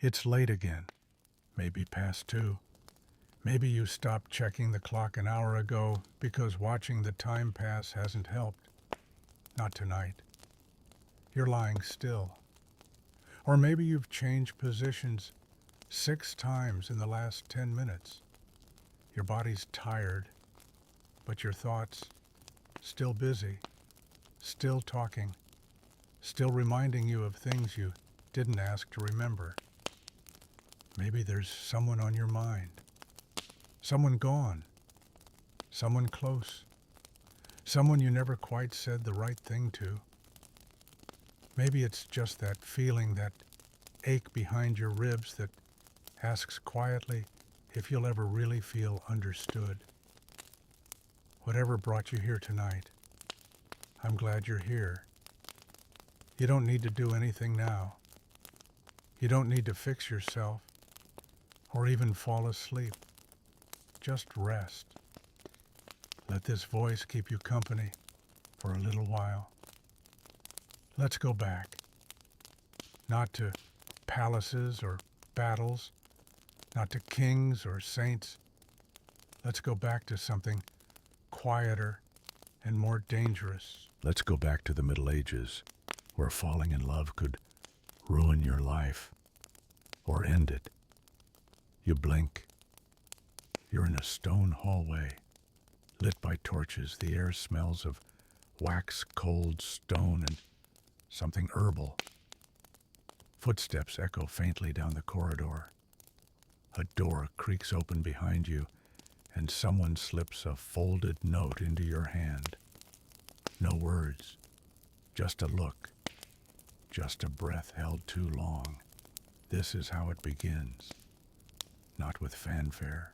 It's late again, maybe past 2. Maybe you stopped checking the clock an hour ago because watching the time pass hasn't helped. Not tonight. You're lying still. Or maybe you've changed positions 6 times in the last 10 minutes. Your body's tired, but your thoughts still busy, still talking, still reminding you of things you didn't ask to remember. Maybe there's someone on your mind. Someone gone. Someone close. Someone you never quite said the right thing to. Maybe it's just that feeling, that ache behind your ribs that asks quietly if you'll ever really feel understood. Whatever brought you here tonight, I'm glad you're here. You don't need to do anything now. You don't need to fix yourself or even fall asleep. Just rest. Let this voice keep you company for a little while. Let's go back. Not to palaces or battles, not to kings or saints. Let's go back to something quieter and more dangerous. Let's go back to the Middle Ages, where falling in love could ruin your life or end it. You blink. You're in a stone hallway, lit by torches. The air smells of wax-cold stone and something herbal. Footsteps echo faintly down the corridor. A door creaks open behind you, and someone slips a folded note into your hand. No words, just a look, just a breath held too long. This is how it begins. Not with fanfare,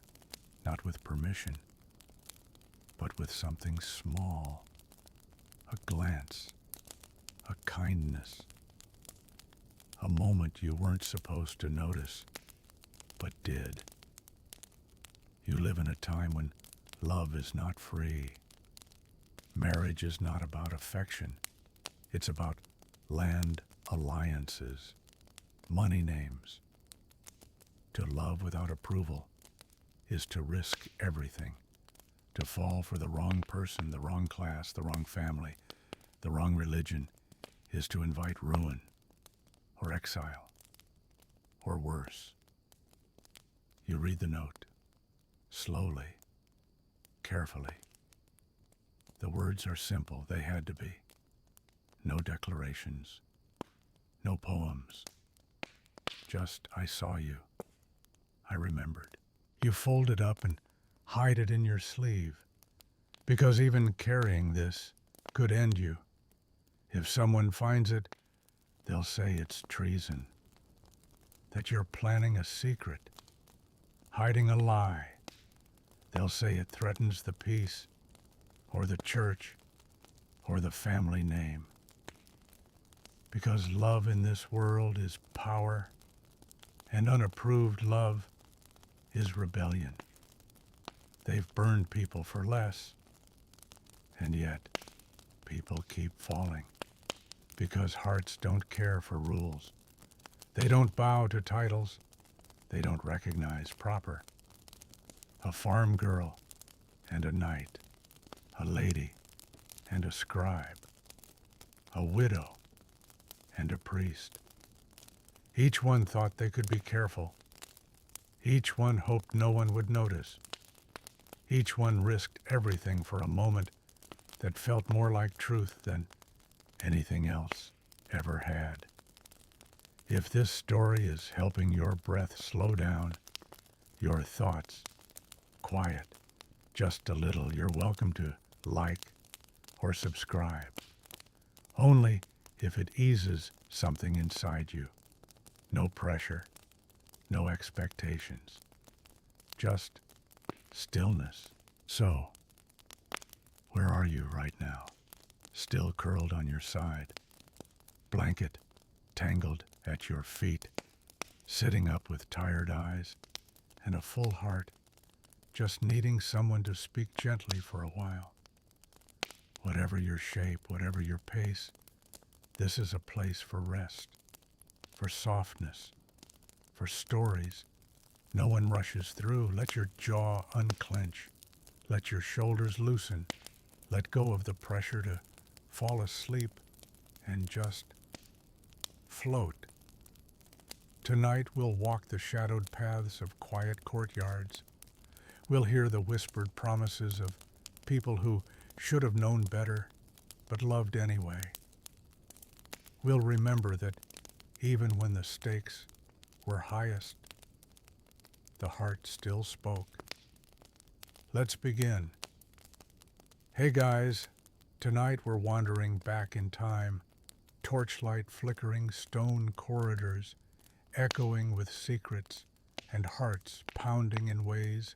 not with permission, but with something small. A glance, a kindness, a moment you weren't supposed to notice, but did. You live in a time when love is not free. Marriage is not about affection. It's about land alliances, money names. To love without approval is to risk everything. To fall for the wrong person, the wrong class, the wrong family, the wrong religion is to invite ruin or exile or worse. You read the note, slowly, carefully. The words are simple, they had to be. No declarations, no poems. Just, I saw you. I remembered. You fold it up and hide it in your sleeve, because even carrying this could end you. If someone finds it, they'll say it's treason, that you're planning a secret, hiding a lie. They'll say it threatens the peace, or the church, or the family name. Because love in this world is power, and unapproved love is rebellion. They've burned people for less, and yet people keep falling, because hearts don't care for rules. They don't bow to titles. They don't recognize proper. A farm girl and a knight, a lady and a scribe, a widow and a priest. Each one thought they could be careful. Each one hoped no one would notice. Each one risked everything for a moment that felt more like truth than anything else ever had. If this story is helping your breath slow down, your thoughts quiet just a little, you're welcome to like or subscribe. Only if it eases something inside you. No pressure, no expectations, just stillness. So, where are you right now? Still curled on your side, blanket tangled at your feet, sitting up with tired eyes and a full heart, just needing someone to speak gently for a while. Whatever your shape, whatever your pace, this is a place for rest, for softness, for stories. No one rushes through. Let your jaw unclench. Let your shoulders loosen. Let go of the pressure to fall asleep and just float. Tonight we'll walk the shadowed paths of quiet courtyards. We'll hear the whispered promises of people who should have known better, but loved anyway. We'll remember that even when the stakes were highest, the heart still spoke. Let's begin. Hey guys, tonight we're wandering back in time, torchlight flickering stone corridors, echoing with secrets and hearts pounding in ways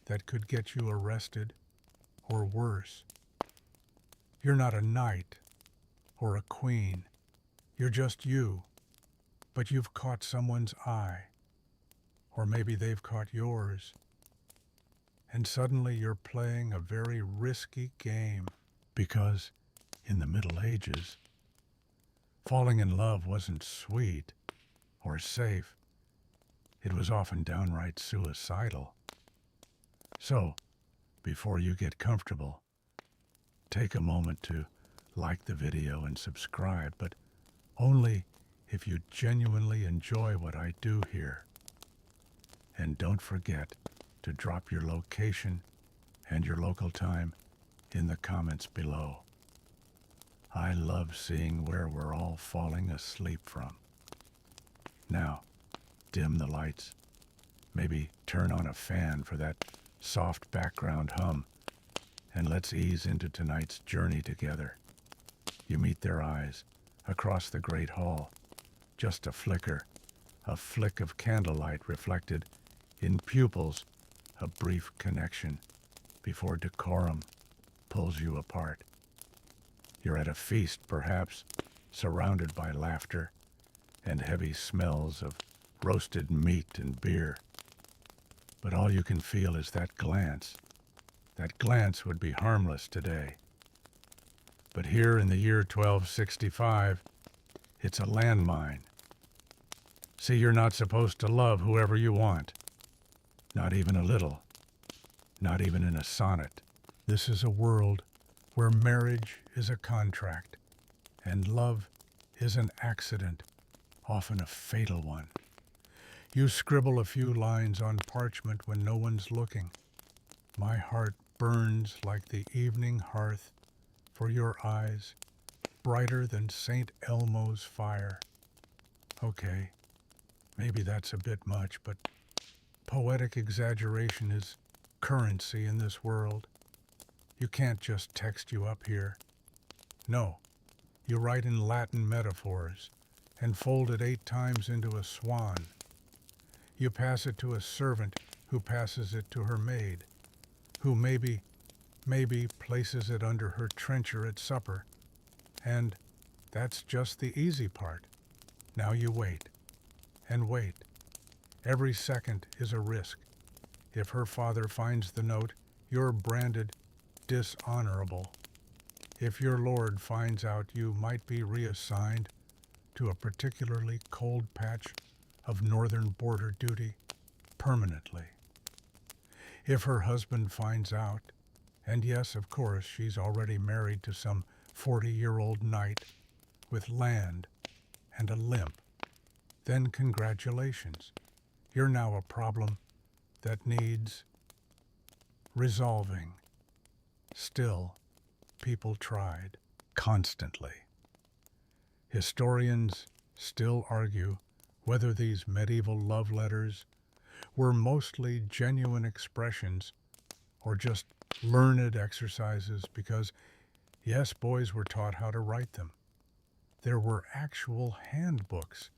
that could get you arrested or worse. You're not a knight or a queen. You're just you, but you've caught someone's eye, or maybe they've caught yours, and suddenly you're playing a very risky game because in the Middle Ages, falling in love wasn't sweet or safe. It was often downright suicidal. So, before you get comfortable, take a moment to like the video and subscribe, but only if you genuinely enjoy what I do here. And don't forget to drop your location and your local time in the comments below. I love seeing where we're all falling asleep from. Now, dim the lights. Maybe turn on a fan for that soft background hum, and let's ease into tonight's journey together. You meet their eyes across the great hall. Just a flicker, a flick of candlelight reflected in pupils, a brief connection before decorum pulls you apart. You're at a feast, perhaps, surrounded by laughter and heavy smells of roasted meat and beer. But all you can feel is that glance. That glance would be harmless today. But here in the year 1265, it's a landmine. See, you're not supposed to love whoever you want. Not even a little. Not even in a sonnet. This is a world where marriage is a contract, and love is an accident, often a fatal one. You scribble a few lines on parchment when no one's looking. My heart burns like the evening hearth for your eyes, brighter than St. Elmo's fire. Okay, maybe that's a bit much, but poetic exaggeration is currency in this world. You can't just text you up here. No, you write in Latin metaphors and fold it 8 times into a swan. You pass it to a servant who passes it to her maid, who maybe places it under her trencher at supper. And that's just the easy part. Now you wait, and wait. Every second is a risk. If her father finds the note, you're branded dishonorable. If your lord finds out, you might be reassigned to a particularly cold patch of northern border duty permanently. If her husband finds out, and yes, of course, she's already married to some 40-year-old knight with land and a limp, then congratulations. You're now a problem that needs resolving. Still, people tried constantly. Historians still argue whether these medieval love letters were mostly genuine expressions or just learned exercises because, yes, boys were taught how to write them. There were actual handbooks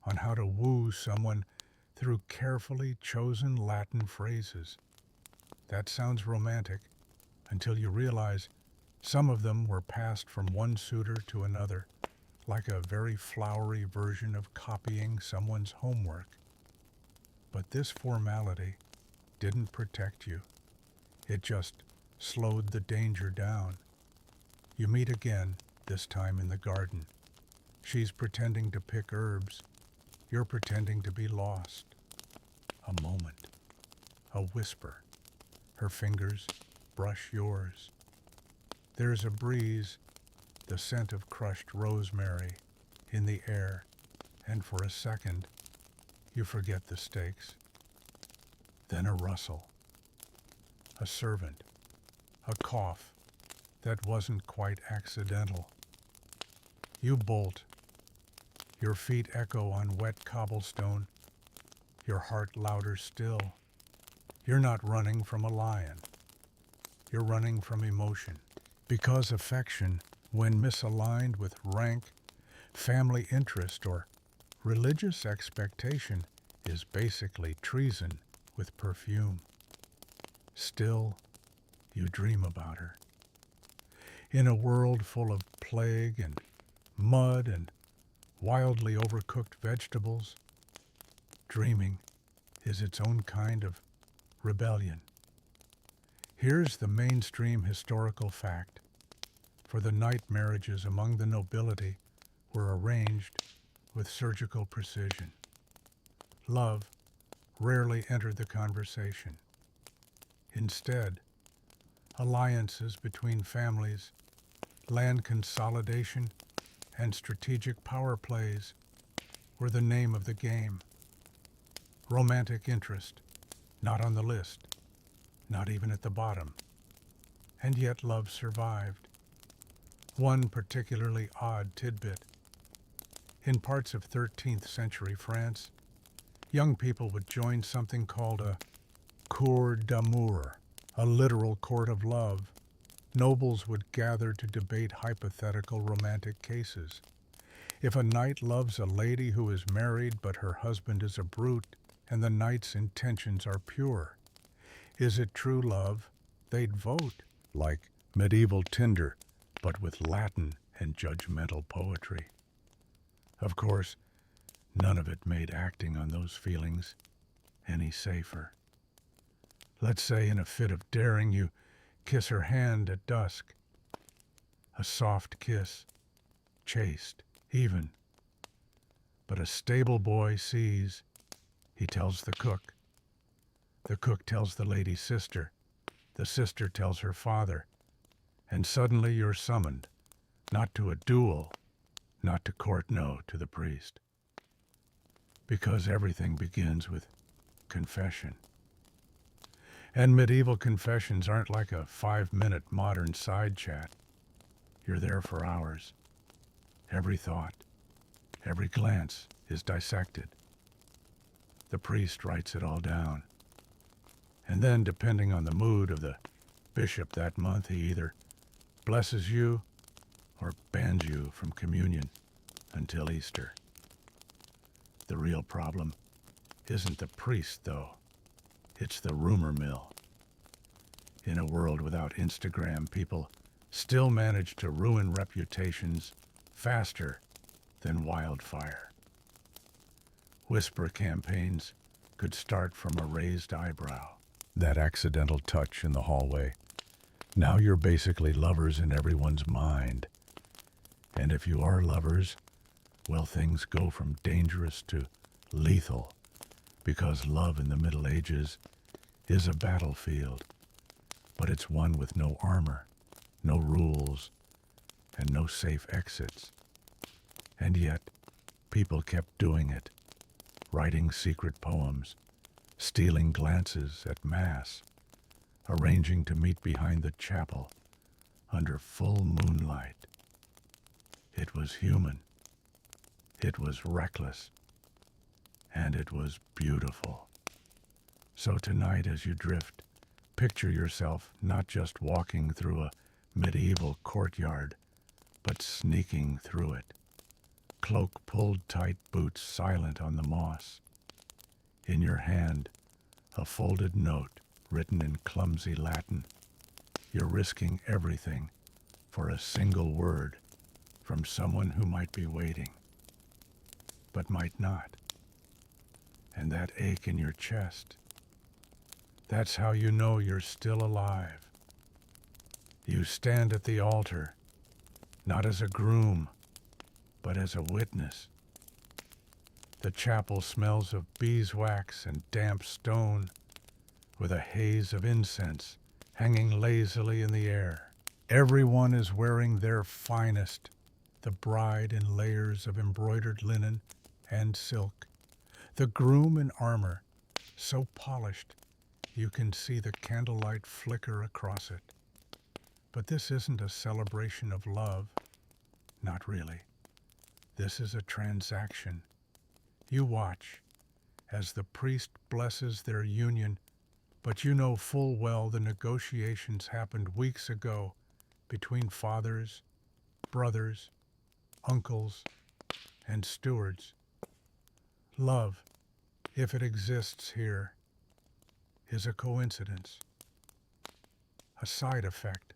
on how to woo someone through carefully chosen Latin phrases. That sounds romantic until you realize some of them were passed from one suitor to another, like a very flowery version of copying someone's homework. But this formality didn't protect you. It just slowed the danger down. You meet again, this time in the garden. She's pretending to pick herbs. you're pretending to be lost. A moment, a whisper. Her fingers brush yours. There's a breeze, the scent of crushed rosemary in the air, and for a second, you forget the stakes. Then a rustle, a servant, a cough that wasn't quite accidental. You bolt. Your feet echo on wet cobblestone, your heart louder still. You're not running from a lion. You're running from emotion. Because affection, when misaligned with rank, family interest, or religious expectation, is basically treason with perfume. Still, you dream about her. In a world full of plague and mud and wildly overcooked vegetables, dreaming is its own kind of rebellion. Here's the mainstream historical fact. For the night marriages among the nobility were arranged with surgical precision. Love rarely entered the conversation. Instead, alliances between families, land consolidation, and strategic power plays were the name of the game. Romantic interest, not on the list, not even at the bottom. And yet love survived. One particularly odd tidbit. In parts of 13th century France, young people would join something called a cour d'amour, a literal court of love. Nobles would gather to debate hypothetical romantic cases. If a knight loves a lady who is married but her husband is a brute and the knight's intentions are pure, is it true love? They'd vote, like medieval Tinder, but with Latin and judgmental poetry. Of course, none of it made acting on those feelings any safer. Let's say in a fit of daring you kiss her hand at dusk. A soft kiss, chaste, even. But a stable boy sees. He tells the cook. The cook tells the lady's sister. The sister tells her father. And suddenly you're summoned, not to a duel, not to court, no, to the priest. Because everything begins with confession. And medieval confessions aren't like a 5-minute modern side chat. You're there for hours. Every thought, every glance is dissected. The priest writes it all down. And then, depending on the mood of the bishop that month, he either blesses you or bans you from communion until Easter. The real problem isn't the priest, though. It's the rumor mill. In a world without Instagram, people still manage to ruin reputations faster than wildfire. Whisper campaigns could start from a raised eyebrow. That accidental touch in the hallway. Now you're basically lovers in everyone's mind. And if you are lovers, well, things go from dangerous to lethal, because love in the Middle Ages is a battlefield, but it's one with no armor, no rules, and no safe exits. And yet, people kept doing it, writing secret poems, stealing glances at Mass, arranging to meet behind the chapel under full moonlight. It was human. It was reckless. And it was beautiful. So tonight as you drift, picture yourself not just walking through a medieval courtyard, but sneaking through it. Cloak pulled tight, boots silent on the moss. In your hand, a folded note written in clumsy Latin. You're risking everything for a single word from someone who might be waiting, but might not. And that ache in your chest, that's how you know you're still alive. You stand at the altar, not as a groom, but as a witness. The chapel smells of beeswax and damp stone, with a haze of incense hanging lazily in the air. Everyone is wearing their finest, the bride in layers of embroidered linen and silk, the groom in armor, so polished you can see the candlelight flicker across it. But this isn't a celebration of love. Not really. This is a transaction. You watch as the priest blesses their union, but you know full well the negotiations happened weeks ago between fathers, brothers, uncles, and stewards. Love, if it exists here, is a coincidence, a side effect,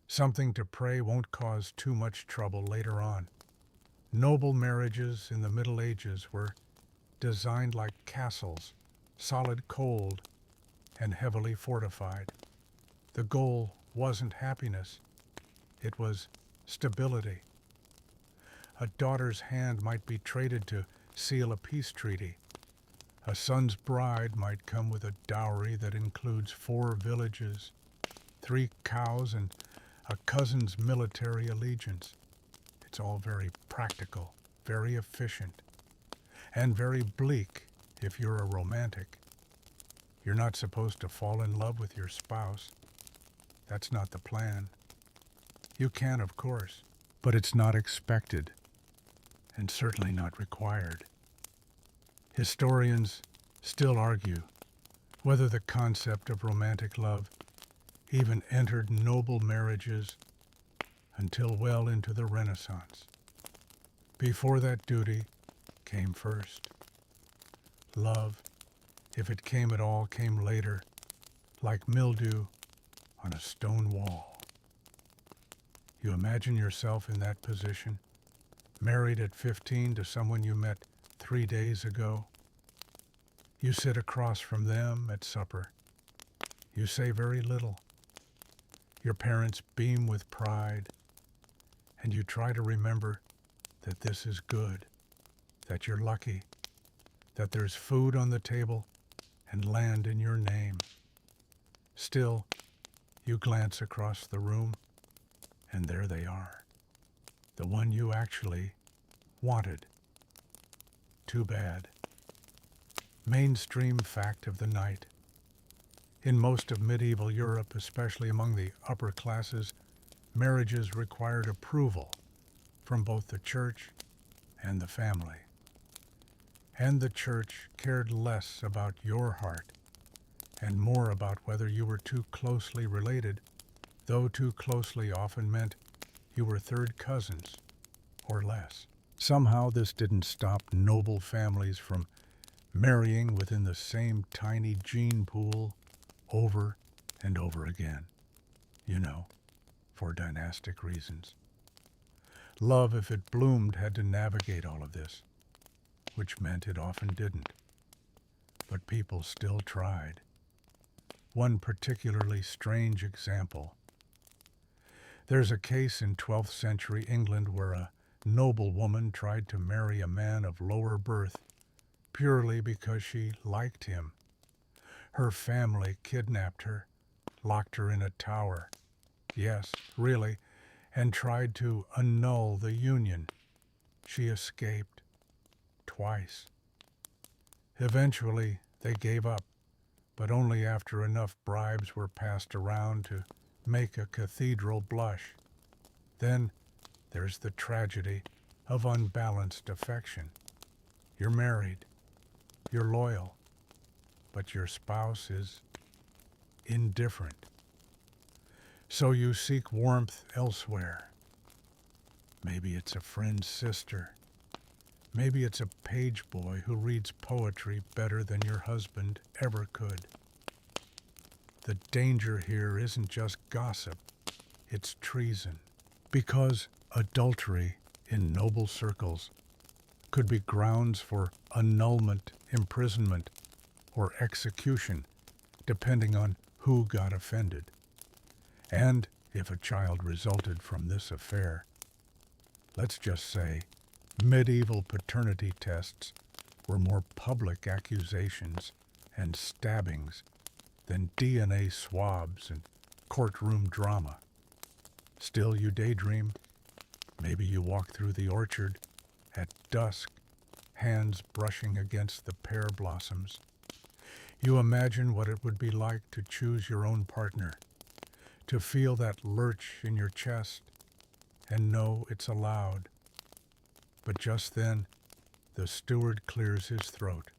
something to pray won't cause too much trouble later on. Noble marriages in the Middle Ages were designed like castles, solid cold and heavily fortified. The goal wasn't happiness, it was stability. A daughter's hand might be traded to seal a peace treaty. A son's bride might come with a dowry that includes 4 villages, 3 cows, and a cousin's military allegiance. It's all very practical, very efficient, and very bleak if you're a romantic. You're not supposed to fall in love with your spouse. That's not the plan. You can, of course, but it's not expected, and certainly not required. Historians still argue whether the concept of romantic love even entered noble marriages until well into the Renaissance. Before that, duty came first. Love, if it came at all, came later, like mildew on a stone wall. You imagine yourself in that position, married at 15 to someone you met 3 days ago. You sit across from them at supper. You say very little. Your parents beam with pride, and you try to remember that this is good, that you're lucky, that there's food on the table and land in your name. Still, you glance across the room, and there they are, the one you actually wanted. Too bad. Mainstream fact of the night. In most of medieval Europe, especially among the upper classes, marriages required approval from both the church and the family. And the church cared less about your heart and more about whether you were too closely related, though too closely often meant you were third cousins or less. Somehow this didn't stop noble families from marrying within the same tiny gene pool over and over again. You know, for dynastic reasons. Love, if it bloomed, had to navigate all of this, which meant it often didn't. But people still tried. One particularly strange example. There's a case in 12th century England where a noble woman tried to marry a man of lower birth purely because she liked him. Her family kidnapped her, locked her in a tower. Yes, really, and tried to annul the union. She escaped twice. Eventually, they gave up, but only after enough bribes were passed around to make a cathedral blush. Then there's the tragedy of unbalanced affection. You're married, you're loyal, but your spouse is indifferent. So you seek warmth elsewhere. Maybe it's a friend's sister. Maybe it's a page boy who reads poetry better than your husband ever could. The danger here isn't just gossip, it's treason. Because adultery in noble circles could be grounds for annulment, imprisonment, or execution, depending on who got offended. And if a child resulted from this affair, let's just say medieval paternity tests were more public accusations and stabbings than DNA swabs and courtroom drama. Still you daydream. Maybe you walk through the orchard at dusk, hands brushing against the pear blossoms. You imagine what it would be like to choose your own partner, to feel that lurch in your chest and know it's allowed. But just then, the steward clears his throat.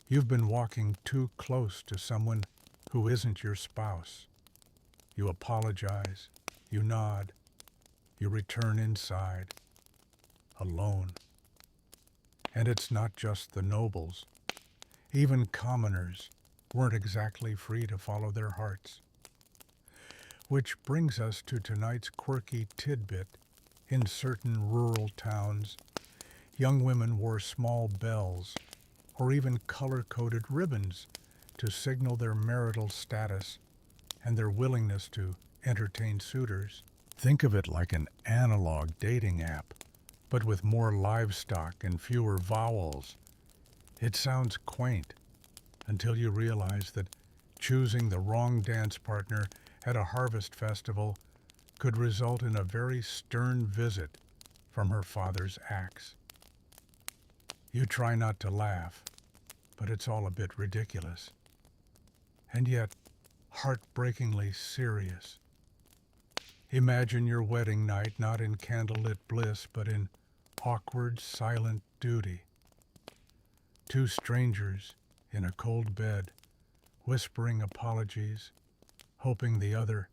You've been walking too close to someone who isn't your spouse. You apologize, you nod, you return inside, alone. And it's not just the nobles. Even commoners weren't exactly free to follow their hearts. Which brings us to tonight's quirky tidbit. In certain rural towns, young women wore small bells or even color-coded ribbons to signal their marital status and their willingness to entertain suitors. Think of it like an analog dating app, but with more livestock and fewer vowels. It sounds quaint until you realize that choosing the wrong dance partner at a harvest festival could result in a very stern visit from her father's axe. You try not to laugh, but it's all a bit ridiculous. And yet, heartbreakingly serious. Imagine your wedding night not in candlelit bliss, but in awkward, silent duty. Two strangers in a cold bed, whispering apologies, hoping the other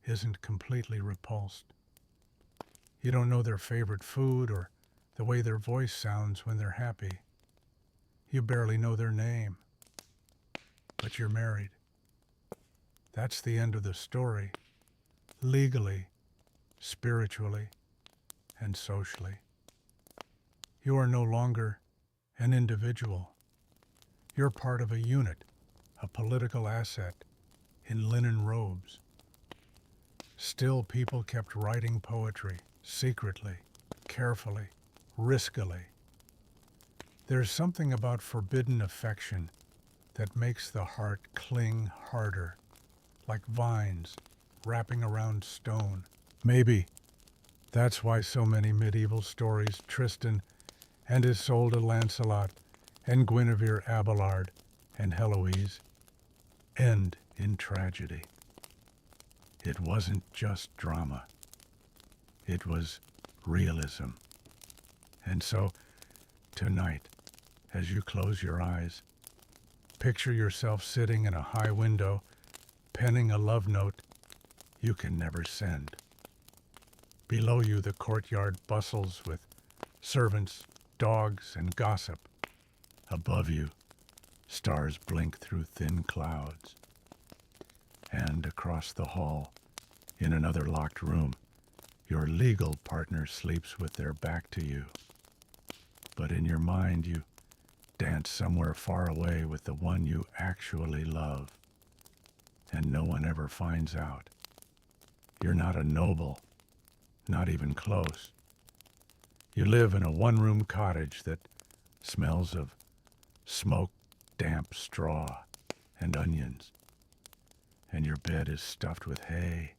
isn't completely repulsed. You don't know their favorite food or the way their voice sounds when they're happy. You barely know their name, but you're married. That's the end of the story, legally, spiritually, and socially. You are no longer an individual. You're part of a unit, a political asset, in linen robes. Still, people kept writing poetry, secretly, carefully, riskily. There's something about forbidden affection that makes the heart cling harder, like vines wrapping around stone. Maybe that's why so many medieval stories, Tristan and Isolde Lancelot and Guinevere Abelard and Heloise, end in tragedy. It wasn't just drama. It was realism. And so, tonight, as you close your eyes, picture yourself sitting in a high window, penning a love note you can never send. Below you, the courtyard bustles with servants, dogs, and gossip. Above you, stars blink through thin clouds. And across the hall, in another locked room, your legal partner sleeps with their back to you. But in your mind, you dance somewhere far away with the one you actually love. And no one ever finds out. You're not a noble, not even close. You live in a one-room cottage that smells of smoke, damp straw, and onions. And your bed is stuffed with hay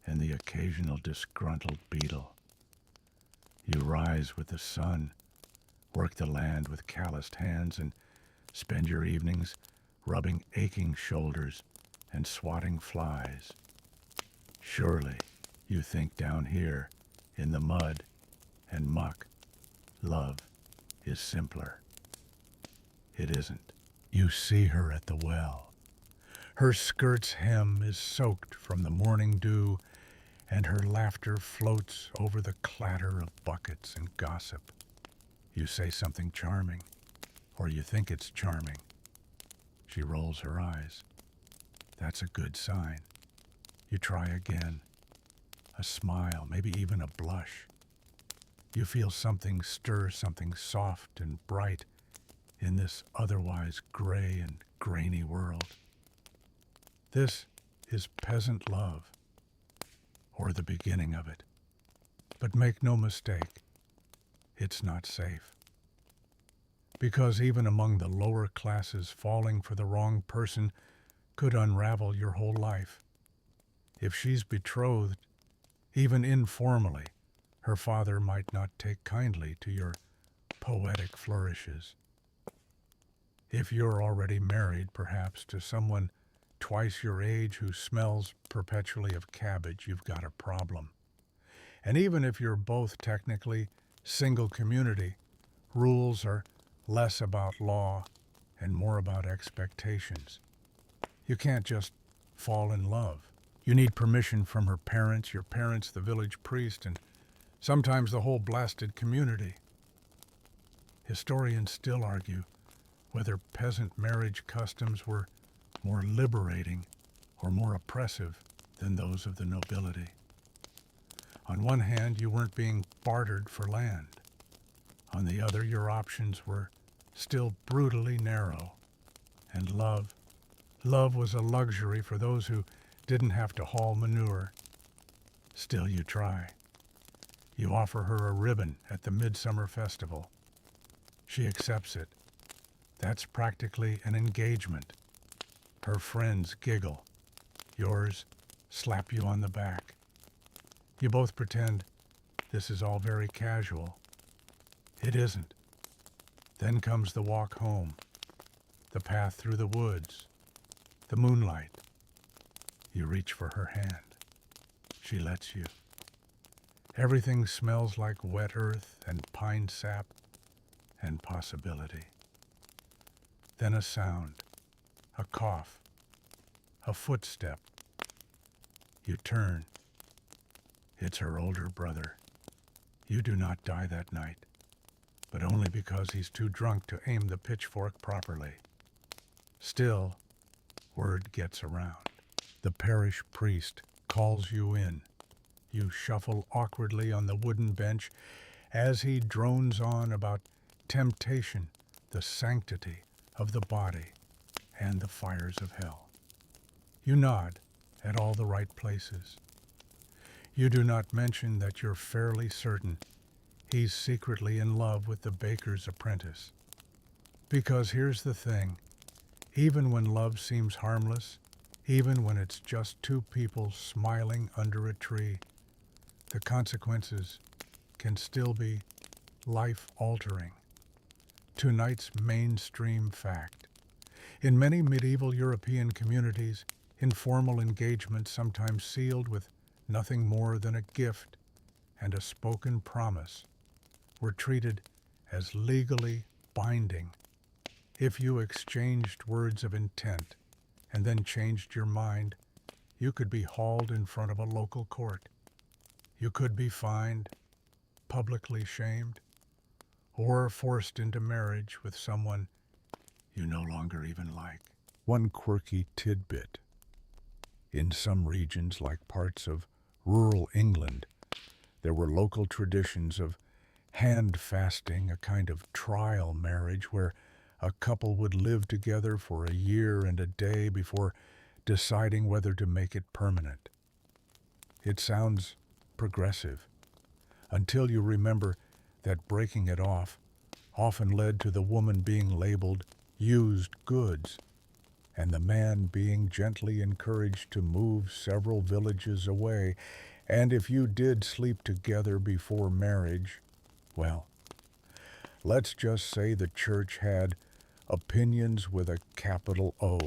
and the occasional disgruntled beetle. You rise with the sun, work the land with calloused hands, and spend your evenings rubbing aching shoulders and swatting flies. Surely, you think down here, in the mud and muck, love is simpler. It isn't. You see her at the well. Her skirt's hem is soaked from the morning dew, and her laughter floats over the clatter of buckets and gossip. You say something charming, or you think it's charming. She rolls her eyes. That's a good sign. You try again. A smile, maybe even a blush. You feel something stir, something soft and bright in this otherwise gray and grainy world. This is peasant love, or the beginning of it. But make no mistake, it's not safe. Because even among the lower classes, falling for the wrong person could unravel your whole life. If she's betrothed, even informally, her father might not take kindly to your poetic flourishes. If you're already married, perhaps, to someone twice your age who smells perpetually of cabbage, you've got a problem. And even if you're both technically single community, rules are less about law and more about expectations. You can't just fall in love. You need permission from her parents, your parents, the village priest, and sometimes the whole blasted community. Historians still argue whether peasant marriage customs were more liberating or more oppressive than those of the nobility. On one hand, you weren't being bartered for land. On the other, your options were still brutally narrow. And love was a luxury for those who didn't have to haul manure. Still you try. You offer her a ribbon at the midsummer festival. She accepts it. That's practically an engagement. Her friends giggle. Yours slap you on the back. You both pretend this is all very casual. It isn't. Then comes the walk home, the path through the woods, the moonlight. You reach for her hand. She lets you. Everything smells like wet earth and pine sap and possibility. Then a sound, a cough, a footstep. You turn. It's her older brother. You do not die that night, but only because he's too drunk to aim the pitchfork properly. Still, word gets around. The parish priest calls you in. You shuffle awkwardly on the wooden bench as he drones on about temptation, the sanctity of the body, and the fires of hell. You nod at all the right places. You do not mention that you're fairly certain he's secretly in love with the baker's apprentice. Because here's the thing, even when love seems harmless, even when it's just two people smiling under a tree, the consequences can still be life-altering. Tonight's mainstream fact. In many medieval European communities, informal engagements, sometimes sealed with nothing more than a gift and a spoken promise, were treated as legally binding. If you exchanged words of intent and then changed your mind, you could be hauled in front of a local court. You could be fined, publicly shamed, or forced into marriage with someone you no longer even like. One quirky tidbit. In some regions, like parts of rural England, there were local traditions of hand fasting, a kind of trial marriage where a couple would live together for a year and a day before deciding whether to make it permanent. It sounds progressive, until you remember that breaking it off often led to the woman being labeled used goods, and the man being gently encouraged to move several villages away. And if you did sleep together before marriage, well, let's just say the church had opinions with a capital O.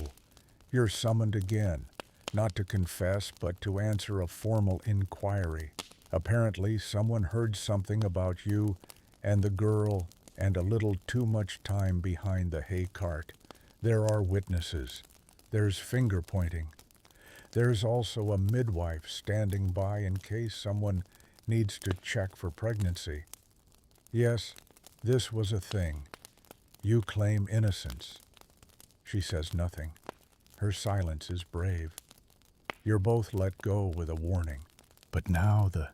You're summoned again, not to confess, but to answer a formal inquiry. Apparently, someone heard something about you and the girl and a little too much time behind the hay cart. There are witnesses. There's finger pointing. There's also a midwife standing by in case someone needs to check for pregnancy. Yes, this was a thing. You claim innocence. She says nothing. Her silence is brave. You're both let go with a warning. But now the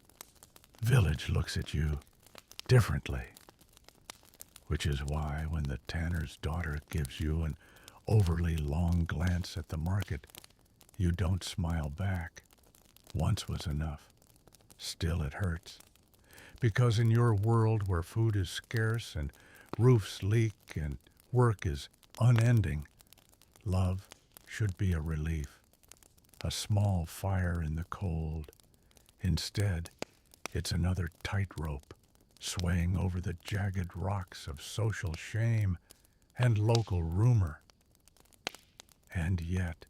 village looks at you differently. Which is why when the tanner's daughter gives you an overly long glance at the market, you don't smile back. Once was enough. Still it hurts. Because in your world where food is scarce and roofs leak and work is unending, love should be a relief, a small fire in the cold. Instead, it's another tightrope, swaying over the jagged rocks of social shame and local rumor. And yet,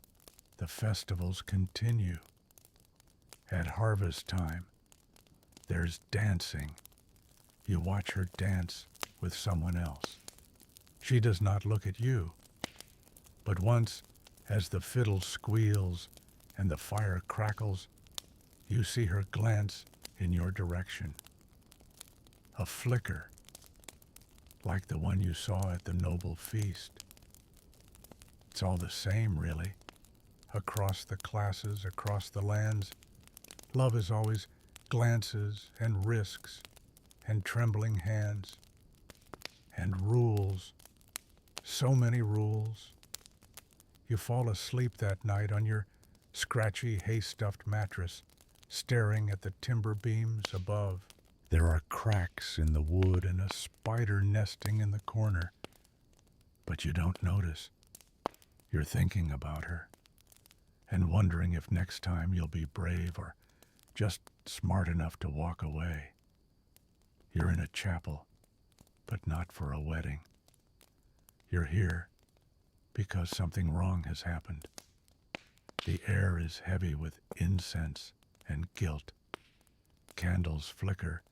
the festivals continue. At harvest time, there's dancing. You watch her dance with someone else. She does not look at you, but once, as the fiddle squeals and the fire crackles, you see her glance in your direction. A flicker, like the one you saw at the noble feast. It's all the same, really. Across the classes, across the lands, love is always glances and risks and trembling hands and rules. So many rules. You fall asleep that night on your scratchy hay-stuffed mattress, staring at the timber beams above. There are cracks in the wood and a spider nesting in the corner, but you don't notice. You're thinking about her and wondering if next time you'll be brave or just smart enough to walk away. You're in a chapel, but not for a wedding. You're here because something wrong has happened. The air is heavy with incense and guilt. Candles flicker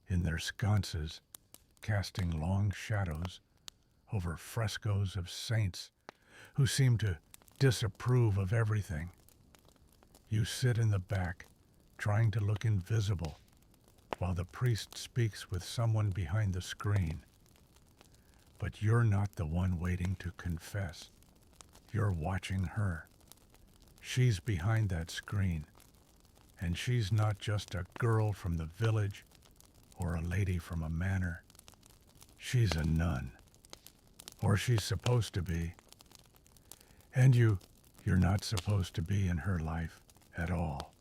in their sconces, casting long shadows over frescoes of saints who seem to disapprove of everything. You sit in the back, trying to look invisible, while the priest speaks with someone behind the screen. But you're not the one waiting to confess. You're watching her. She's behind that screen, and she's not just a girl from the village or a lady from a manor. She's a nun, or she's supposed to be. And you're not supposed to be in her life at all.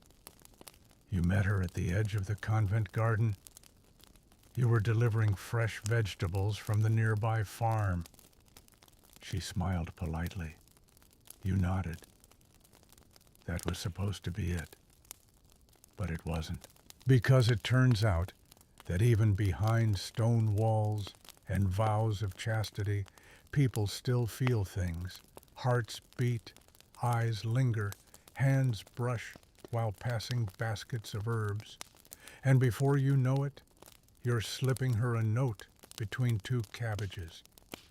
You met her at the edge of the convent garden. You were delivering fresh vegetables from the nearby farm. She smiled politely. You nodded. That was supposed to be it. But it wasn't. Because it turns out that even behind stone walls and vows of chastity, people still feel things. Hearts beat, eyes linger, hands brush while passing baskets of herbs. And before you know it, you're slipping her a note between two cabbages.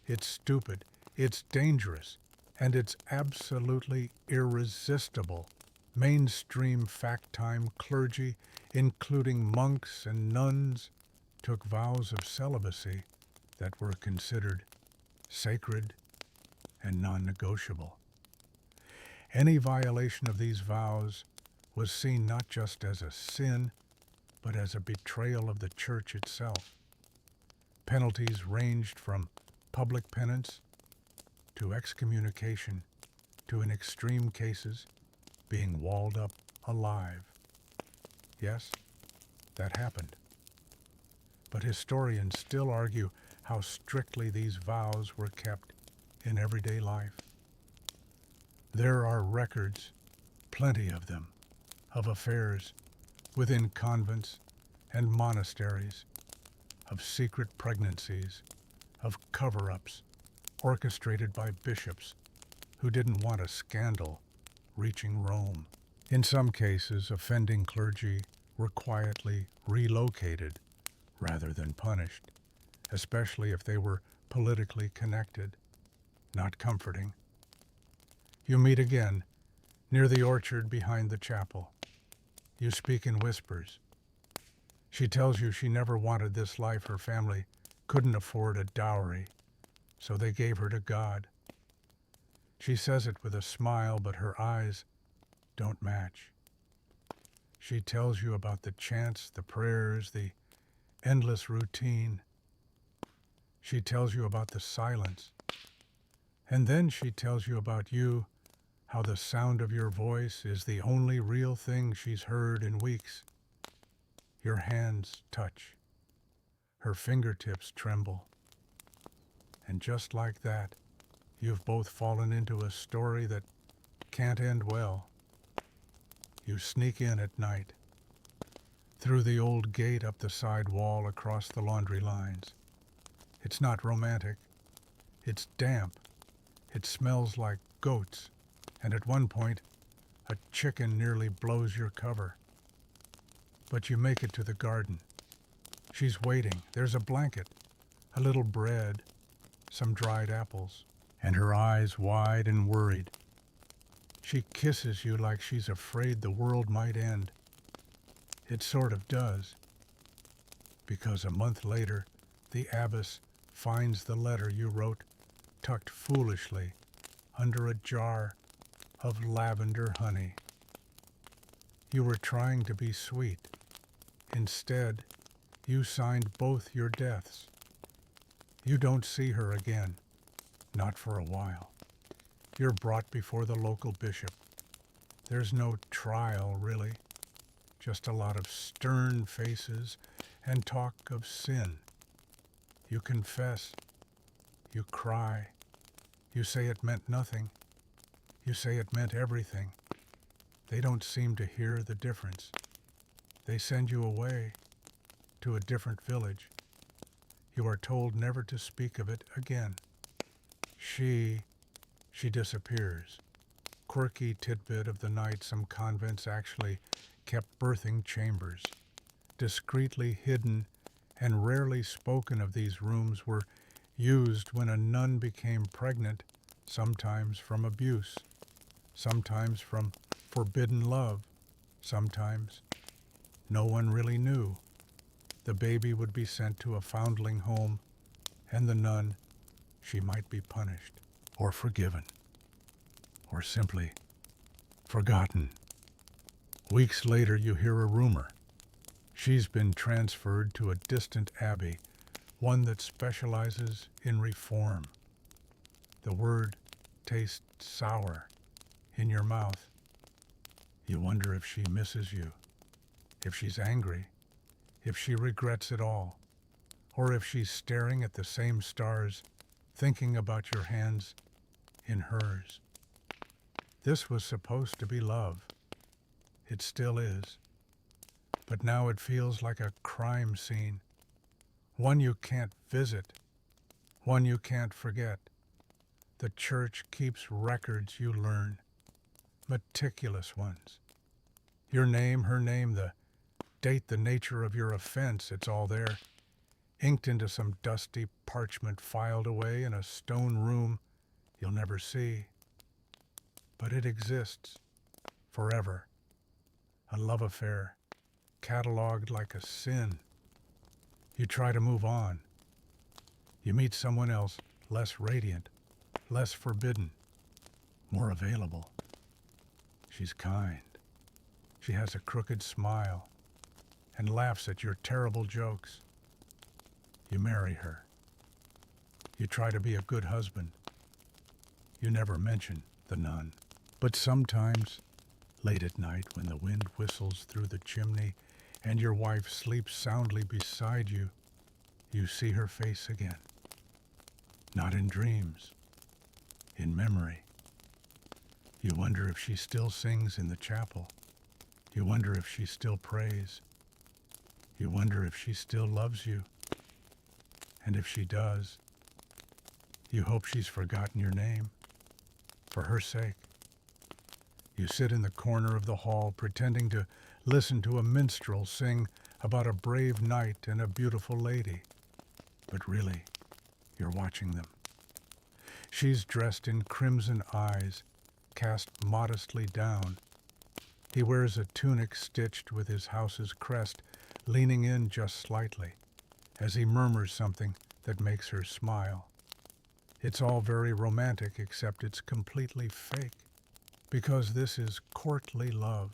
It's stupid, it's dangerous, and it's absolutely irresistible. Mainstream fact-time clergy, including monks and nuns, took vows of celibacy that were considered sacred and non-negotiable. Any violation of these vows was seen not just as a sin, but as a betrayal of the church itself. Penalties ranged from public penance to excommunication to, in extreme cases, being walled up alive. Yes, that happened. But historians still argue how strictly these vows were kept in everyday life. There are records, plenty of them, of affairs within convents and monasteries, of secret pregnancies, of cover-ups orchestrated by bishops who didn't want a scandal reaching Rome. In some cases, offending clergy were quietly relocated rather than punished, especially if they were politically connected. Not comforting. You meet again, near the orchard behind the chapel. You speak in whispers. She tells you she never wanted this life. Her family couldn't afford a dowry, so they gave her to God. She says it with a smile, but her eyes don't match. She tells you about the chants, the prayers, the endless routine. She tells you about the silence. And then she tells you about you, how the sound of your voice is the only real thing she's heard in weeks. Your hands touch. Her fingertips tremble. And just like that, you've both fallen into a story that can't end well. You sneak in at night, through the old gate up the side wall across the laundry lines. It's not romantic. It's damp. It smells like goats. And at one point, a chicken nearly blows your cover. But you make it to the garden. She's waiting. There's a blanket, a little bread, some dried apples, and her eyes wide and worried. She kisses you like she's afraid the world might end. It sort of does, because a month later, the abbess finds the letter you wrote tucked foolishly under a jar of lavender honey. You were trying to be sweet. Instead, you signed both your deaths. You don't see her again, not for a while. You're brought before the local bishop. There's no trial, really, just a lot of stern faces and talk of sin. You confess. You cry. You say it meant nothing. You say it meant everything. They don't seem to hear the difference. They send you away to a different village. You are told never to speak of it again. She disappears. Quirky tidbit of the night, some convents actually kept birthing chambers. Discreetly hidden and rarely spoken of, these rooms were used when a nun became pregnant, sometimes from abuse, sometimes from forbidden love, sometimes no one really knew. The baby would be sent to a foundling home, and the nun, she might be punished, or forgiven, or simply forgotten. Weeks later, you hear a rumor. She's been transferred to a distant abbey, one that specializes in reform. The word tastes sour in your mouth. You wonder if she misses you, if she's angry, if she regrets it all, or if she's staring at the same stars, thinking about your hands in hers. This was supposed to be love. It still is. But now it feels like a crime scene, one you can't visit, one you can't forget. The church keeps records you learn, meticulous ones. Your name, her name, the date, the nature of your offense, it's all there, inked into some dusty parchment filed away in a stone room you'll never see. But it exists, forever. A love affair, cataloged like a sin. You try to move on. You meet someone else, less radiant, less forbidden, more available. She's kind. She has a crooked smile and laughs at your terrible jokes. You marry her. You try to be a good husband. You never mention the nun. But sometimes, late at night when the wind whistles through the chimney and your wife sleeps soundly beside you, you see her face again. Not in dreams, in memory. You wonder if she still sings in the chapel. You wonder if she still prays. You wonder if she still loves you. And if she does, you hope she's forgotten your name, for her sake. You sit in the corner of the hall pretending to listen to a minstrel sing about a brave knight and a beautiful lady. But really, you're watching them. She's dressed in crimson eyes, cast modestly down. He wears a tunic stitched with his house's crest, leaning in just slightly, as he murmurs something that makes her smile. It's all very romantic, except it's completely fake, because this is courtly love.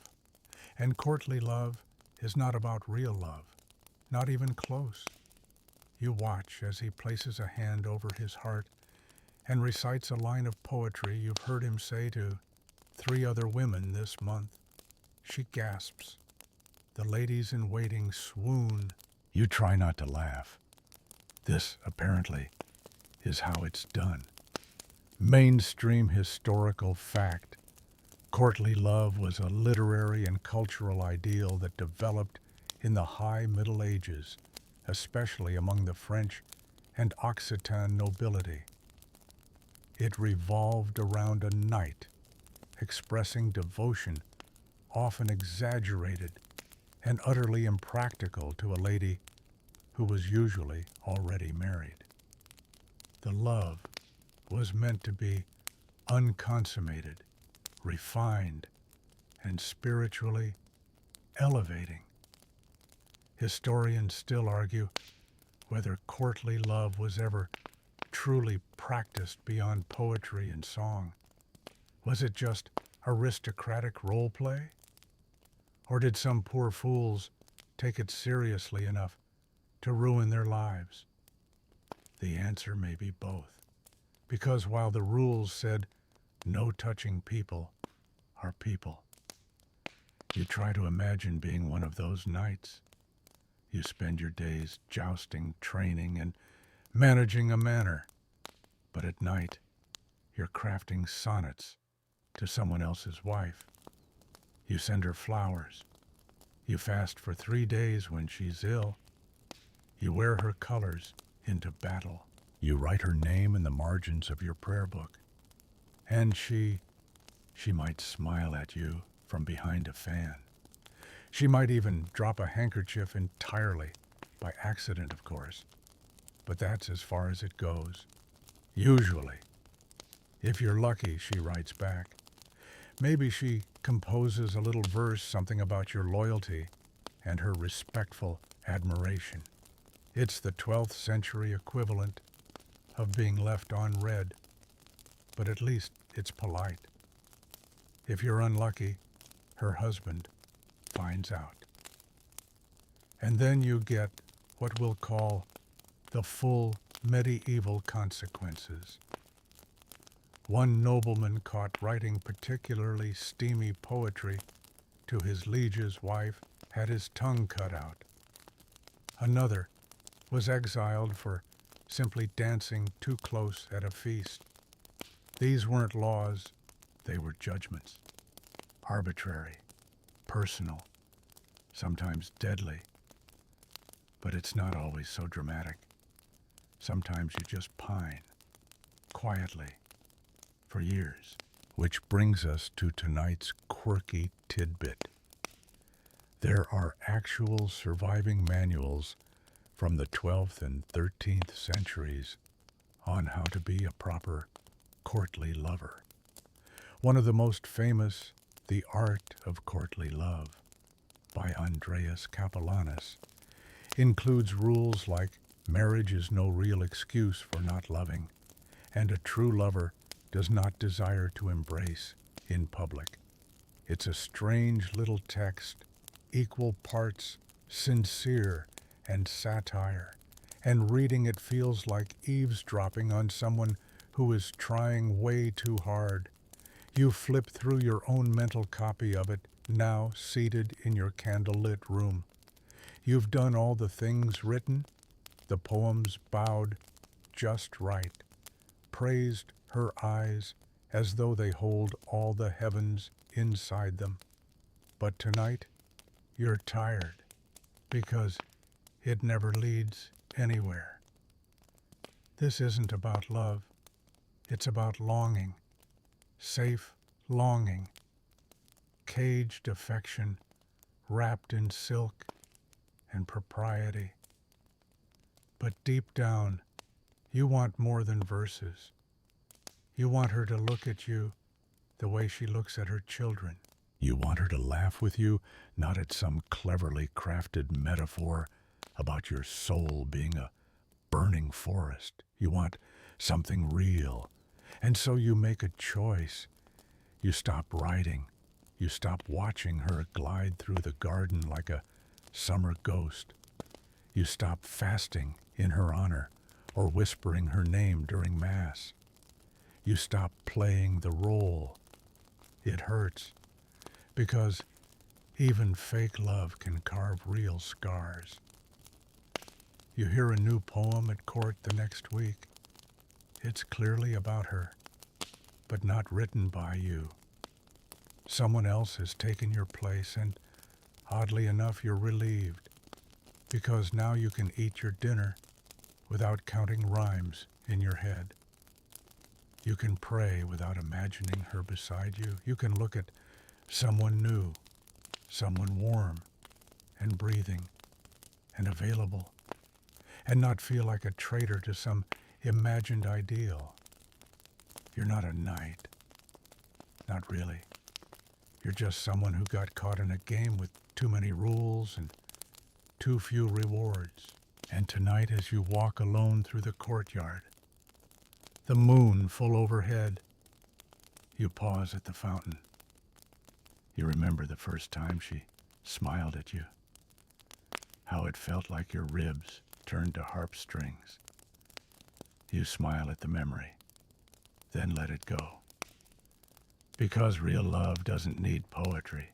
And courtly love is not about real love, not even close. You watch as he places a hand over his heart and recites a line of poetry you've heard him say to 3 other women this month. She gasps. The ladies in waiting swoon. You try not to laugh. This, apparently, is how it's done. Mainstream historical fact. Courtly love was a literary and cultural ideal that developed in the high Middle Ages, especially among the French and Occitan nobility. It revolved around a knight, expressing devotion, often exaggerated and utterly impractical to a lady who was usually already married. The love was meant to be unconsummated, refined, and spiritually elevating. Historians still argue whether courtly love was ever truly practiced beyond poetry and song. Was it just aristocratic role play? Or did some poor fools take it seriously enough to ruin their lives? The answer may be both, because while the rules said no touching people are people, you try to imagine being one of those knights. You spend your days jousting, training, and managing a manor, but at night you're crafting sonnets to someone else's wife. You send her flowers. You fast for 3 days when she's ill. You wear her colors into battle. You write her name in the margins of your prayer book. And she might smile at you from behind a fan. She might even drop a handkerchief entirely, by accident, of course. But that's as far as it goes. Usually. If you're lucky, she writes back. Maybe she composes a little verse, something about your loyalty and her respectful admiration. It's the 12th century equivalent of being left unread, but at least it's polite. If you're unlucky, her husband finds out. And then you get what we'll call the full medieval consequences. One nobleman caught writing particularly steamy poetry to his liege's wife had his tongue cut out. Another was exiled for simply dancing too close at a feast. These weren't laws, they were judgments. Arbitrary, personal, sometimes deadly. But it's not always so dramatic. Sometimes you just pine, quietly, for years. Which brings us to tonight's quirky tidbit. There are actual surviving manuals from the 12th and 13th centuries on how to be a proper courtly lover. One of the most famous, The Art of Courtly Love, by Andreas Capellanus, includes rules like marriage is no real excuse for not loving, and a true lover does not desire to embrace in public. It's a strange little text, equal parts sincere and satire, and reading it feels like eavesdropping on someone who is trying way too hard. You flip through your own mental copy of it, now seated in your candlelit room. You've done all the things written, the poems bowed just right, praised her eyes as though they hold all the heavens inside them. But tonight, you're tired, because it never leads anywhere. This isn't about love. It's about longing, safe longing, caged affection wrapped in silk and propriety. But deep down, you want more than verses. You want her to look at you the way she looks at her children. You want her to laugh with you, not at some cleverly crafted metaphor about your soul being a burning forest. You want something real. And so you make a choice. You stop writing. You stop watching her glide through the garden like a summer ghost. You stop fasting in her honor or whispering her name during Mass. You stop playing the role. It hurts, because even fake love can carve real scars. You hear a new poem at court the next week. It's clearly about her, but not written by you. Someone else has taken your place, and oddly enough, you're relieved, because now you can eat your dinner without counting rhymes in your head. You can pray without imagining her beside you. You can look at someone new, someone warm and breathing and available, and not feel like a traitor to some imagined ideal. You're not a knight. Not really. You're just someone who got caught in a game with too many rules and too few rewards. And tonight, as you walk alone through the courtyard, the moon full overhead, you pause at the fountain. You remember the first time she smiled at you, how it felt like your ribs turned to harp strings. You smile at the memory, then let it go. Because real love doesn't need poetry.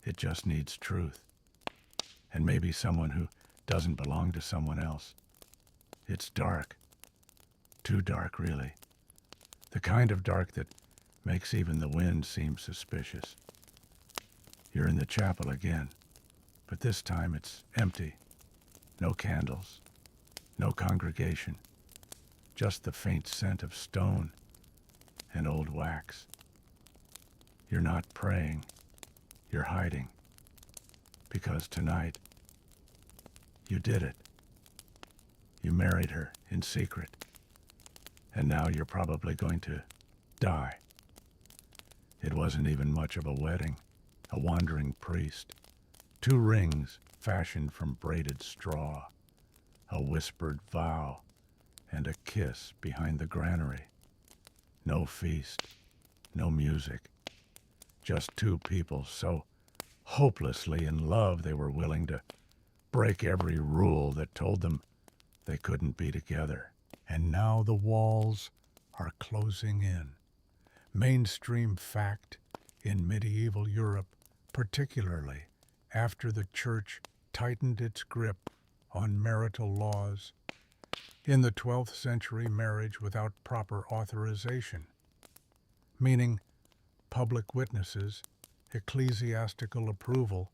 It just needs truth. And maybe someone who doesn't belong to someone else. It's dark. Too dark, really. The kind of dark that makes even the wind seem suspicious. You're in the chapel again, but this time it's empty. No candles, no congregation, just the faint scent of stone and old wax. You're not praying, you're hiding, because tonight you did it. You married her in secret, and now you're probably going to die. It wasn't even much of a wedding, a wandering priest, 2 rings fashioned from braided straw, a whispered vow, and a kiss behind the granary. No feast, no music, just 2 people so hopelessly in love they were willing to break every rule that told them they couldn't be together. And now the walls are closing in. Mainstream fact in medieval Europe, particularly after the church tightened its grip on marital laws. In the 12th century, marriage without proper authorization, meaning public witnesses, ecclesiastical approval,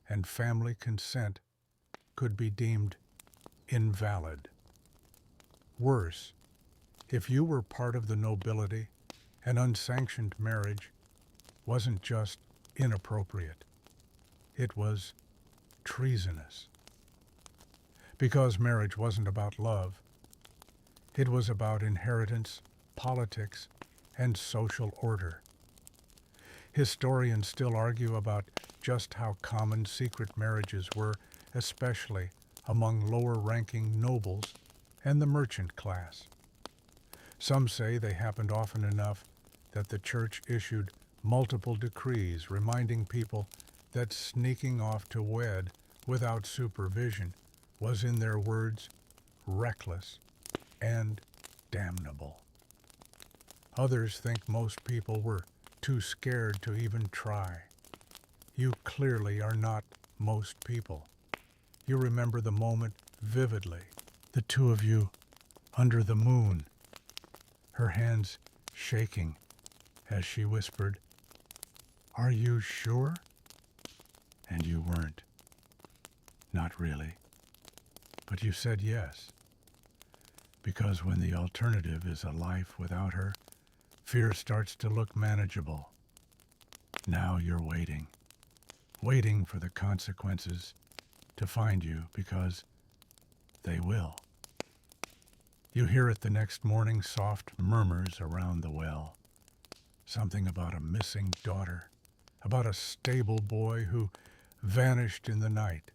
and family consent, could be deemed invalid. Worse, if you were part of the nobility, an unsanctioned marriage wasn't just inappropriate, it was treasonous. Because marriage wasn't about love, it was about inheritance, politics, and social order. Historians still argue about just how common secret marriages were, especially among lower-ranking nobles and the merchant class. Some say they happened often enough that the church issued multiple decrees reminding people that sneaking off to wed without supervision was, in their words, reckless and damnable. Others think most people were too scared to even try. You clearly are not most people. You remember the moment vividly, the 2 of you under the moon, her hands shaking as she whispered, "Are you sure?" And you weren't. Not really. But you said yes. Because when the alternative is a life without her, fear starts to look manageable. Now you're waiting for the consequences to find you, because they will. You hear it the next morning, soft murmurs around the well. Something about a missing daughter, about a stable boy who vanished in the night.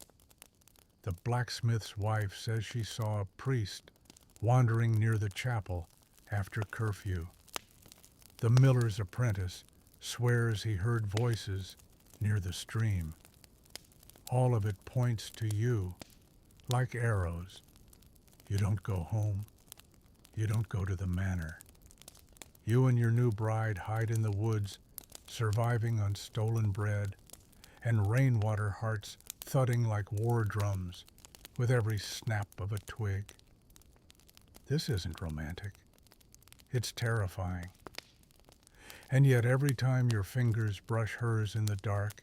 The blacksmith's wife says she saw a priest wandering near the chapel after curfew. The miller's apprentice swears he heard voices near the stream. All of it points to you, like arrows. You don't go home. You don't go to the manor. You and your new bride hide in the woods, surviving on stolen bread, and rainwater hearts thudding like war drums with every snap of a twig. This isn't romantic. It's terrifying. And yet every time your fingers brush hers in the dark,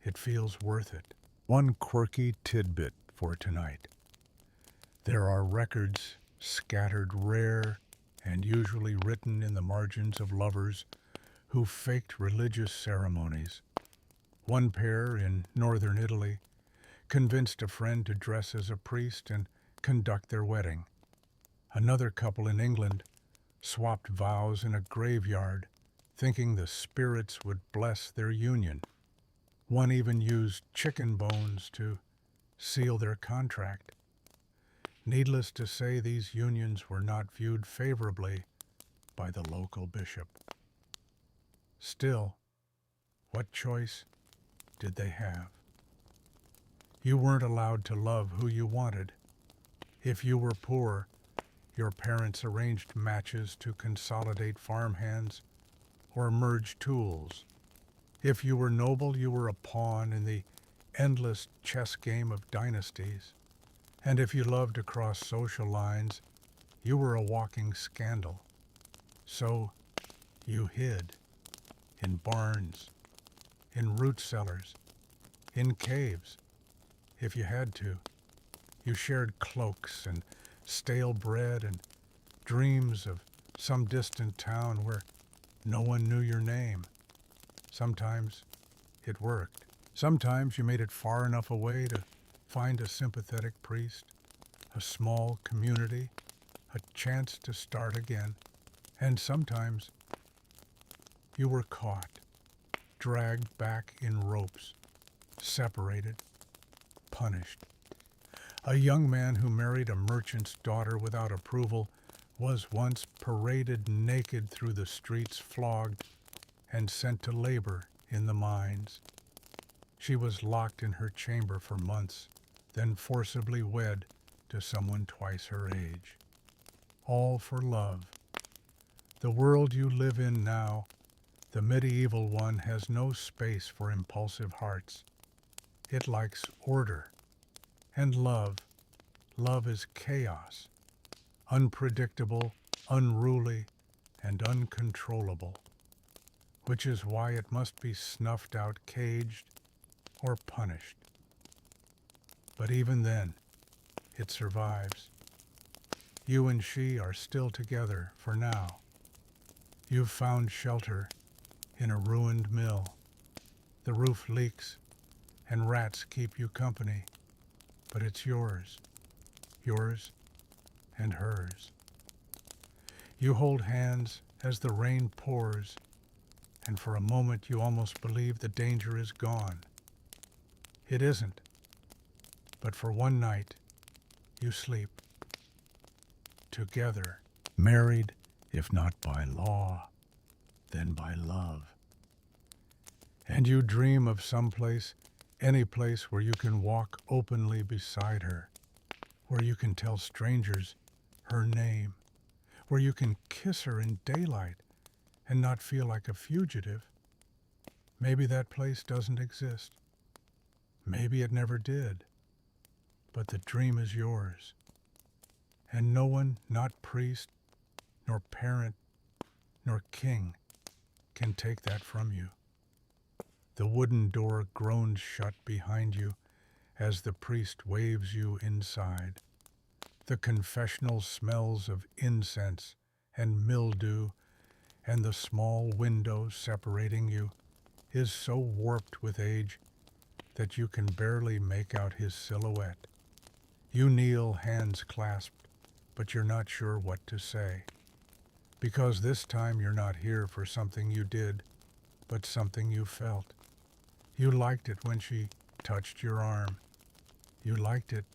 it feels worth it. One quirky tidbit for tonight. There are records scattered rare and usually written in the margins of lovers who faked religious ceremonies. One pair in northern Italy convinced a friend to dress as a priest and conduct their wedding. Another couple in England swapped vows in a graveyard, thinking the spirits would bless their union. One even used chicken bones to seal their contract. Needless to say, these unions were not viewed favorably by the local bishop. Still, what choice did they have? You weren't allowed to love who you wanted. If you were poor, your parents arranged matches to consolidate farmhands or merge tools. If you were noble, you were a pawn in the endless chess game of dynasties. And if you loved to cross social lines, you were a walking scandal. So you hid in barns, in root cellars, in caves, if you had to. You shared cloaks and stale bread and dreams of some distant town where no one knew your name. Sometimes it worked. Sometimes you made it far enough away to find a sympathetic priest, a small community, a chance to start again. And sometimes you were caught, dragged back in ropes, separated, punished. A young man who married a merchant's daughter without approval was once paraded naked through the streets, flogged, and sent to labor in the mines. She was locked in her chamber for months, then forcibly wed to someone twice her age. All for love. The world you live in now, the medieval one, has no space for impulsive hearts. It likes order. And love. Love is chaos, unpredictable, unruly, and uncontrollable, which is why it must be snuffed out, caged, or punished. But even then, it survives. You and she are still together for now. You've found shelter in a ruined mill. The roof leaks, and rats keep you company. But it's yours and hers. You hold hands as the rain pours, and for a moment you almost believe the danger is gone. It isn't, but for one night you sleep together, married, if not by law, then by love. And you dream of some place, any place where you can walk openly beside her, where you can tell strangers her name, where you can kiss her in daylight and not feel like a fugitive. Maybe that place doesn't exist. Maybe it never did. But the dream is yours. And no one, not priest, nor parent, nor king, can take that from you. The wooden door groans shut behind you as the priest waves you inside. The confessional smells of incense and mildew, and the small window separating you is so warped with age that you can barely make out his silhouette. You kneel, hands clasped, but you're not sure what to say. Because this time you're not here for something you did, but something you felt. You liked it when she touched your arm. You liked it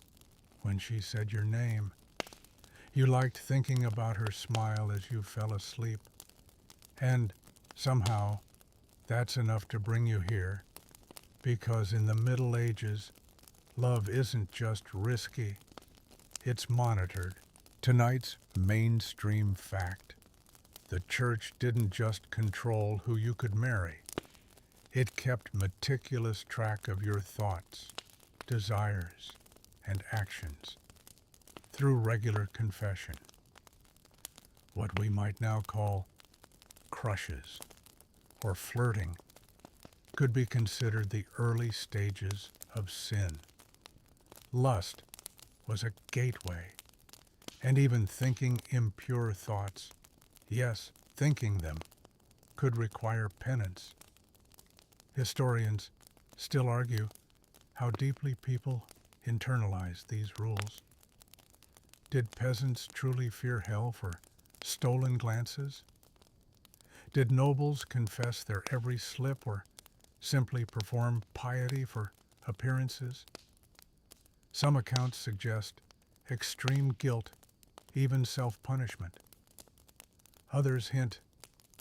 when she said your name. You liked thinking about her smile as you fell asleep. And somehow, that's enough to bring you here, because in the Middle Ages, love isn't just risky, it's monitored. Tonight's mainstream fact: the church didn't just control who you could marry. It kept meticulous track of your thoughts, desires, and actions through regular confession. What we might now call crushes or flirting could be considered the early stages of sin. Lust was a gateway, and even thinking impure thoughts, yes, thinking them, could require penance. Historians still argue how deeply people internalized these rules. Did peasants truly fear hell for stolen glances? Did nobles confess their every slip or simply perform piety for appearances? Some accounts suggest extreme guilt, even self-punishment. Others hint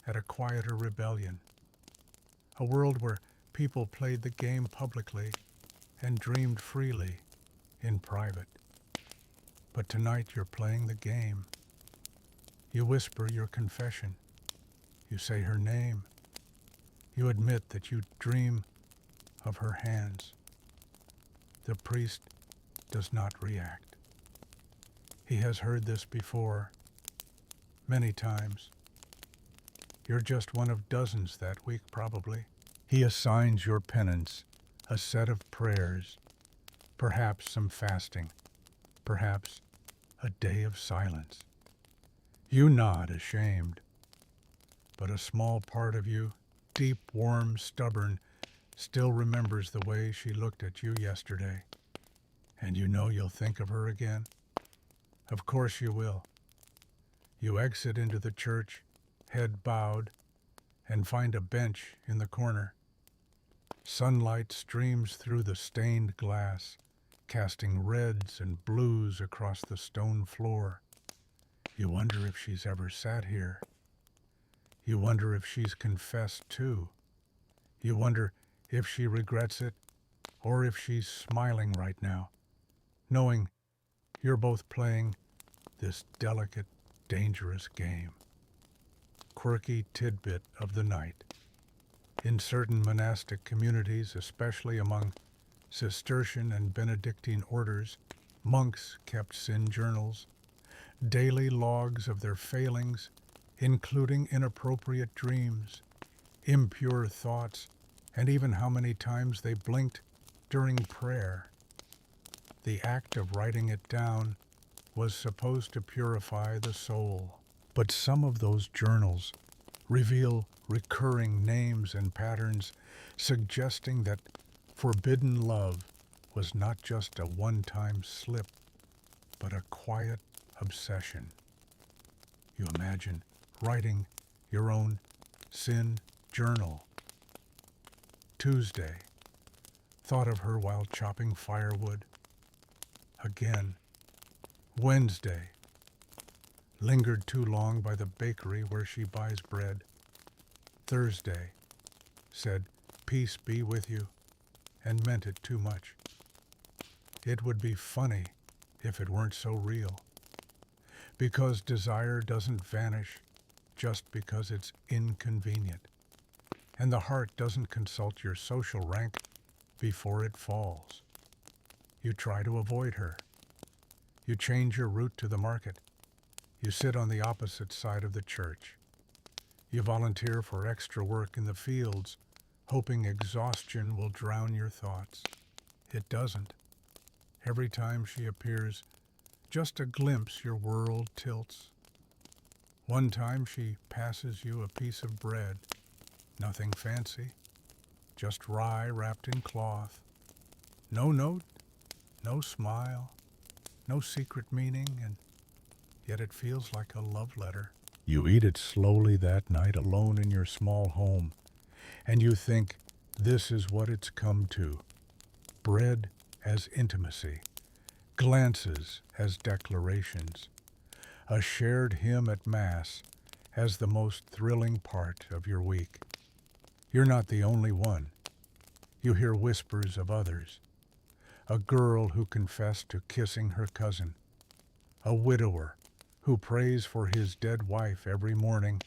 at a quieter rebellion, a world where people played the game publicly and dreamed freely in private. But tonight you're playing the game. You whisper your confession. You say her name. You admit that you dream of her hands. The priest does not react. He has heard this before, many times. You're just one of dozens that week, probably. He assigns your penance a set of prayers, perhaps some fasting, perhaps a day of silence. You nod, ashamed, but a small part of you, deep, warm, stubborn, still remembers the way she looked at you yesterday. And you know you'll think of her again. Of course you will. You exit into the church, head bowed, and find a bench in the corner. Sunlight streams through the stained glass, casting reds and blues across the stone floor. You wonder if she's ever sat here. You wonder if she's confessed too. You wonder if she regrets it, or if she's smiling right now, knowing you're both playing this delicate, dangerous game. Quirky tidbit of the night. In certain monastic communities, especially among Cistercian and Benedictine orders, monks kept sin journals, daily logs of their failings, including inappropriate dreams, impure thoughts, and even how many times they blinked during prayer. The act of writing it down was supposed to purify the soul. But some of those journals reveal recurring names and patterns, suggesting that forbidden love was not just a one-time slip, but a quiet obsession. You imagine writing your own sin journal. Tuesday, thought of her while chopping firewood. Again. Wednesday, lingered too long by the bakery where she buys bread. Thursday, said, "Peace be with you," and meant it too much. It would be funny if it weren't so real. Because desire doesn't vanish just because it's inconvenient. And the heart doesn't consult your social rank before it falls. You try to avoid her. You change your route to the market. You sit on the opposite side of the church. You volunteer for extra work in the fields, hoping exhaustion will drown your thoughts. It doesn't. Every time she appears, just a glimpse, your world tilts. One time she passes you a piece of bread, nothing fancy, just rye wrapped in cloth. No note, no smile, no secret meaning, and yet it feels like a love letter. You eat it slowly that night alone in your small home, and you think this is what it's come to. Bread as intimacy, glances as declarations, a shared hymn at Mass as the most thrilling part of your week. You're not the only one. You hear whispers of others. A girl who confessed to kissing her cousin, a widower who prays for his dead wife every morning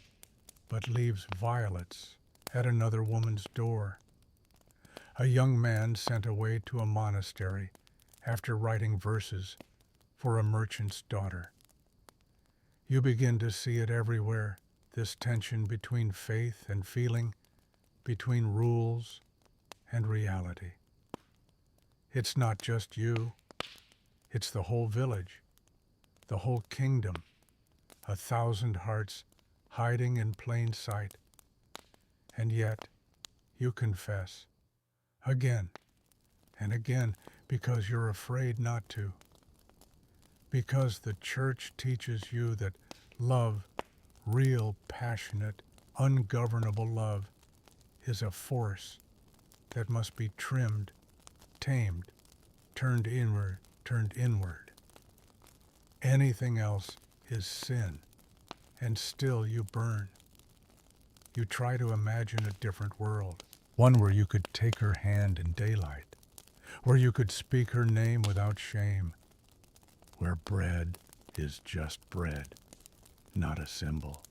but leaves violets at another woman's door, a young man sent away to a monastery after writing verses for a merchant's daughter. You begin to see it everywhere, this tension between faith and feeling, between rules and reality. It's not just you, it's the whole village, the whole kingdom, 1,000 hearts hiding in plain sight. And yet, you confess, again and again, because you're afraid not to. Because the church teaches you that love, real, passionate, ungovernable love, is a force that must be trimmed, tamed, turned inward. Anything else is sin, and still you burn. You try to imagine a different world, one where you could take her hand in daylight, where you could speak her name without shame, where bread is just bread, not a symbol,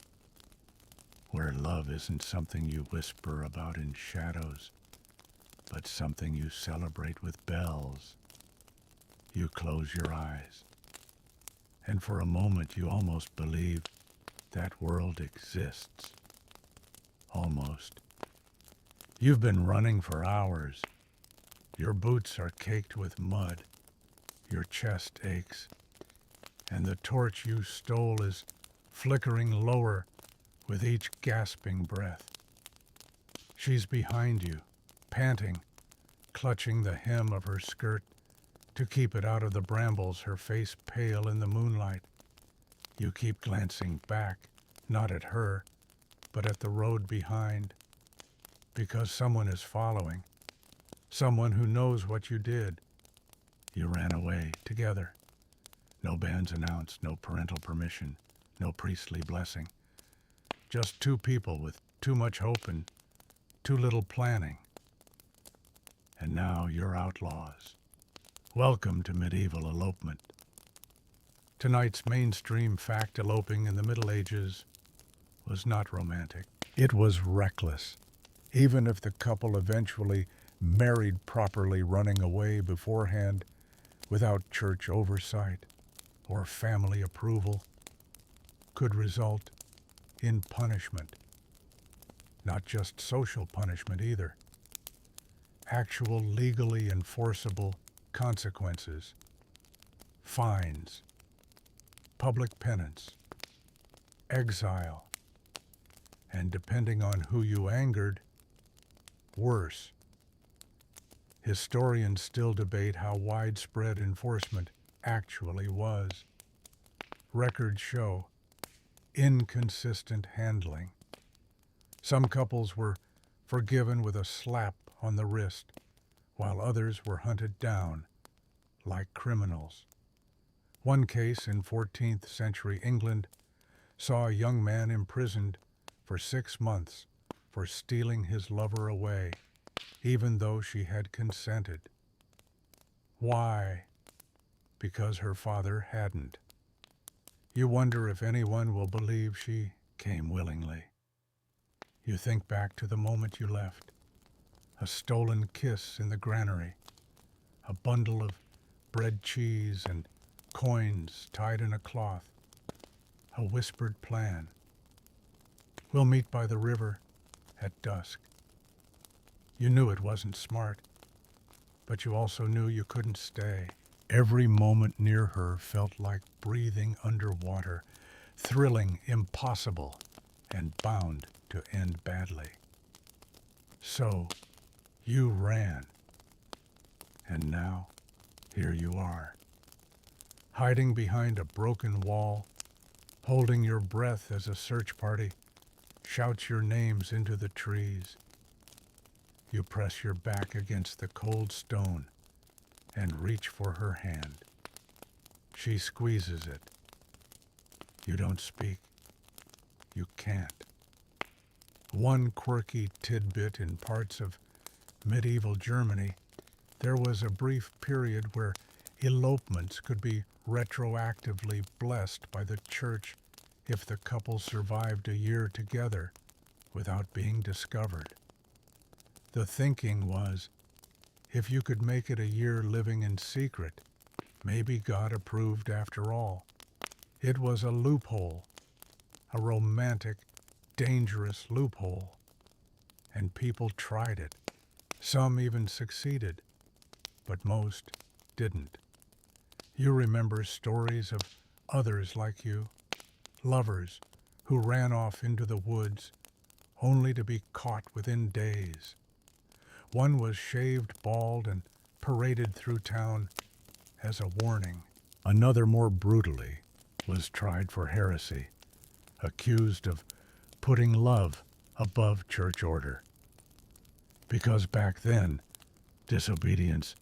where love isn't something you whisper about in shadows, but something you celebrate with bells. You close your eyes, and for a moment you almost believe that world exists. Almost. You've been running for hours. Your boots are caked with mud. Your chest aches. And the torch you stole is flickering lower with each gasping breath. She's behind you, panting, clutching the hem of her skirt to keep it out of the brambles, her face pale in the moonlight. You keep glancing back, not at her, but at the road behind, because someone is following, someone who knows what you did. You ran away together. No bands announced, no parental permission, no priestly blessing. Just two people with too much hope and too little planning. And now you're outlaws. Welcome to medieval elopement. Tonight's mainstream fact eloping in the Middle Ages was not romantic. It was reckless. Even if the couple eventually married properly, running away beforehand without church oversight or family approval could result in punishment. Not just social punishment either. Actual legally enforceable consequences, fines, public penance, exile, and depending on who you angered, worse. Historians still debate how widespread enforcement actually was. Records show inconsistent handling. Some couples were forgiven with a slap on the wrist, while others were hunted down like criminals. One case in 14th century England saw a young man imprisoned for 6 months for stealing his lover away, even though she had consented. Why? Because her father hadn't. You wonder if anyone will believe she came willingly. You think back to the moment you left. A stolen kiss in the granary, a bundle of bread, cheese, and coins tied in a cloth, a whispered plan. We'll meet by the river at dusk. You knew it wasn't smart, but you also knew you couldn't stay. Every moment near her felt like breathing underwater, thrilling, impossible, and bound to end badly. So, you ran. And now, here you are, hiding behind a broken wall, holding your breath as a search party shouts your names into the trees. You press your back against the cold stone and reach for her hand. She squeezes it. You don't speak. You can't. One quirky tidbit: in parts of medieval Germany, there was a brief period where elopements could be retroactively blessed by the church if the couple survived a year together without being discovered. The thinking was, if you could make it a year living in secret, maybe God approved after all. It was a loophole, a romantic, dangerous loophole. And people tried it. Some even succeeded, but most didn't. You remember stories of others like you, lovers who ran off into the woods only to be caught within days. One was shaved bald and paraded through town as a warning. Another, more brutally, was tried for heresy, accused of putting love above church order. Because back then, disobedience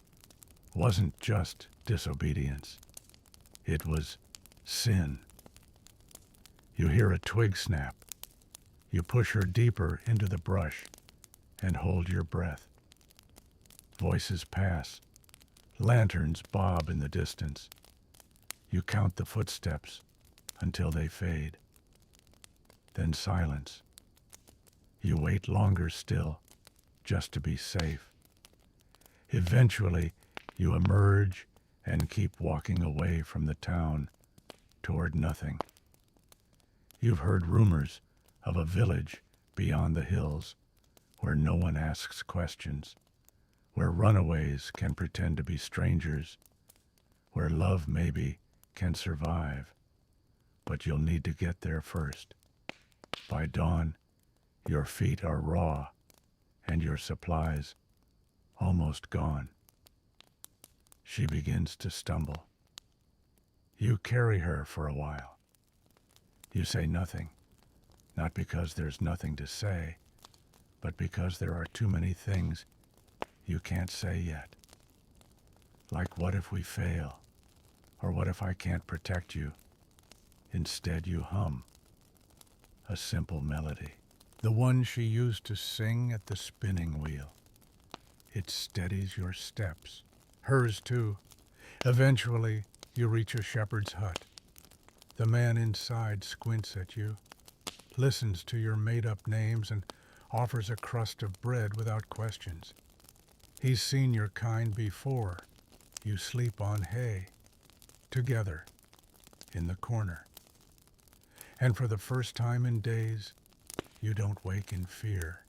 wasn't just disobedience. It was sin. You hear a twig snap. You push her deeper into the brush and hold your breath. Voices pass. Lanterns bob in the distance. You count the footsteps until they fade. Then silence. You wait longer still, just to be safe. Eventually, you emerge and keep walking away from the town toward nothing. You've heard rumors of a village beyond the hills where no one asks questions, where runaways can pretend to be strangers, where love maybe can survive, but you'll need to get there first. By dawn, your feet are raw and your supplies almost gone. She begins to stumble. You carry her for a while. You say nothing, not because there's nothing to say, but because there are too many things you can't say yet. Like, what if we fail? Or what if I can't protect you? Instead, you hum a simple melody, the one she used to sing at the spinning wheel. It steadies your steps, hers too. Eventually, you reach a shepherd's hut. The man inside squints at you, listens to your made-up names, and offers a crust of bread without questions. He's seen your kind before. You sleep on hay, together, in the corner. And for the first time in days, you don't wake in fear.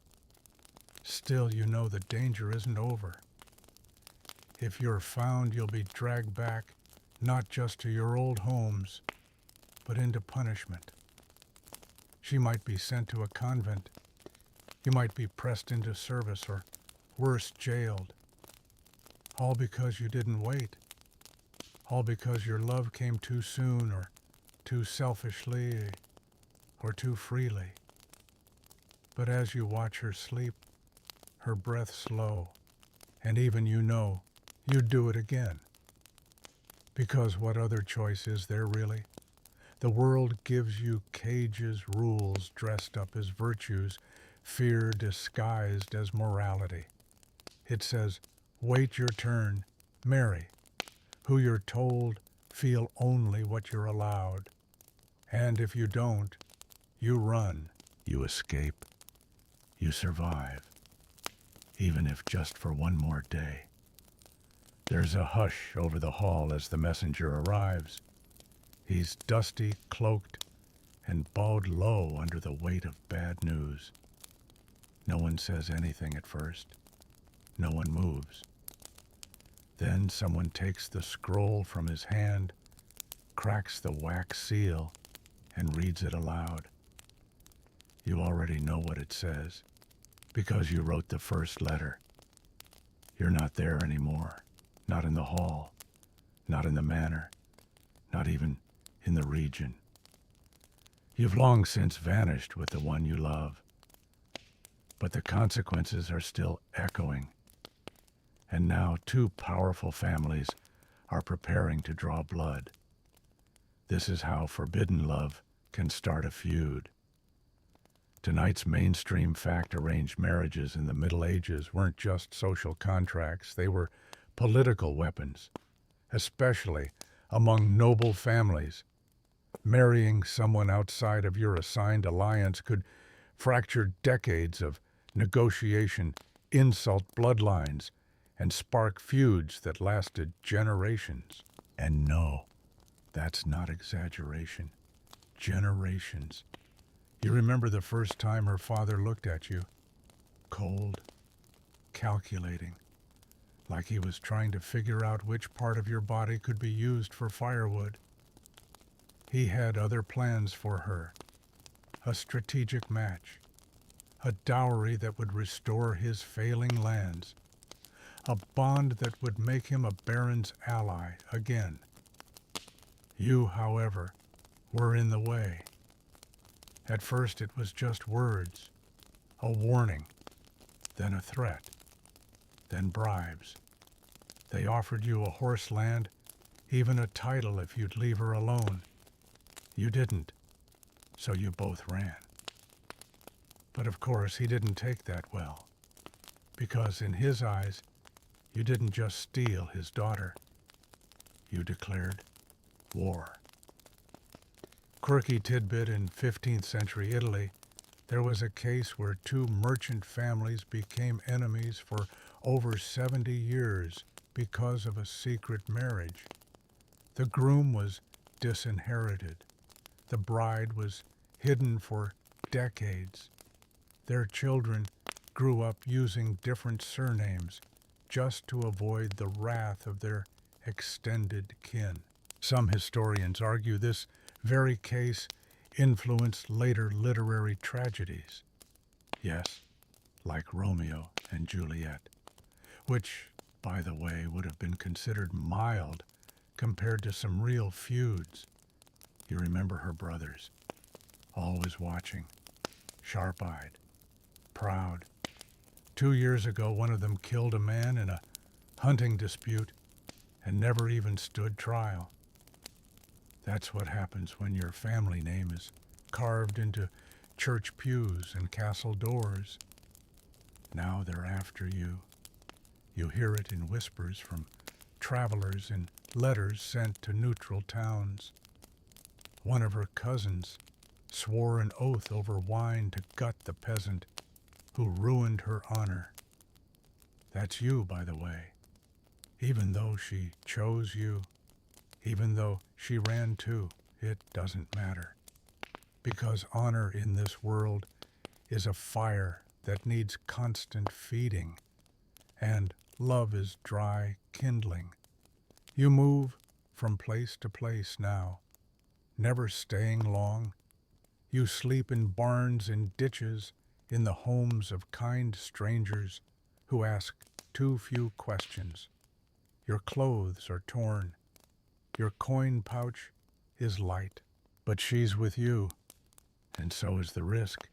Still, you know the danger isn't over. If you're found, you'll be dragged back, not just to your old homes, but into punishment. She might be sent to a convent. You might be pressed into service, or worse, jailed. All because you didn't wait. All because your love came too soon, or too selfishly, or too freely. But as you watch her sleep, her breath slow, and even you know you'd do it again. Because what other choice is there really? The world gives you cages, rules dressed up as virtues, fear disguised as morality. It says, wait your turn, marry. Who you're told, feel only what you're allowed. And if you don't, you run, you escape, you survive. Even if just for one more day. There's a hush over the hall as the messenger arrives. He's dusty, cloaked, and bowed low under the weight of bad news. No one says anything at first. No one moves. Then someone takes the scroll from his hand, cracks the wax seal, and reads it aloud. You already know what it says, because you wrote the first letter. You're not there anymore. Not in the hall. Not in the manor. Not even in the region. You've long since vanished with the one you love. But the consequences are still echoing. And now 2 powerful families are preparing to draw blood. This is how forbidden love can start a feud. Tonight's mainstream fact-arranged marriages in the Middle Ages weren't just social contracts, they were political weapons, especially among noble families. Marrying someone outside of your assigned alliance could fracture decades of negotiation, insult bloodlines, and spark feuds that lasted generations. And no, That's not exaggeration. Generations. You remember the first time her father looked at you? Cold, calculating, like he was trying to figure out which part of your body could be used for firewood. He had other plans for her, a strategic match, a dowry that would restore his failing lands, a bond that would make him a baron's ally again. You, however, were in the way. At first it was just words, a warning, then a threat, then bribes. They offered you a horse land, even a title if you'd leave her alone. You didn't, so you both ran. But of course he didn't take that well, because in his eyes, you didn't just steal his daughter. You declared war. Quirky tidbit: in 15th century Italy, there was a case where two merchant families became enemies for over 70 years because of a secret marriage. The groom was disinherited. The bride was hidden for decades. Their children grew up using different surnames just to avoid the wrath of their extended kin. Some historians argue this very case influenced later literary tragedies. Yes, like Romeo and Juliet, which, by the way, would have been considered mild compared to some real feuds. You remember her brothers, always watching, sharp-eyed, proud. 2 years ago, one of them killed a man in a hunting dispute and never even stood trial. That's what happens when your family name is carved into church pews and castle doors. Now they're after you. You hear it in whispers from travelers in letters sent to neutral towns. One of her cousins swore an oath over wine to gut the peasant who ruined her honor. That's you, by the way. Even though she chose you, even though she ran too, it doesn't matter. Because honor in this world is a fire that needs constant feeding, and love is dry kindling. You move from place to place now, never staying long. You sleep in barns and ditches, in the homes of kind strangers who ask too few questions. Your clothes are torn. Your coin pouch is light, but she's with you, and so is the risk.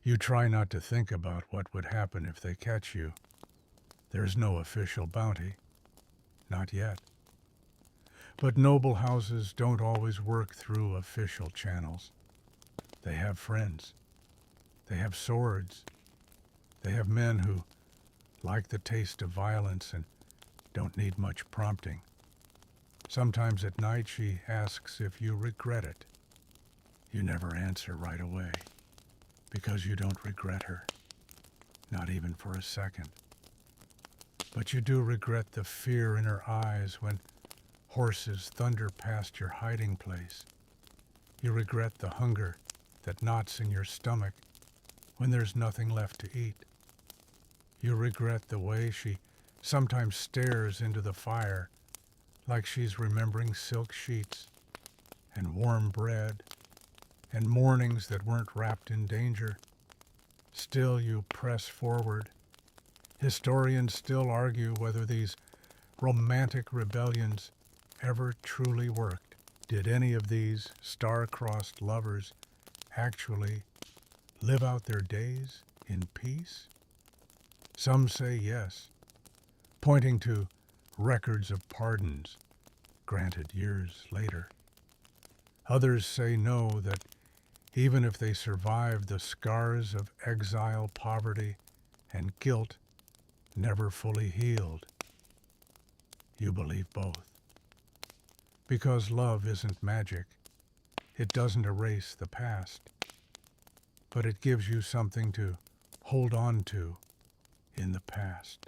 You try not to think about what would happen if they catch you. There's no official bounty, not yet. But noble houses don't always work through official channels. They have friends. They have swords. They have men who like the taste of violence and don't need much prompting. Sometimes at night she asks if you regret it. You never answer right away, because you don't regret her, not even for a second. But you do regret the fear in her eyes when horses thunder past your hiding place. You regret the hunger that knots in your stomach when there's nothing left to eat. You regret the way she sometimes stares into the fire like she's remembering silk sheets and warm bread and mornings that weren't wrapped in danger. Still you press forward. Historians still argue whether these romantic rebellions ever truly worked. Did any of these star-crossed lovers actually live out their days in peace? Some say yes, pointing to records of pardons granted years later. Others say no, that even if they survived the scars of exile, poverty, and guilt never fully healed. You believe both. Because love isn't magic. It doesn't erase the past, but it gives you something to hold on to in the past.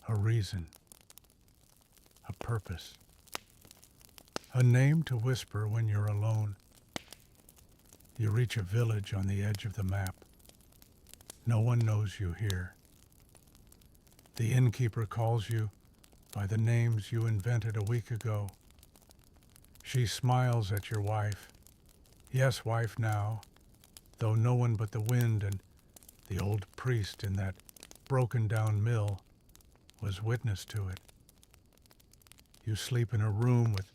A reason, a purpose. a name to whisper when you're alone. You reach a village on the edge of the map. No one knows you here. The innkeeper calls you by the names you invented a week ago. She smiles at your wife. Yes, wife now, though no one but the wind and the old priest in that broken-down mill was witness to it. You sleep in a room with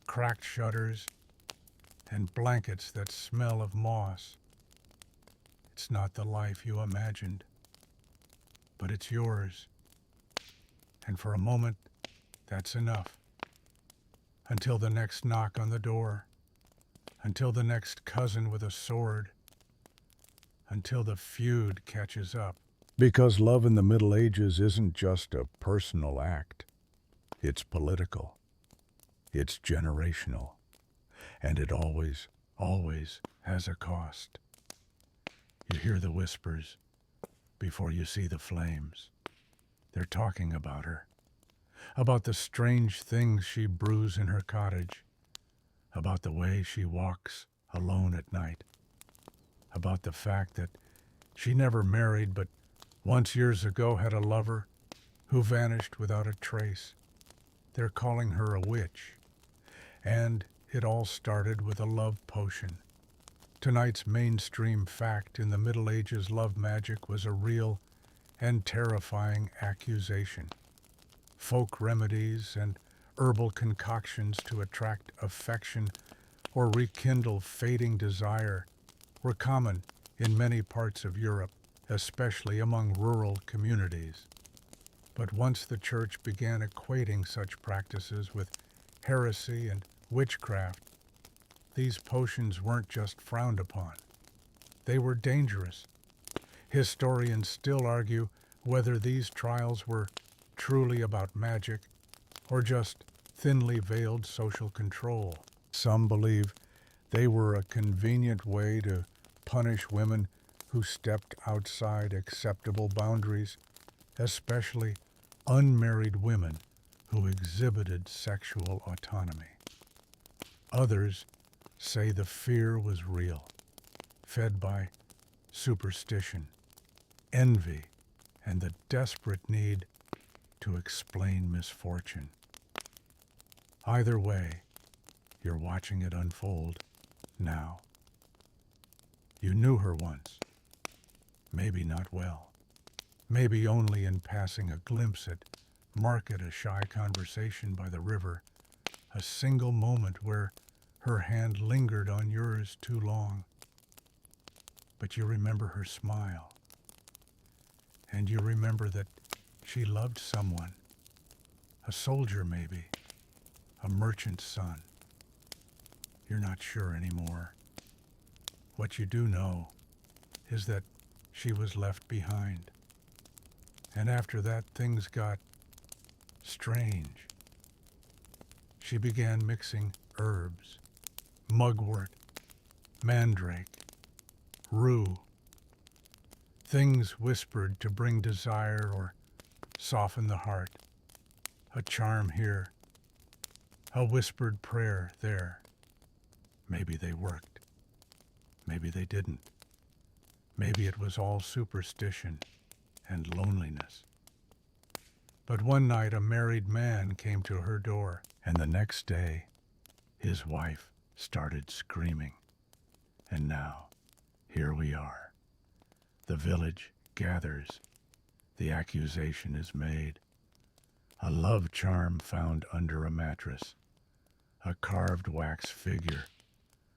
cracked shutters and blankets that smell of moss. It's not the life you imagined, but it's yours. And for a moment, that's enough. Until the next knock on the door, until the next cousin with a sword, until the feud catches up. Because love in the Middle Ages isn't just a personal act. It's political. It's generational. And it always, always has a cost. You hear the whispers before you see the flames. They're talking about her, about the strange things she brews in her cottage, about the way she walks alone at night, about the fact that she never married but once years ago had a lover who vanished without a trace. They're calling her a witch. And it all started with a love potion. Tonight's mainstream fact in the Middle Ages love magic was a real and terrifying accusation. Folk remedies and herbal concoctions to attract affection or rekindle fading desire were common in many parts of Europe, especially among rural communities. But once the church began equating such practices with heresy and witchcraft, these potions weren't just frowned upon. They were dangerous. Historians still argue whether these trials were truly about magic or just thinly veiled social control. Some believe they were a convenient way to punish women who stepped outside acceptable boundaries, especially unmarried women who exhibited sexual autonomy. Others say the fear was real, fed by superstition, envy, and the desperate need to explain misfortune. Either way, you're watching it unfold now. You knew her once, maybe not well, maybe only in passing a glimpse at market, a shy conversation by the river, a single moment where her hand lingered on yours too long. But you remember her smile, and you remember that she loved someone, a soldier maybe, a merchant's son. You're not sure anymore. What you do know is that she was left behind. And after that, things got strange. She began mixing herbs, mugwort, mandrake, rue, things whispered to bring desire or soften the heart, a charm here, a whispered prayer there. Maybe they worked. Maybe they didn't. Maybe it was all superstition and loneliness. But one night a married man came to her door, and the next day his wife started screaming. And now, here we are. The village gathers. The accusation is made. A love charm found under a mattress. A carved wax figure.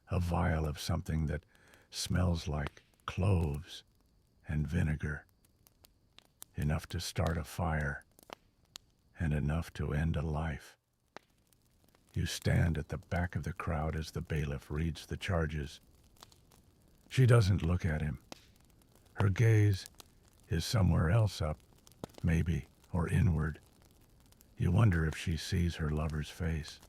A vial of something that smells like cloves and vinegar. Enough to start a fire, and enough to end a life. You stand at the back of the crowd as the bailiff reads the charges. She doesn't look at him. Her gaze is somewhere else up, maybe, or inward. You wonder if she sees her lover's face,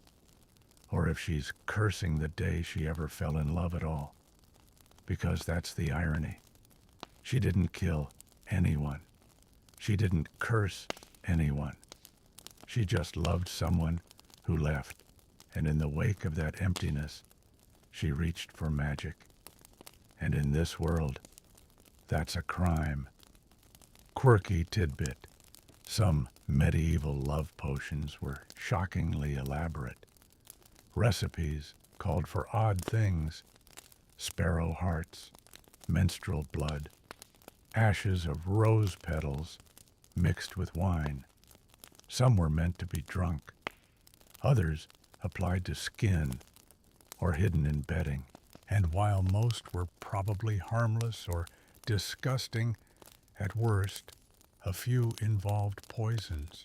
or if she's cursing the day she ever fell in love at all. Because that's the irony. She didn't kill anyone. She didn't curse anyone. She just loved someone who left. And in the wake of that emptiness, she reached for magic. And in this world, that's a crime. Quirky tidbit. Some medieval love potions were shockingly elaborate. Recipes called for odd things: sparrow hearts, menstrual blood, ashes of rose petals mixed with wine. Some were meant to be drunk. Others applied to skin or hidden in bedding. And while most were probably harmless or disgusting, at worst, a few involved poisons.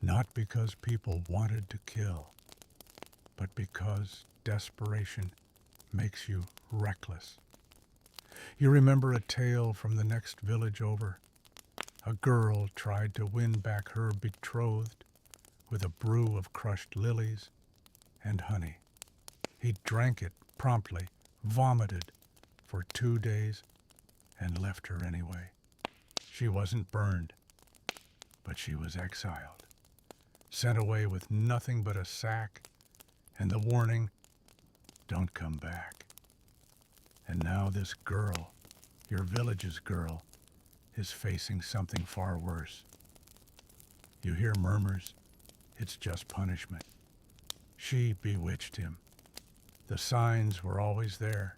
Not because people wanted to kill, but because desperation makes you reckless. You remember a tale from the next village over. A girl tried to win back her betrothed with a brew of crushed lilies and honey. He drank it promptly, vomited for 2 days, and left her anyway. She wasn't burned, but she was exiled, sent away with nothing but a sack and the warning, "Don't come back." And now this girl, your village's girl, is facing something far worse. You hear murmurs, it's just punishment. She bewitched him. The signs were always there,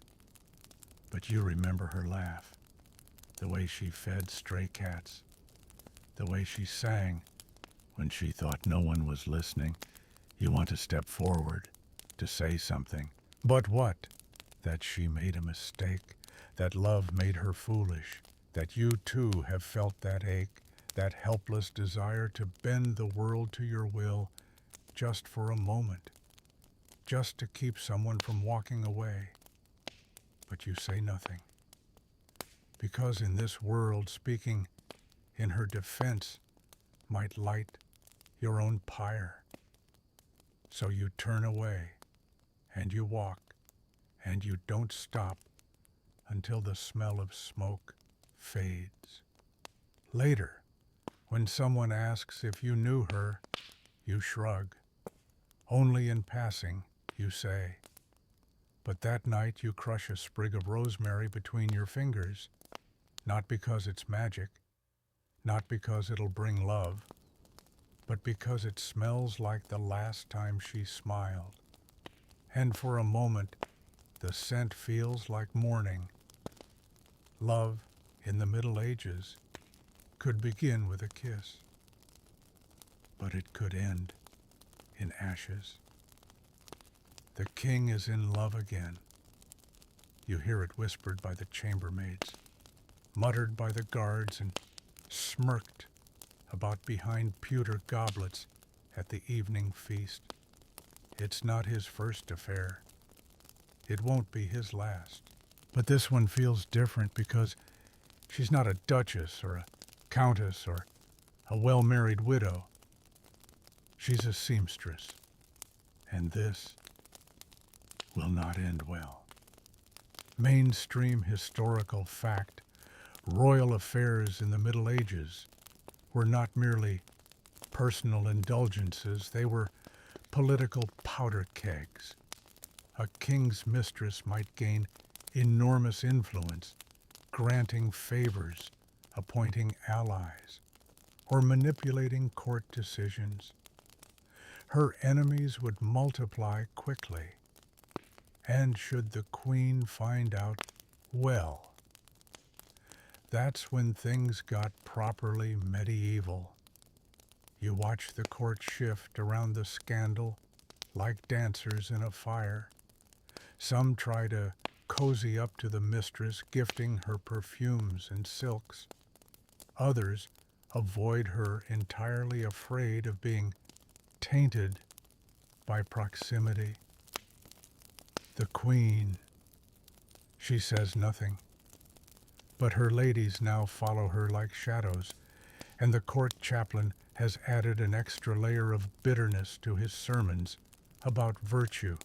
but you remember her laugh, the way she fed stray cats, the way she sang when she thought no one was listening. You want to step forward, to say something. But what? That she made a mistake, that love made her foolish, that you too have felt that ache, that helpless desire to bend the world to your will just for a moment, just to keep someone from walking away. But you say nothing, because in this world, speaking in her defense might light your own pyre. So you turn away, and you walk, and you don't stop until the smell of smoke fades. Later, when someone asks if you knew her, you shrug. Only in passing, you say. But that night you crush a sprig of rosemary between your fingers, not because it's magic, not because it'll bring love, but because it smells like the last time she smiled. And for a moment, the scent feels like morning. Love in the Middle Ages could begin with a kiss, but it could end in ashes. The king is in love again. You hear it whispered by the chambermaids, muttered by the guards, and smirked about behind pewter goblets at the evening feast. It's not his first affair. It won't be his last. But this one feels different because she's not a duchess or a countess or a well-married widow. She's a seamstress. And this will not end well. Mainstream historical fact: royal affairs in the Middle Ages were not merely personal indulgences, they were political powder kegs. A king's mistress might gain enormous influence, granting favors, appointing allies, or manipulating court decisions. Her enemies would multiply quickly. And should the queen find out, well, that's when things got properly medieval. You watch the court shift around the scandal like dancers in a fire. Some try to cozy up to the mistress, gifting her perfumes and silks. Others avoid her, entirely afraid of being tainted by proximity. The queen, she says nothing, but her ladies now follow her like shadows, and the court chaplain has added an extra layer of bitterness to his sermons about virtue.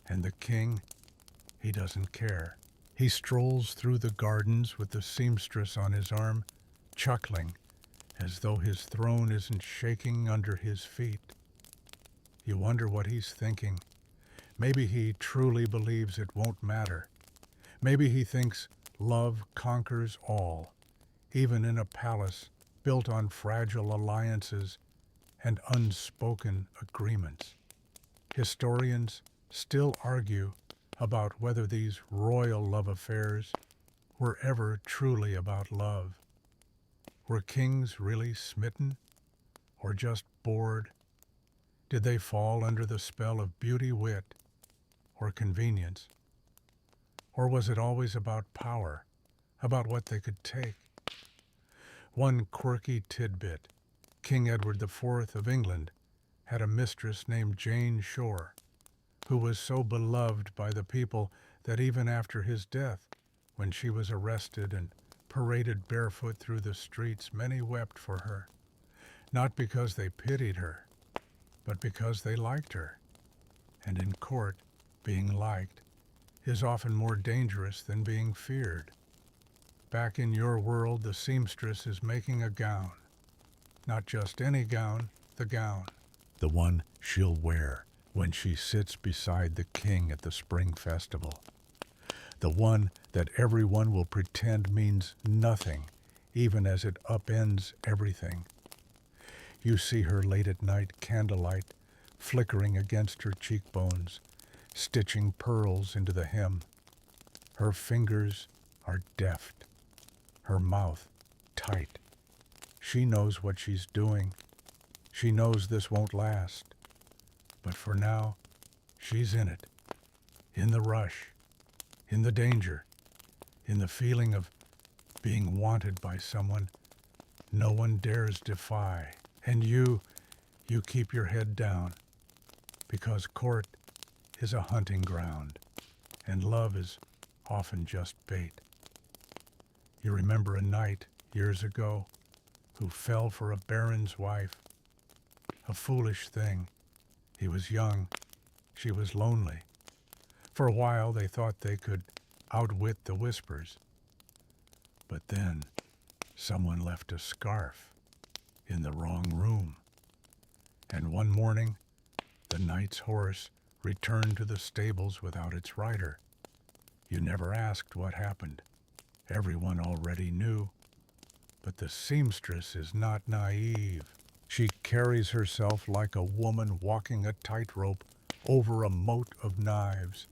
And the king, he doesn't care. He strolls through the gardens with the seamstress on his arm, chuckling as though his throne isn't shaking under his feet. You wonder what he's thinking. Maybe he truly believes it won't matter. Maybe he thinks love conquers all, even in a palace built on fragile alliances and unspoken agreements. Historians still argue about whether these royal love affairs were ever truly about love. Were kings really smitten or just bored? Did they fall under the spell of beauty, wit, or convenience? Or was it always about power, about what they could take? One quirky tidbit: King Edward IV of England had a mistress named Jane Shore, who was so beloved by the people that even after his death, when she was arrested and paraded barefoot through the streets, many wept for her, not because they pitied her, but because they liked her. And in court, being liked is often more dangerous than being feared. Back in your world, the seamstress is making a gown. Not just any gown, the gown. The one she'll wear when she sits beside the king at the spring festival. The one that everyone will pretend means nothing, even as it upends everything. You see her late at night, candlelight flickering against her cheekbones, stitching pearls into the hem. Her fingers are deft, her mouth tight. She knows what she's doing. She knows this won't last. But for now, she's in it, in the rush, in the danger, in the feeling of being wanted by someone no one dares defy. And you keep your head down, because court is a hunting ground, and love is often just bait. You remember a knight years ago who fell for a baron's wife. A foolish thing. He was young. She was lonely. For a while they thought they could outwit the whispers. But then someone left a scarf in the wrong room. And one morning, the knight's horse returned to the stables without its rider. You never asked what happened. Everyone already knew. But the seamstress is not naive. She carries herself like a woman walking a tightrope over a moat of knives.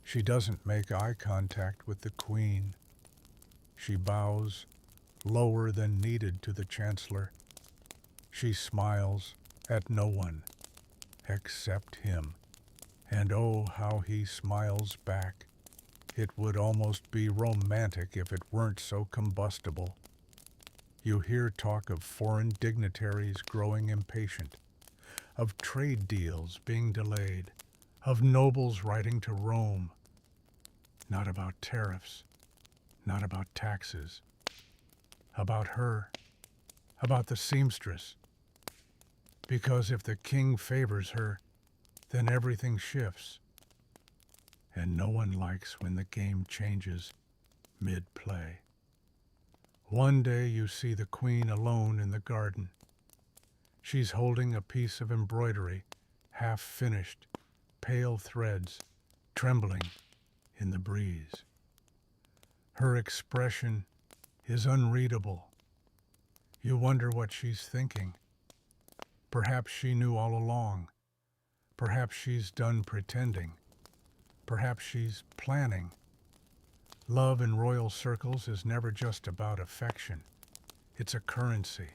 She doesn't make eye contact with the queen. She bows lower than needed to the chancellor. She smiles at no one except him. And oh, how he smiles back. It would almost be romantic if it weren't so combustible. You hear talk of foreign dignitaries growing impatient, of trade deals being delayed, of nobles writing to Rome. Not about tariffs, not about taxes, about her, about the seamstress. Because if the king favors her, then everything shifts. And no one likes when the game changes mid-play. One day you see the queen alone in the garden. She's holding a piece of embroidery, half finished, pale threads, trembling in the breeze. Her expression is unreadable. You wonder what she's thinking. Perhaps she knew all along. Perhaps she's done pretending. Perhaps she's planning. Love in royal circles is never just about affection. It's a currency,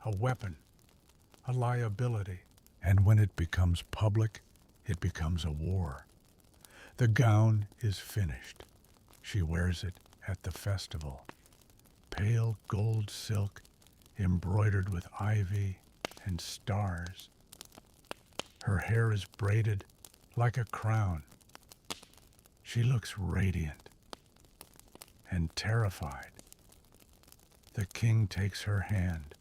a weapon, a liability. And when it becomes public, it becomes a war. The gown is finished. She wears it at the festival. Pale gold silk embroidered with ivy and stars. Her hair is braided like a crown. She looks radiant and terrified. The king takes her hand.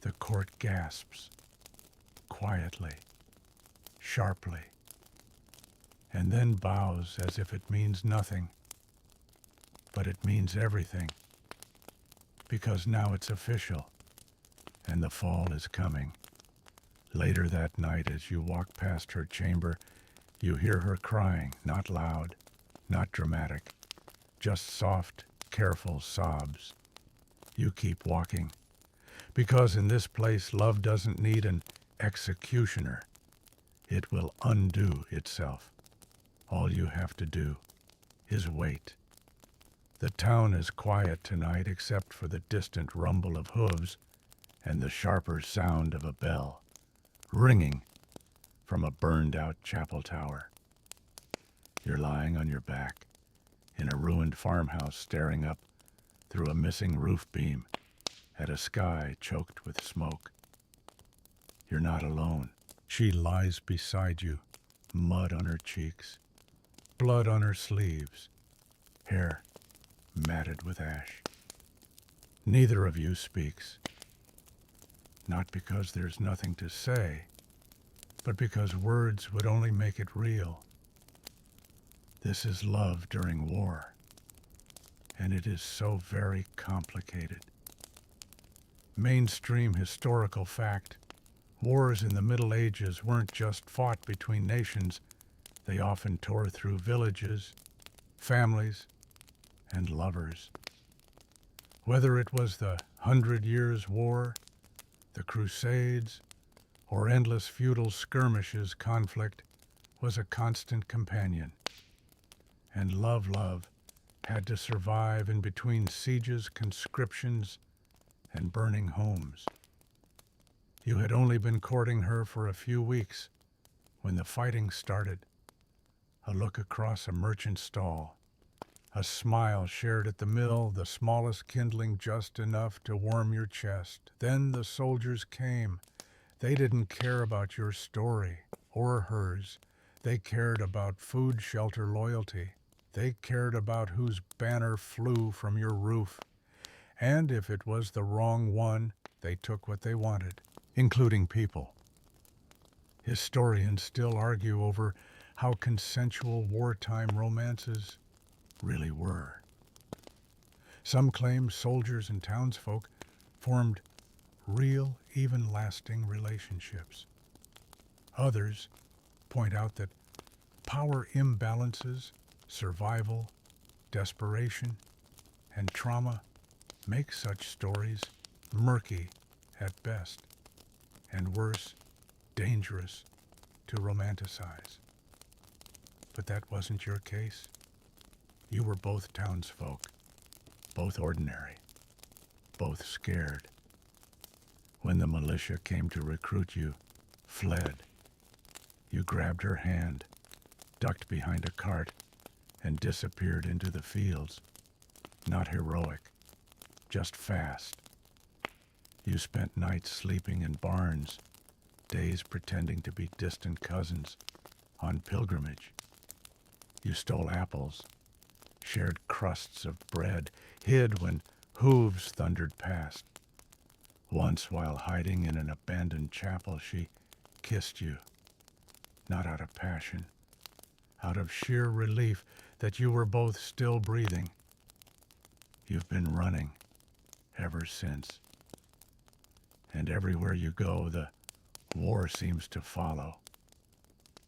The court gasps, quietly, sharply, and then bows as if it means nothing. But it means everything, because now it's official, and the fall is coming. Later that night, as you walk past her chamber, you hear her crying, not loud, not dramatic, just soft, careful sobs. You keep walking, because in this place love doesn't need an executioner. It will undo itself. All you have to do is wait. The town is quiet tonight except for the distant rumble of hooves and the sharper sound of a bell, ringing from a burned-out chapel tower. You're lying on your back in a ruined farmhouse staring up through a missing roof beam at a sky choked with smoke. You're not alone. She lies beside you, mud on her cheeks, blood on her sleeves, hair matted with ash. Neither of you speaks, not because there's nothing to say, but because words would only make it real. This is love during war, and it is so very complicated. Mainstream historical fact, wars in the Middle Ages weren't just fought between nations, they often tore through villages, families, and lovers. Whether it was the 100 Years' War, the Crusades, or endless feudal skirmishes, conflict was a constant companion. And love had to survive in between sieges, conscriptions, and burning homes. You had only been courting her for a few weeks when the fighting started. A look across a merchant's stall, a smile shared at the mill, the smallest kindling just enough to warm your chest. Then the soldiers came. They didn't care about your story or hers. They cared about food, shelter, loyalty. They cared about whose banner flew from your roof. And if it was the wrong one, they took what they wanted, including people. Historians still argue over how consensual wartime romances really were. Some claim soldiers and townsfolk formed real, even lasting relationships. Others point out that power imbalances, survival, desperation, and trauma make such stories murky at best, and worse, dangerous to romanticize. But that wasn't your case. You were both townsfolk, both ordinary, both scared. When the militia came to recruit you, fled. You grabbed her hand, ducked behind a cart, and disappeared into the fields. Not heroic, just fast. You spent nights sleeping in barns, days pretending to be distant cousins, on pilgrimage. You stole apples, shared crusts of bread, hid when hooves thundered past. Once, while hiding in an abandoned chapel, she kissed you, not out of passion, out of sheer relief that you were both still breathing. You've been running ever since. And everywhere you go, the war seems to follow.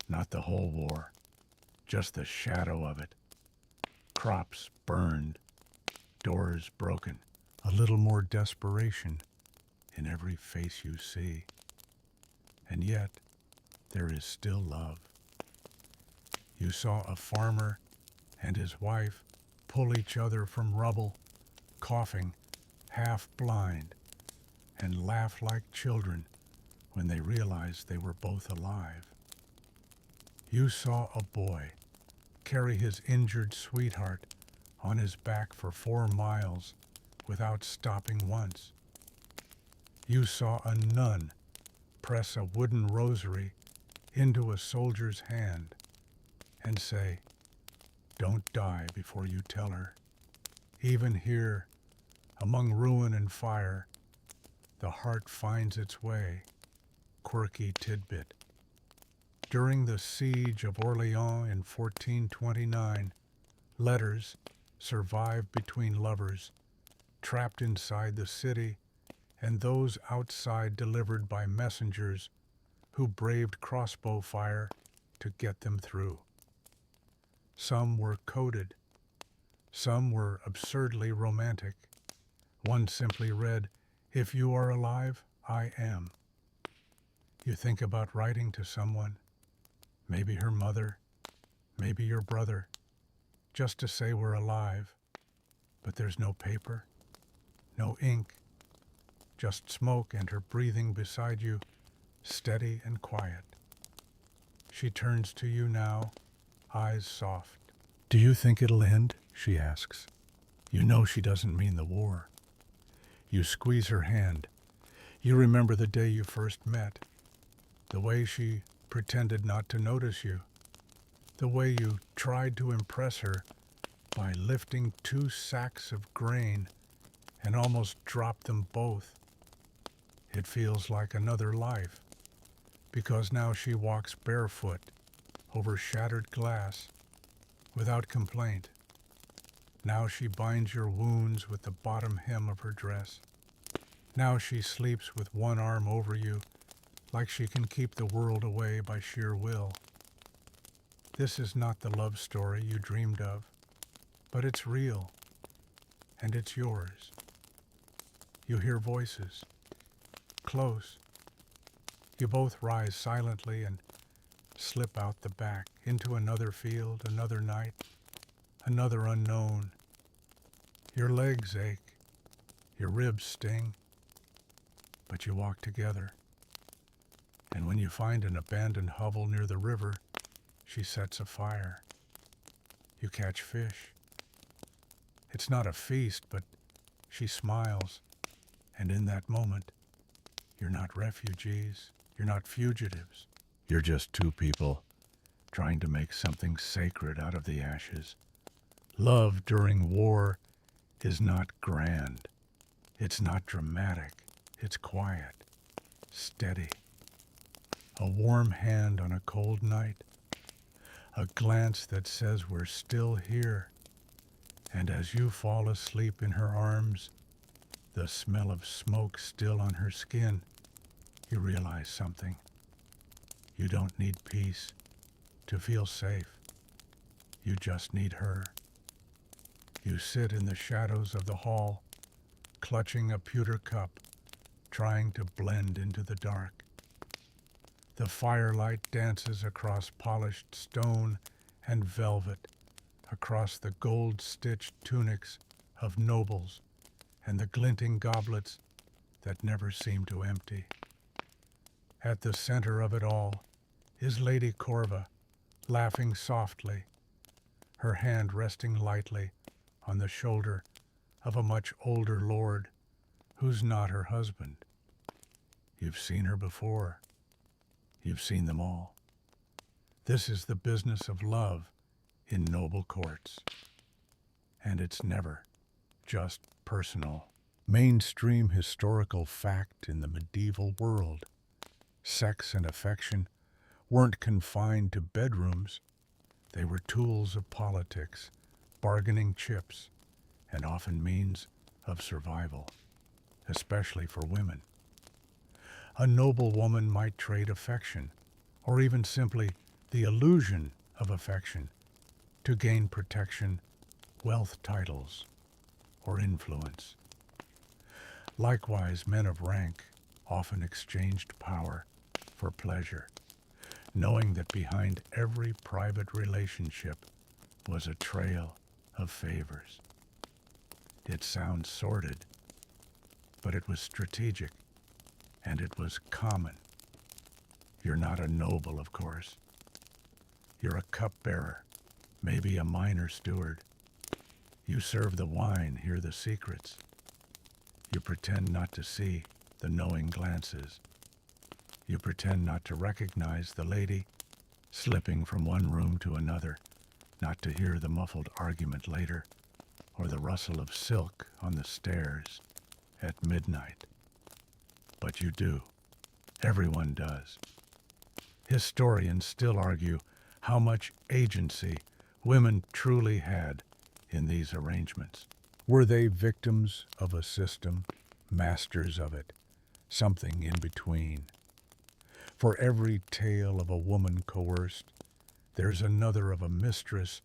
Not the whole war, just the shadow of it. Crops burned, doors broken, a little more desperation in every face you see. And yet, there is still love. You saw a farmer and his wife pull each other from rubble, coughing, half blind, and laugh like children when they realized they were both alive. You saw a boy carry his injured sweetheart on his back for 4 miles without stopping once. You saw a nun press a wooden rosary into a soldier's hand and say, "Don't die before you tell her." Even here, among ruin and fire, the heart finds its way. Quirky tidbit. During the siege of Orleans in 1429, letters survived between lovers, trapped inside the city, and those outside delivered by messengers who braved crossbow fire to get them through. Some were coded. Some were absurdly romantic. One simply read, "If you are alive, I am." You think about writing to someone, maybe her mother, maybe your brother, just to say we're alive, but there's no paper, no ink, just smoke and her breathing beside you, steady and quiet. She turns to you now, eyes soft. "Do you think it'll end?" she asks. You know she doesn't mean the war. You squeeze her hand. You remember the day you first met, the way she pretended not to notice you, the way you tried to impress her by lifting 2 sacks of grain and almost dropped them both. It feels like another life, because now she walks barefoot over shattered glass without complaint. Now she binds your wounds with the bottom hem of her dress. Now she sleeps with one arm over you, like she can keep the world away by sheer will. This is not the love story you dreamed of, but it's real, and it's yours. You hear voices, close. You both rise silently and slip out the back into another field, another night, another unknown. Your legs ache, your ribs sting, but you walk together. And when you find an abandoned hovel near the river, she sets a fire. You catch fish. It's not a feast, but she smiles, and in that moment, you're not refugees, you're not fugitives. You're just 2 people trying to make something sacred out of the ashes. Love during war is not grand. It's not dramatic. It's quiet, steady. A warm hand on a cold night. A glance that says we're still here. And as you fall asleep in her arms, the smell of smoke still on her skin, you realize something. You don't need peace to feel safe. You just need her. You sit in the shadows of the hall, clutching a pewter cup, trying to blend into the dark. The firelight dances across polished stone and velvet, across the gold-stitched tunics of nobles and the glinting goblets that never seem to empty. At the center of it all is Lady Corva, laughing softly, her hand resting lightly on the shoulder of a much older lord who's not her husband. You've seen her before. You've seen them all. This is the business of love in noble courts. And it's never just personal. Mainstream historical fact in the medieval world. Sex and affection weren't confined to bedrooms. They were tools of politics, bargaining chips, and often means of survival, especially for women. A noble woman might trade affection, or even simply the illusion of affection, to gain protection, wealth, titles, or influence. Likewise, men of rank often exchanged power for pleasure, knowing that behind every private relationship was a trail of favors. It sounds sordid, but it was strategic, and it was common. You're not a noble, of course. You're a cupbearer, maybe a minor steward. You serve the wine, hear the secrets. You pretend not to see the knowing glances. You pretend not to recognize the lady slipping from one room to another, not to hear the muffled argument later, or the rustle of silk on the stairs at midnight. But you do. Everyone does. Historians still argue how much agency women truly had in these arrangements. Were they victims of a system, masters of it, something in between? For every tale of a woman coerced, there's another of a mistress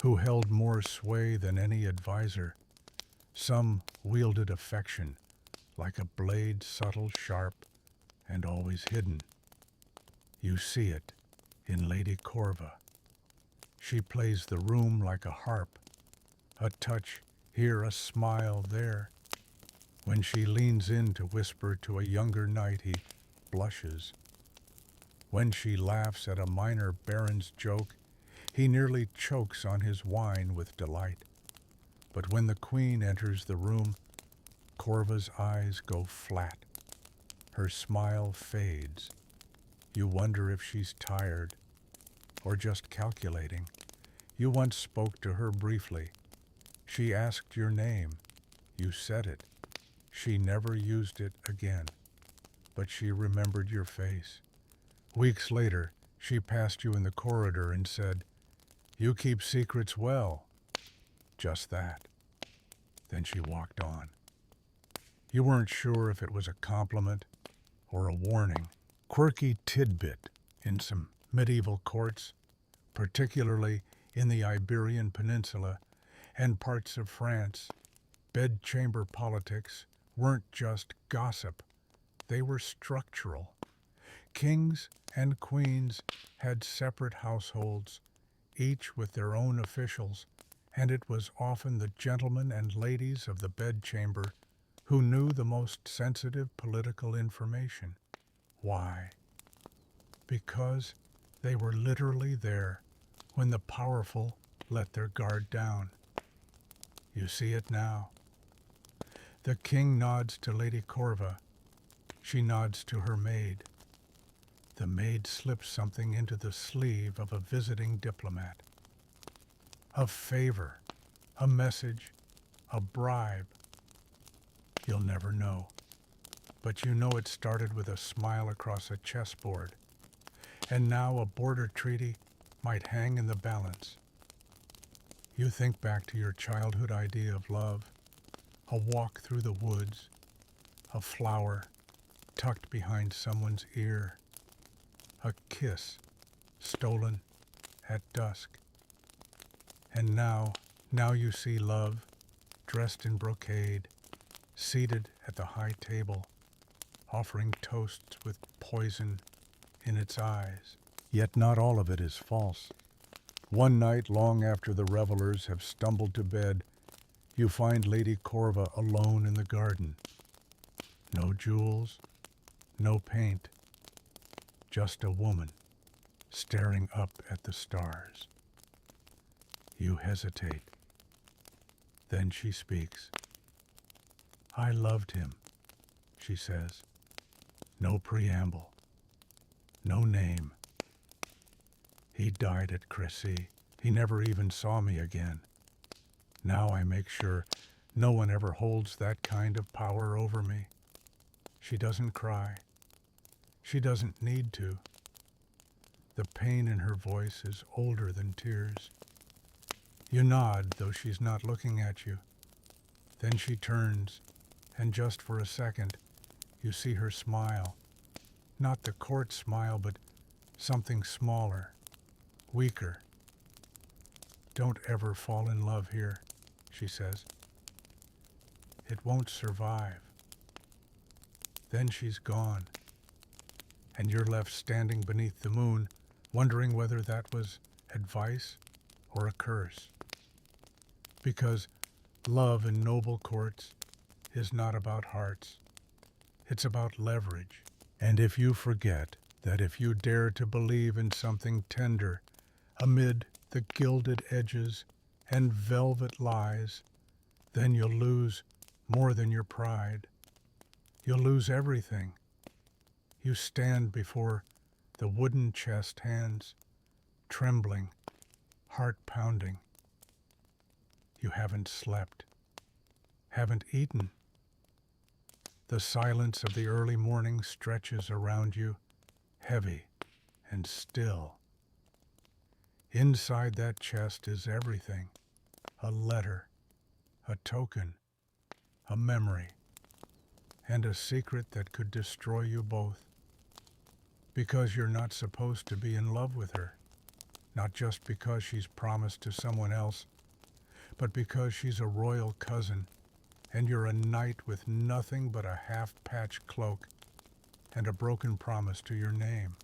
who held more sway than any adviser. Some wielded affection like a blade, subtle, sharp, and always hidden. You see it in Lady Corva. She plays the room like a harp, a touch here, a smile there. When she leans in to whisper to a younger knight, he blushes. When she laughs at a minor baron's joke, he nearly chokes on his wine with delight. But when the queen enters the room, Corva's eyes go flat. Her smile fades. You wonder if she's tired or just calculating. You once spoke to her briefly. She asked your name. You said it. She never used it again, but she remembered your face. Weeks later, she passed you in the corridor and said, "You keep secrets well." Just that. Then she walked on. You weren't sure if it was a compliment or a warning. Quirky tidbit in some medieval courts, particularly in the Iberian Peninsula and parts of France, bedchamber politics weren't just gossip, they were structural. Kings and queens had separate households, each with their own officials, and it was often the gentlemen and ladies of the bedchamber who knew the most sensitive political information. Why? Because they were literally there when the powerful let their guard down. You see it now. The king nods to Lady Corva. She nods to her maid. The maid slips something into the sleeve of a visiting diplomat. A favor, a message, a bribe. You'll never know. But you know it started with a smile across a chessboard. And now a border treaty might hang in the balance. You think back to your childhood idea of love, a walk through the woods, a flower tucked behind someone's ear, a kiss stolen at dusk. And now you see love, dressed in brocade, seated at the high table, offering toasts with poison in its eyes. Yet not all of it is false. One night, long after the revelers have stumbled to bed, you find Lady Corva alone in the garden. No jewels, no paint, just a woman staring up at the stars. You hesitate. Then she speaks. "I loved him," she says. No preamble, no name. He died at Crécy. He never even saw me again. Now I make sure no one ever holds that kind of power over me. She doesn't cry. She doesn't need to. The pain in her voice is older than tears. You nod, though she's not looking at you. Then she turns, and just for a second, you see her smile. Not the court smile, but something smaller, weaker. "Don't ever fall in love here," she says. "It won't survive." Then she's gone, and you're left standing beneath the moon, wondering whether that was advice or a curse. Because love in noble courts is not about hearts. It's about leverage. And if you forget that if you dare to believe in something tender amid the gilded edges and velvet lies, then you'll lose more than your pride. You'll lose everything. You stand before the wooden chest, hands trembling, heart pounding. You haven't slept, haven't eaten. The silence of the early morning stretches around you, heavy and still. Inside that chest is everything: a letter, a token, a memory, and a secret that could destroy you both. Because you're not supposed to be in love with her, not just because she's promised to someone else, but because she's a royal cousin and you're a knight with nothing but a half-patched cloak and a broken promise to your name.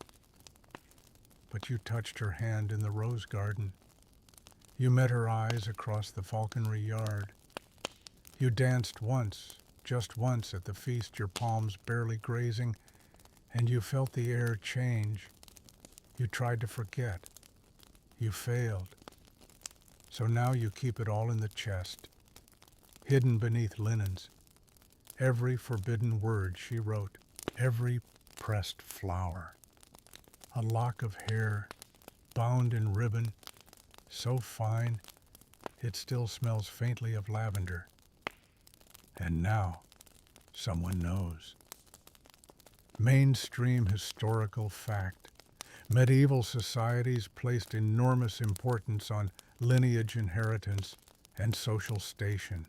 But you touched her hand in the rose garden. You met her eyes across the falconry yard. You danced once, just once at the feast, your palms barely grazing, and you felt the air change. You tried to forget. You failed. So now you keep it all in the chest, hidden beneath linens. Every forbidden word she wrote, every pressed flower, a lock of hair bound in ribbon, so fine it still smells faintly of lavender. And now someone knows. Mainstream historical fact. Medieval societies placed enormous importance on lineage inheritance and social station.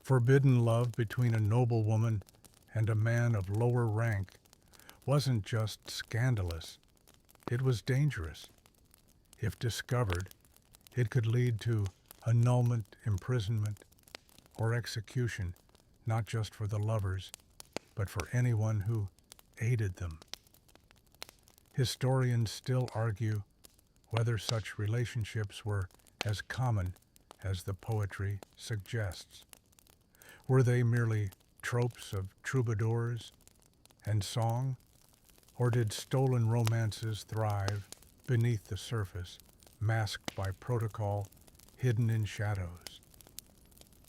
Forbidden love between a noblewoman and a man of lower rank wasn't just scandalous, it was dangerous. If discovered, it could lead to annulment, imprisonment, or execution, not just for the lovers, but for anyone who aided them. Historians still argue whether such relationships were as common as the poetry suggests. Were they merely tropes of troubadours and song, or did stolen romances thrive beneath the surface, masked by protocol, hidden in shadows?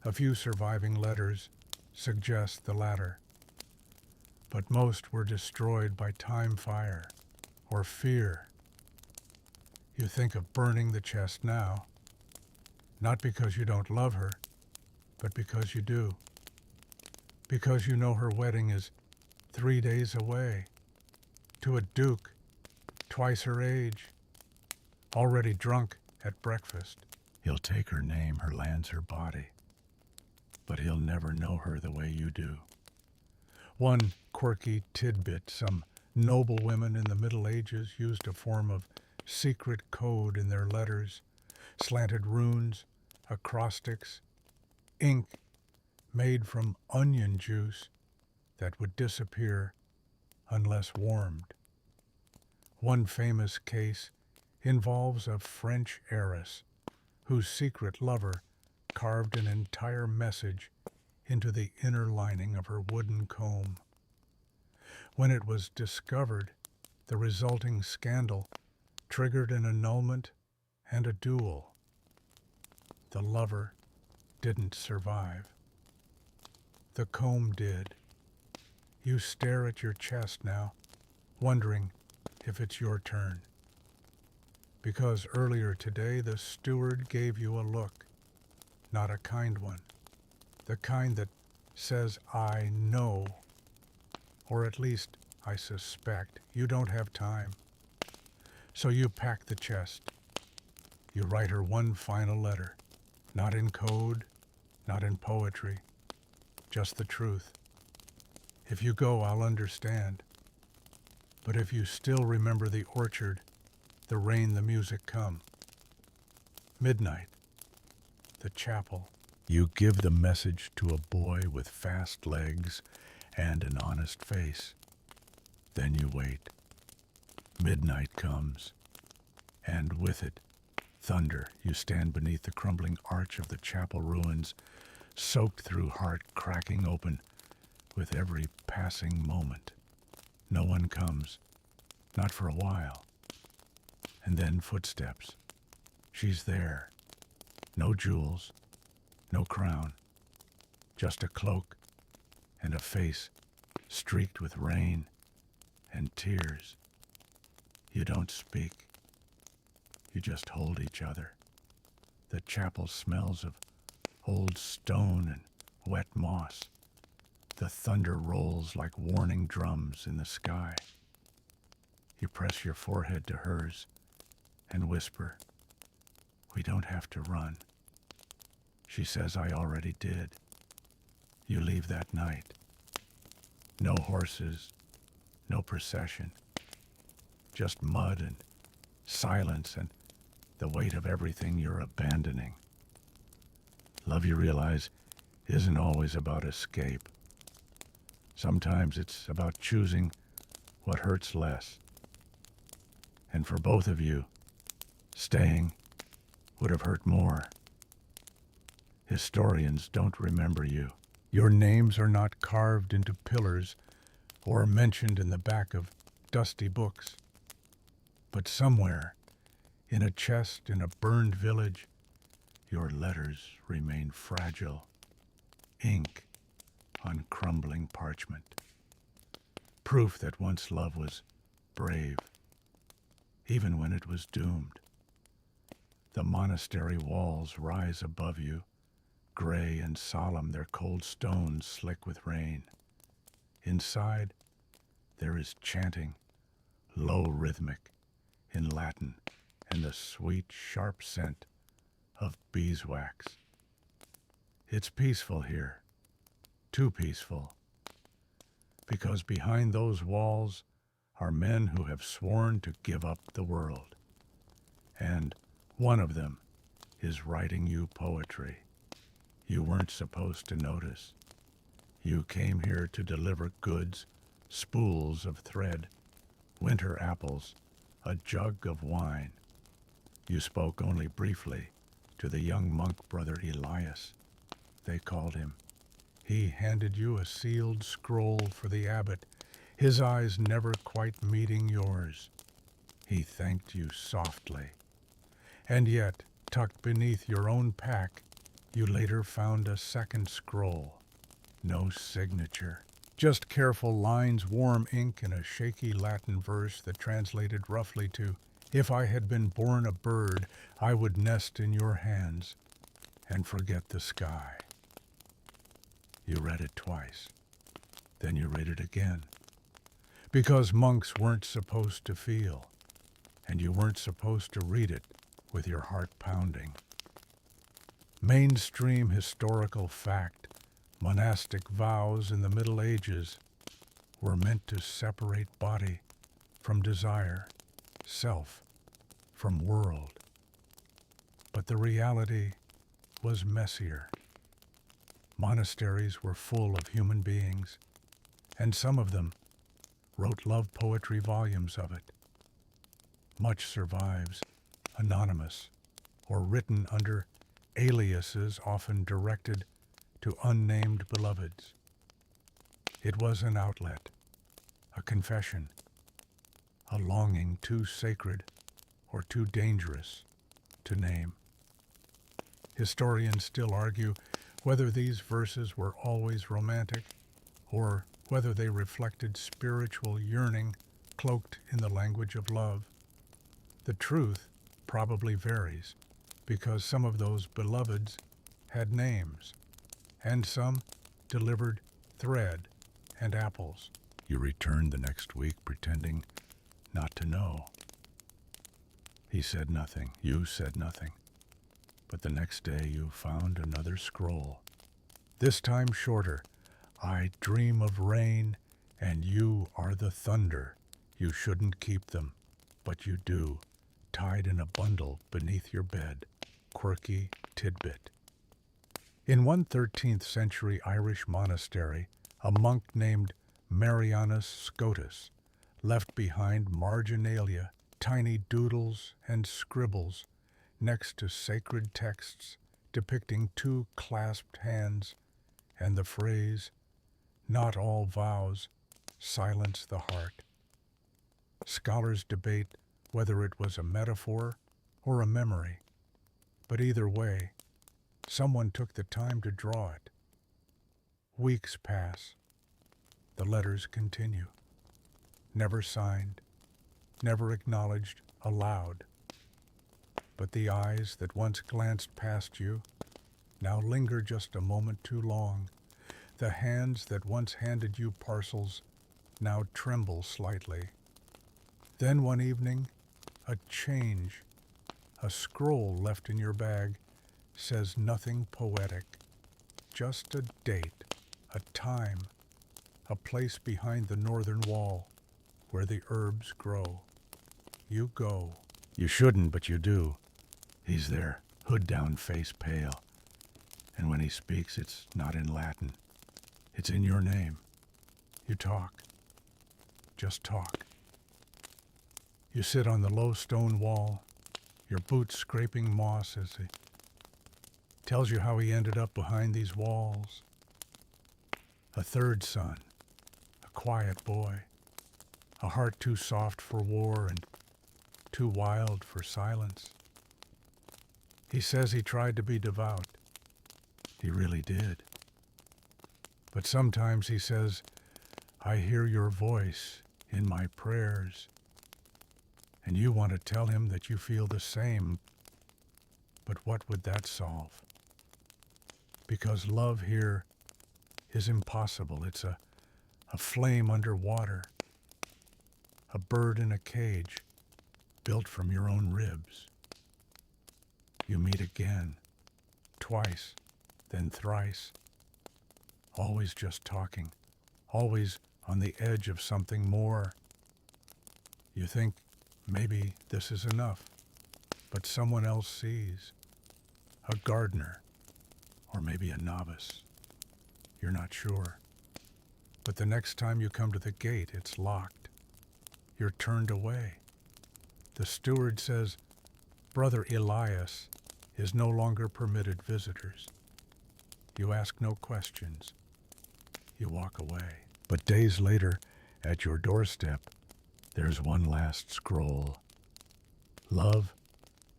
A few surviving letters suggest the latter, but most were destroyed by time fire or fear. You think of burning the chest now, not because you don't love her, but because you do. Because you know her wedding is 3 days away, to a duke twice her age, already drunk at breakfast. He'll take her name, her lands, her body, but he'll never know her the way you do. One quirky tidbit, some noble women in the Middle Ages used a form of secret code in their letters, slanted runes, acrostics, ink made from onion juice that would disappear unless warmed. One famous case involves a French heiress whose secret lover carved an entire message into the inner lining of her wooden comb. When it was discovered, the resulting scandal triggered an annulment and a duel. The lover didn't survive. The comb did. You stare at your chest now, wondering if it's your turn. Because earlier today the steward gave you a look, not a kind one, the kind that says, I know, or at least I suspect you don't have time. So you pack the chest. You write her one final letter, not in code, not in poetry, just the truth. If you go, I'll understand. But if you still remember the orchard, the rain, the music come. Midnight, the chapel. You give the message to a boy with fast legs and an honest face. Then you wait. Midnight comes, and with it, thunder. You stand beneath the crumbling arch of the chapel ruins, soaked through, heart cracking open with every passing moment. No one comes, not for a while. And then footsteps. She's there. No jewels, no crown, just a cloak and a face streaked with rain and tears. You don't speak. You just hold each other. The chapel smells of old stone and wet moss. The thunder rolls like warning drums in the sky. You press your forehead to hers and whisper, we don't have to run. She says, I already did. You leave that night. No horses, no procession, just mud and silence and the weight of everything you're abandoning. Love, you realize, isn't always about escape. Sometimes it's about choosing what hurts less. And for both of you, staying would have hurt more. Historians don't remember you. Your names are not carved into pillars or mentioned in the back of dusty books. But somewhere, in a chest in a burned village, your letters remain fragile, ink on crumbling parchment. Proof that once love was brave, even when it was doomed. The monastery walls rise above you, gray and solemn, their cold stones slick with rain. Inside, there is chanting, low rhythmic, in Latin, and the sweet, sharp scent of beeswax. It's peaceful here, too peaceful, because behind those walls are men who have sworn to give up the world. And one of them is writing you poetry. You weren't supposed to notice. You came here to deliver goods, spools of thread, winter apples, a jug of wine. You spoke only briefly to the young monk brother Elias, they called him. He handed you a sealed scroll for the abbot, his eyes never quite meeting yours. He thanked you softly. And yet, tucked beneath your own pack, you later found a second scroll. No signature. Just careful lines, warm ink, and a shaky Latin verse that translated roughly to, "If I had been born a bird, I would nest in your hands and forget the sky." You read it twice. Then you read it again. Because monks weren't supposed to feel, and you weren't supposed to read it with your heart pounding. Mainstream historical fact, monastic vows in the Middle Ages were meant to separate body from desire, self from world. But the reality was messier. Monasteries were full of human beings, and some of them wrote love poetry volumes of it. Much survives, anonymous, or written under aliases often directed to unnamed beloveds. It was an outlet, a confession, a longing too sacred or too dangerous to name. Historians still argue whether these verses were always romantic or whether they reflected spiritual yearning cloaked in the language of love. The truth probably varies, because some of those beloveds had names, and some delivered thread and apples. You returned the next week pretending not to know. He said nothing, you said nothing. But the next day you found another scroll. This time shorter. I dream of rain, and you are the thunder. You shouldn't keep them, but you do, tied in a bundle beneath your bed. Quirky tidbit. In one 13th century Irish monastery, a monk named Marianus Scotus left behind marginalia, tiny doodles and scribbles next to sacred texts depicting two clasped hands and the phrase, "Not all vows silence the heart." Scholars debate whether it was a metaphor or a memory, but either way, someone took the time to draw it. Weeks pass. The letters continue. Never signed, never acknowledged aloud. But the eyes that once glanced past you now linger just a moment too long. The hands that once handed you parcels now tremble slightly. Then one evening, a change. A scroll left in your bag says nothing poetic, just a date, a time, a place behind the northern wall where the herbs grow. you go. You shouldn't, but you do. He's there, hood down, face pale. And when he speaks, it's not in Latin. It's in your name. You talk. Just talk. You sit on the low stone wall, your boots scraping moss as he tells you how he ended up behind these walls. A third son, a quiet boy, a heart too soft for war and too wild for silence. He says he tried to be devout. He really did. But sometimes he says, I hear your voice in my prayers. And you want to tell him that you feel the same. But what would that solve? Because love here is impossible. It's a flame under water, a bird in a cage built from your own ribs. You meet again, twice, then thrice, always just talking, always on the edge of something more. You think maybe this is enough, but someone else sees, a gardener, or maybe a novice. You're not sure. But the next time you come to the gate, it's locked. You're turned away. The steward says, Brother Elias is no longer permitted visitors. You ask no questions. You walk away. But days later, at your doorstep, there's one last scroll. Love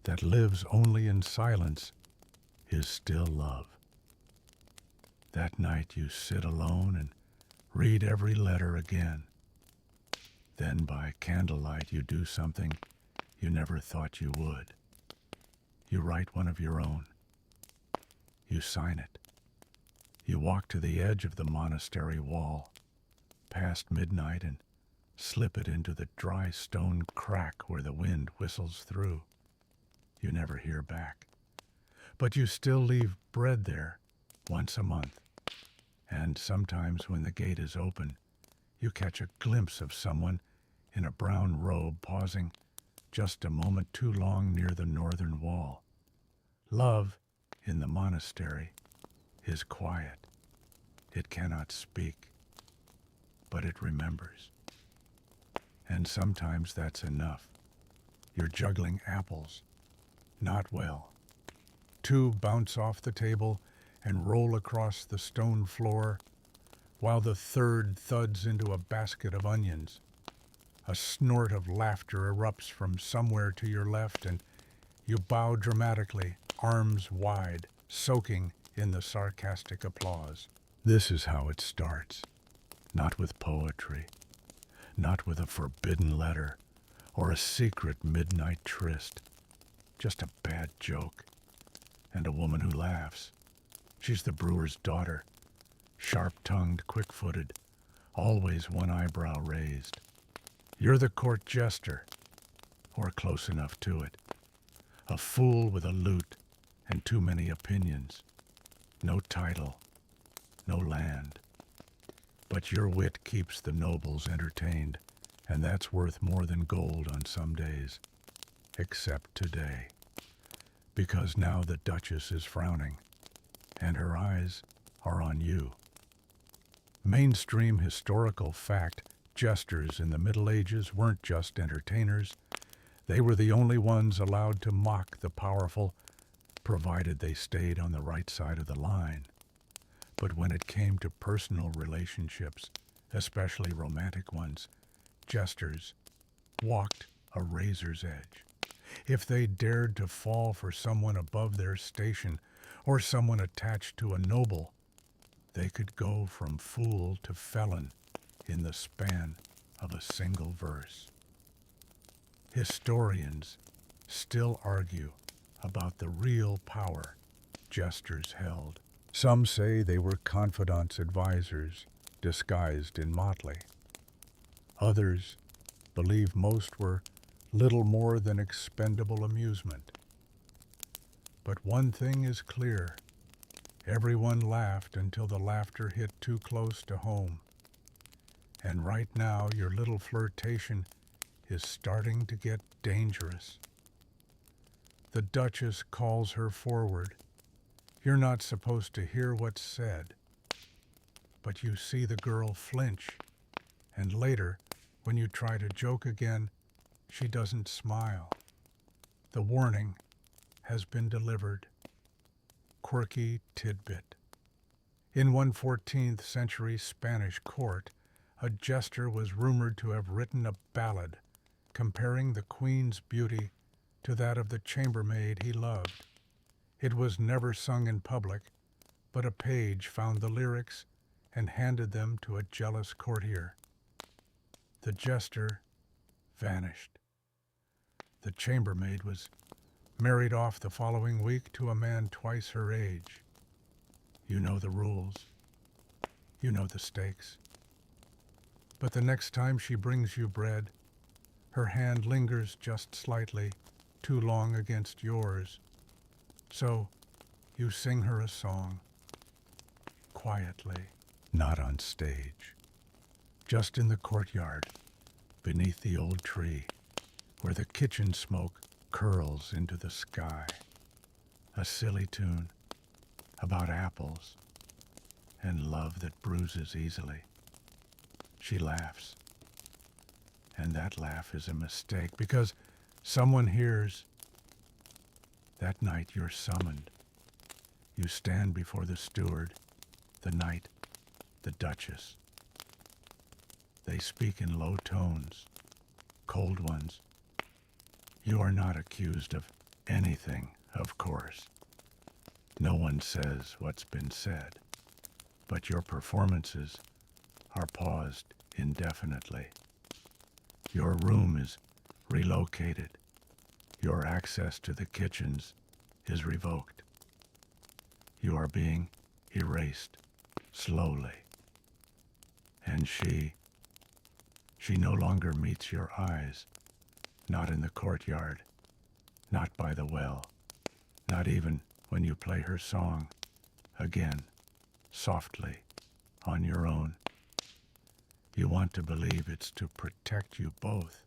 that lives only in silence is still love. That night you sit alone and read every letter again. Then by candlelight you do something you never thought you would. You write one of your own. You sign it. You walk to the edge of the monastery wall, past midnight, and slip it into the dry stone crack where the wind whistles through. You never hear back. But you still leave bread there once a month. And sometimes when the gate is open, you catch a glimpse of someone in a brown robe pausing just a moment too long near the northern wall. Love in the monastery is quiet. It cannot speak, but it remembers. And sometimes that's enough. You're juggling apples. Not well. Two bounce off the table and roll across the stone floor, while the third thuds into a basket of onions. A snort of laughter erupts from somewhere to your left, and you bow dramatically, arms wide, soaking in the sarcastic applause. This is how it starts. Not with poetry, not with a forbidden letter, or a secret midnight tryst. Just a bad joke, and a woman who laughs. She's the brewer's daughter, sharp-tongued, quick-footed, always one eyebrow raised. You're the court jester, or close enough to it. A fool with a lute and too many opinions. No title, no land. But your wit keeps the nobles entertained, and that's worth more than gold on some days. Except today. Because now the duchess is frowning, and her eyes are on you. Mainstream historical fact, jesters in the Middle Ages weren't just entertainers. They were the only ones allowed to mock the powerful, provided they stayed on the right side of the line. But when it came to personal relationships, especially romantic ones, jesters walked a razor's edge. If they dared to fall for someone above their station or someone attached to a noble, they could go from fool to felon in the span of a single verse. Historians still argue about the real power jesters held. Some say they were confidants' advisors disguised in motley. Others believe most were little more than expendable amusement. But one thing is clear. Everyone laughed until the laughter hit too close to home. And right now, your little flirtation is starting to get dangerous. The duchess calls her forward. You're not supposed to hear what's said, but you see the girl flinch, and later, when you try to joke again, she doesn't smile. The warning has been delivered. Quirky tidbit. In one 14th century Spanish court, a jester was rumored to have written a ballad comparing the queen's beauty to that of the chambermaid he loved. It was never sung in public, but a page found the lyrics and handed them to a jealous courtier. The jester vanished. The chambermaid was married off the following week to a man twice her age. You know the rules. You know the stakes. But the next time she brings you bread, her hand lingers just slightly, too long against yours. So you sing her a song, quietly, not on stage, just in the courtyard, beneath the old tree, where the kitchen smoke curls into the sky. A silly tune about apples and love that bruises easily. She laughs, and that laugh is a mistake because someone hears. That night you're summoned. You stand before the steward, the knight, the duchess. They speak in low tones, cold ones. You are not accused of anything, of course. No one says what's been said, but your performances are paused indefinitely. Your room is relocated. Your access to the kitchens is revoked. You are being erased slowly. And she no longer meets your eyes, not in the courtyard, not by the well, not even when you play her song again, softly, on your own. You want to believe it's to protect you both,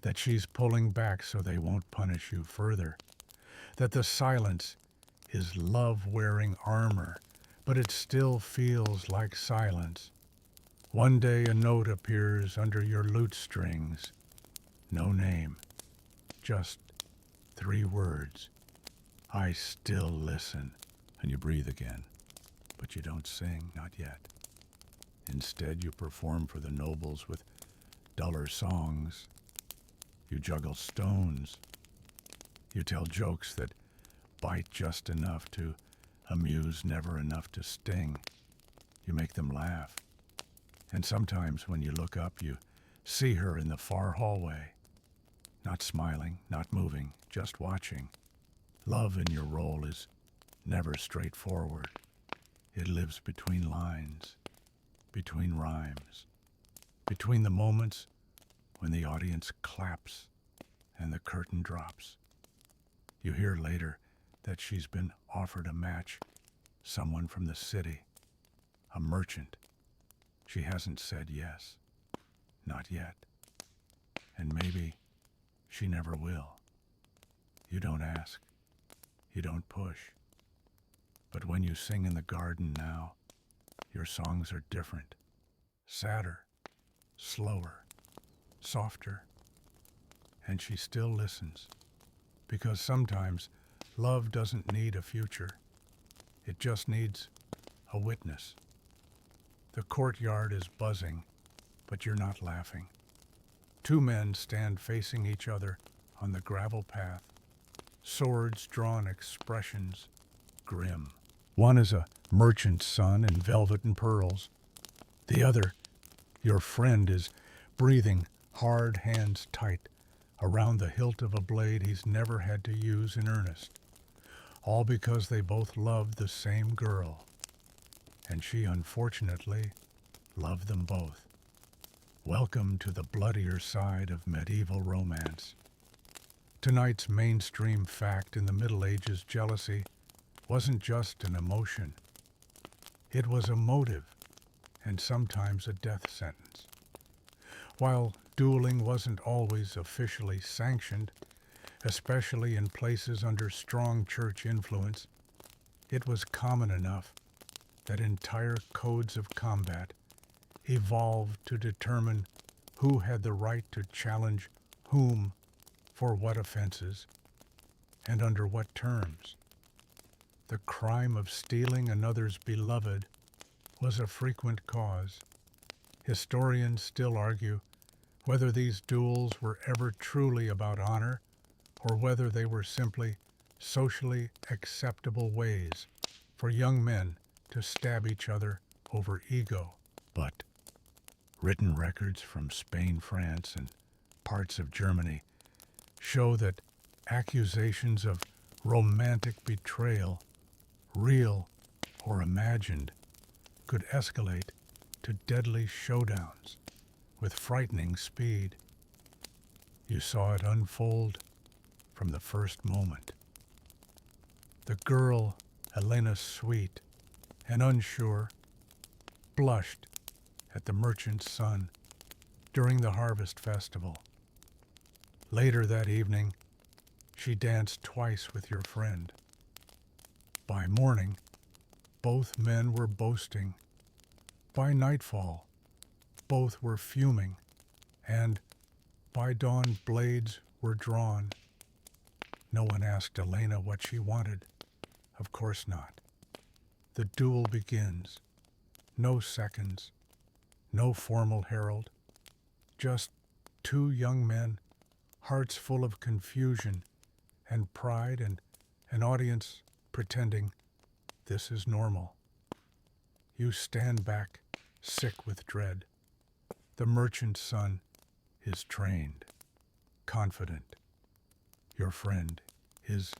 that she's pulling back so they won't punish you further, that the silence is love-wearing armor, but it still feels like silence. One day a note appears under your lute strings. No name, just 3 words. I still listen. And you breathe again, but you don't sing, not yet. Instead, you perform for the nobles with duller songs. You juggle stones. You tell jokes that bite just enough to amuse, never enough to sting. You make them laugh. And sometimes when you look up, you see her in the far hallway, not smiling, not moving, just watching. Love in your role is never straightforward. It lives between lines, between rhymes, between the moments when the audience claps and the curtain drops. You hear later that she's been offered a match, someone from the city, a merchant. She hasn't said yes, not yet, and maybe she never will. You don't ask, you don't push, but when you sing in the garden now, your songs are different, sadder, slower, softer, and she still listens, because sometimes love doesn't need a future, it just needs a witness. The courtyard is buzzing, but you're not laughing. 2 men stand facing each other on the gravel path, swords drawn, expressions grim. One is a merchant's son in velvet and pearls. The other, your friend, is breathing hard, hands tight, around the hilt of a blade he's never had to use in earnest. All because they both loved the same girl. And she unfortunately loved them both. Welcome to the bloodier side of medieval romance. Tonight's mainstream fact in the Middle Ages jealousy wasn't just an emotion. It was a motive, and sometimes a death sentence. While dueling wasn't always officially sanctioned, especially in places under strong church influence, it was common enough that entire codes of combat evolved to determine who had the right to challenge whom for what offenses and under what terms. The crime of stealing another's beloved was a frequent cause. Historians still argue whether these duels were ever truly about honor or whether they were simply socially acceptable ways for young men to stab each other over ego. But written records from Spain, France, and parts of Germany show that accusations of romantic betrayal, real or imagined, could escalate to deadly showdowns with frightening speed. You saw it unfold from the first moment. The girl, Elena, sweet and unsure, blushed at the merchant's son during the harvest festival. Later that evening, she danced twice with your friend. By morning, both men were boasting. By nightfall, both were fuming, and by dawn blades were drawn. No one asked Elena what she wanted. Of course not. The duel begins. No seconds, no formal herald, just two young men, hearts full of confusion and pride, and an audience pretending this is normal. You stand back, sick with dread. The merchant's son is trained, confident. Your friend is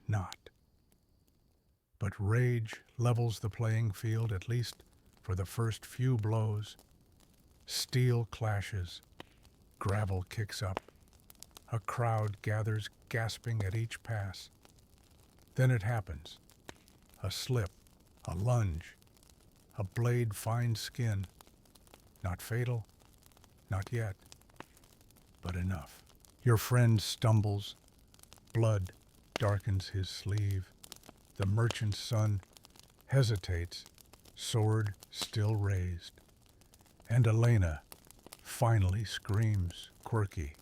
not. But rage levels the playing field, at least for the first few blows. Steel clashes, gravel kicks up. A crowd gathers, gasping at each pass. Then it happens. A slip, a lunge, a blade finds skin. Not fatal, not yet, but enough. Your friend stumbles. Blood darkens his sleeve. The merchant's son hesitates, sword still raised. And Elena finally screams, quirky.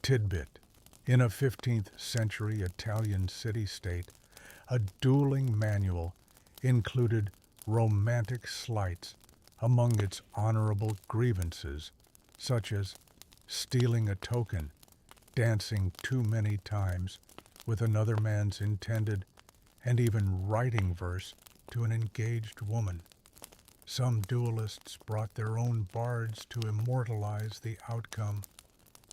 Tidbit: in a 15th century Italian city-state, a dueling manual included romantic slights among its honorable grievances, such as stealing a token, dancing too many times with another man's intended, and even writing verse to an engaged woman. Some duelists brought their own bards to immortalize the outcome,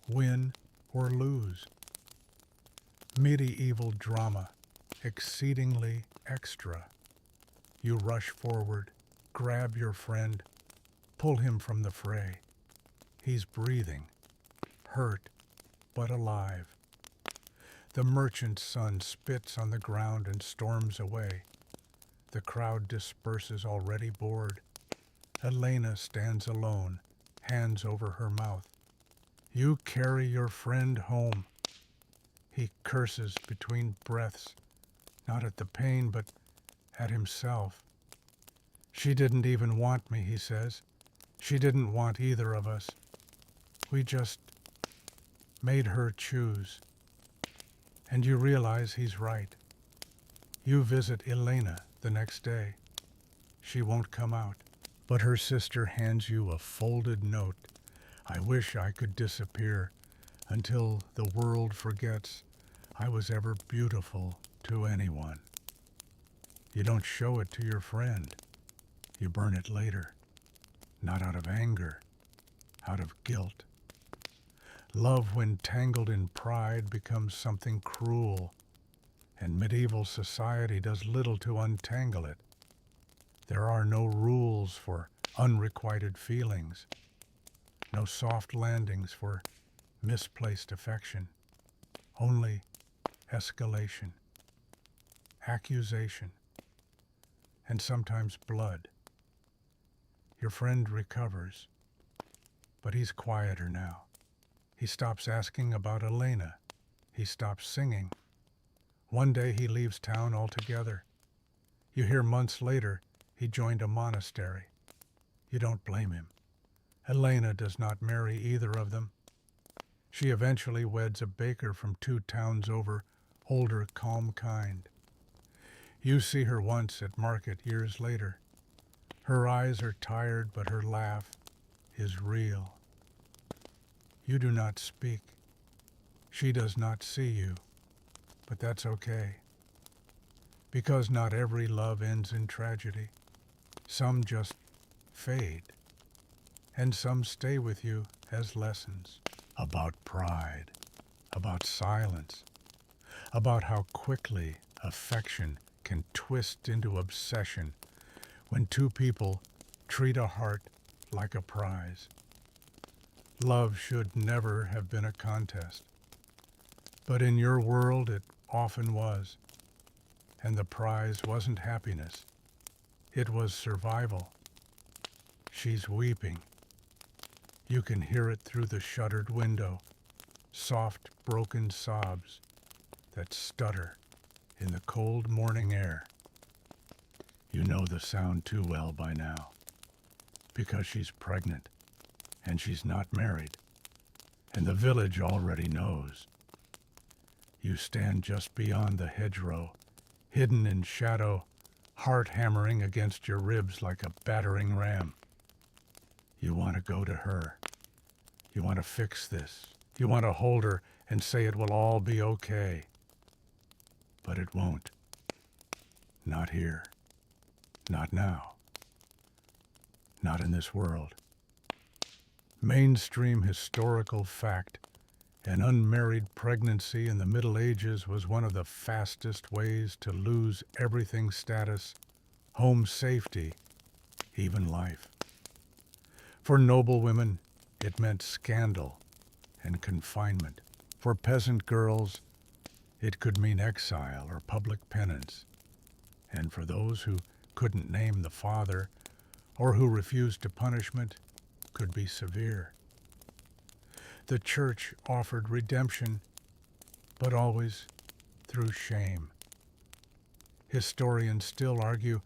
win or lose. Medieval drama, exceedingly extra. You rush forward, grab your friend, pull him from the fray. He's breathing, hurt, but alive. The merchant's son spits on the ground and storms away. The crowd disperses, already bored. Elena stands alone, hands over her mouth. You carry your friend home. He curses between breaths, not at the pain, but at himself. She didn't even want me, he says. She didn't want either of us. We just made her choose. And you realize he's right. You visit Elena the next day. She won't come out, but her sister hands you a folded note. I wish I could disappear until the world forgets I was ever beautiful to anyone. You don't show it to your friend. You burn it later, not out of anger, out of guilt. Love, when tangled in pride, becomes something cruel, and medieval society does little to untangle it. There are no rules for unrequited feelings, no soft landings for misplaced affection, only escalation, accusation, and sometimes blood. Your friend recovers, But he's quieter now. He stops asking about Elena. He stops singing. One day he leaves town altogether. You hear months later he joined a monastery. You don't blame him. Elena does not marry either of them. She eventually weds a baker from 2 towns over, older, calm kind. You see her once at market years later. Her eyes are tired, but her laugh is real. You do not speak. She does not see you, but that's okay. Because not every love ends in tragedy. Some just fade, and some stay with you as lessons about pride, about silence, about how quickly affection can twist into obsession when 2 people treat a heart like a prize. Love should never have been a contest, but in your world it often was, and the prize wasn't happiness, it was survival. She's weeping. You can hear it through the shuttered window, soft, broken sobs that stutter in the cold morning air. You know the sound too well by now, because she's pregnant, and she's not married, and the village already knows. You stand just beyond the hedgerow, hidden in shadow, heart hammering against your ribs like a battering ram. You want to go to her. You want to fix this. You want to hold her and say it will all be okay. But it won't. Not here. Not now. Not in this world. Mainstream historical fact: an unmarried pregnancy in the Middle Ages was one of the fastest ways to lose everything status, home safety, even life. For noblewomen, it meant scandal and confinement. For peasant girls, it could mean exile or public penance. And for those who couldn't name the father or who refused to punishment, could be severe. The church offered redemption, but always through shame. Historians still argue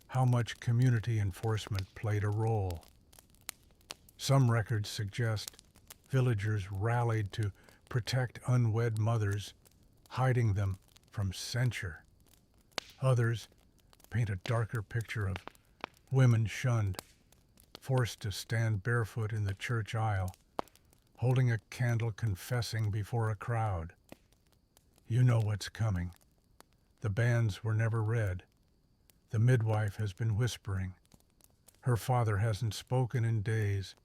how much community enforcement played a role. Some records suggest villagers rallied to protect unwed mothers, hiding them from censure. Others paint a darker picture of women shunned, forced to stand barefoot in the church aisle, holding a candle confessing before a crowd. You know what's coming. The banns were never read. The midwife has been whispering. Her father hasn't spoken in days,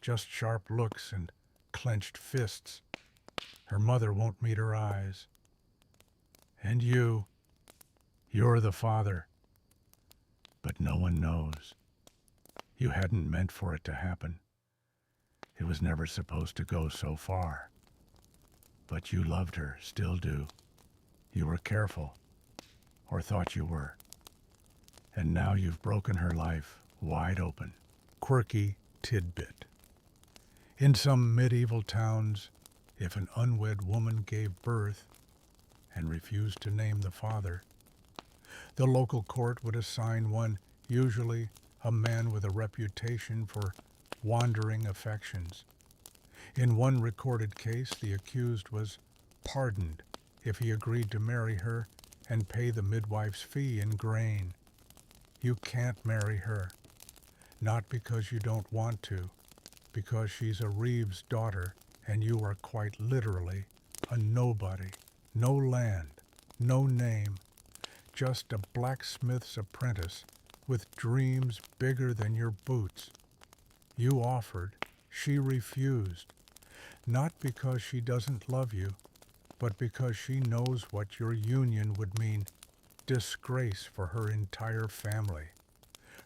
just sharp looks and clenched fists. Her mother won't meet her eyes. And you're the father. But no one knows. You hadn't meant for it to happen. It was never supposed to go so far. But you loved her, still do. You were careful, or thought you were. And now you've broken her life wide open. Quirky tidbit. In some medieval towns, if an unwed woman gave birth and refused to name the father, the local court would assign one, usually a man with a reputation for wandering affections. In one recorded case, the accused was pardoned if he agreed to marry her and pay the midwife's fee in grain. You can't marry her, not because you don't want to, because she's a reeve's daughter and you are quite literally a nobody, no land, no name, just a blacksmith's apprentice with dreams bigger than your boots. You offered, she refused, not because she doesn't love you, but because she knows what your union would mean: disgrace for her entire family.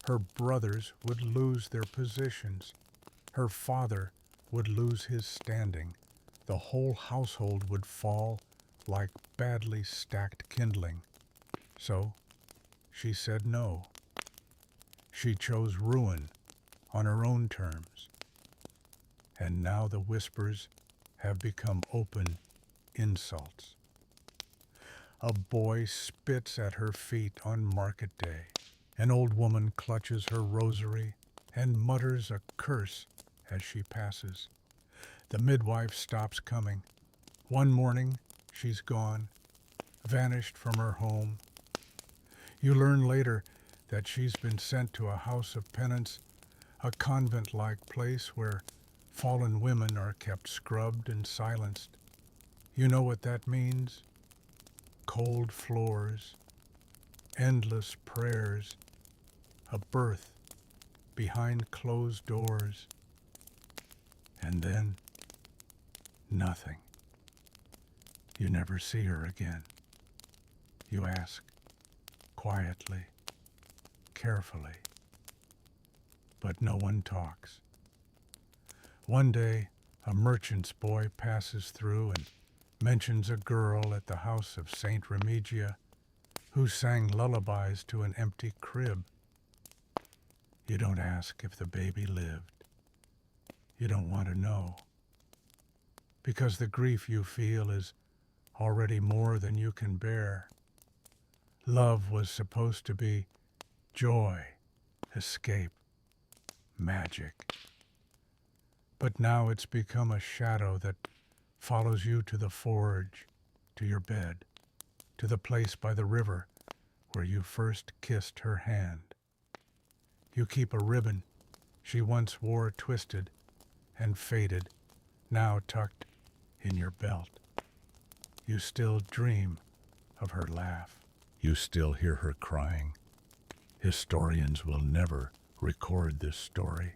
Her brothers would lose their positions. Her father would lose his standing. The whole household would fall like badly stacked kindling. So she said no. She chose ruin on her own terms. and now the whispers have become open insults. A boy spits at her feet on market day. An old woman clutches her rosary and mutters a curse as she passes. The midwife stops coming. One morning, she's gone, vanished from her home. You learn later that she's been sent to a house of penance, a convent-like place where fallen women are kept scrubbed and silenced. You know what that means? Cold floors, endless prayers, a birth behind closed doors, and then nothing. You never see her again. You ask, quietly, carefully, but no one talks. One day, a merchant's boy passes through and mentions a girl at the house of Saint Remigia who sang lullabies to an empty crib. You don't ask if the baby lived. You don't want to know, because the grief you feel is already more than you can bear. Love was supposed to be joy, escape, magic. But now it's become a shadow that follows you to the forge, to your bed, to the place by the river where you first kissed her hand. You keep a ribbon she once wore twisted and faded, now tucked in your belt. You still dream of her laugh. You still hear her crying. Historians will never record this story.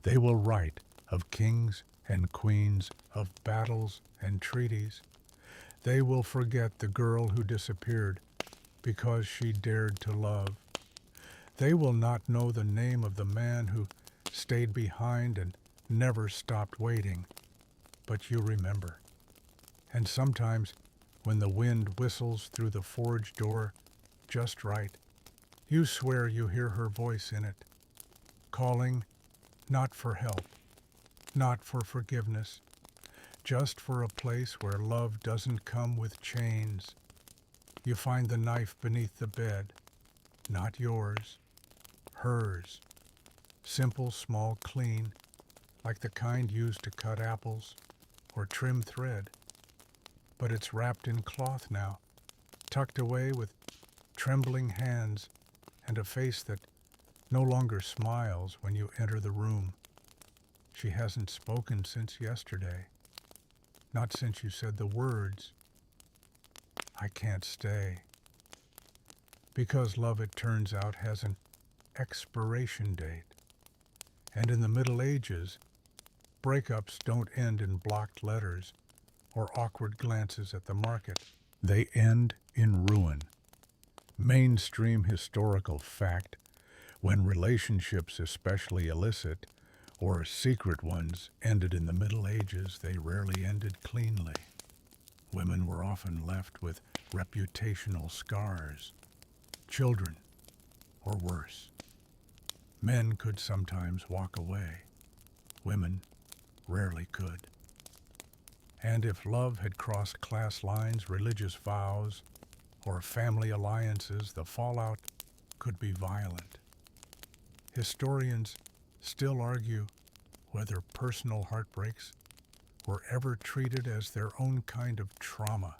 They will write of kings and queens, of battles and treaties. They will forget the girl who disappeared because she dared to love. They will not know the name of the man who stayed behind and never stopped waiting. But you remember. And sometimes, when the wind whistles through the forge door just right, you swear you hear her voice in it, calling not for help, not for forgiveness, just for a place where love doesn't come with chains. You find the knife beneath the bed, not yours, hers, simple, small, clean, like the kind used to cut apples or trim thread. But it's wrapped in cloth now, tucked away with trembling hands and a face that no longer smiles when you enter the room. She hasn't spoken since yesterday, not since you said the words, "I can't stay." Because love, it turns out, has an expiration date. And in the Middle Ages, breakups don't end in blocked letters or awkward glances at the market. They end in ruin. Mainstream historical fact, when relationships, especially illicit or secret ones, ended in the Middle Ages, they rarely ended cleanly. Women were often left with reputational scars, children, or worse. Men could sometimes walk away. Women rarely could. And if love had crossed class lines, religious vows, or family alliances, the fallout could be violent. Historians still argue whether personal heartbreaks were ever treated as their own kind of trauma,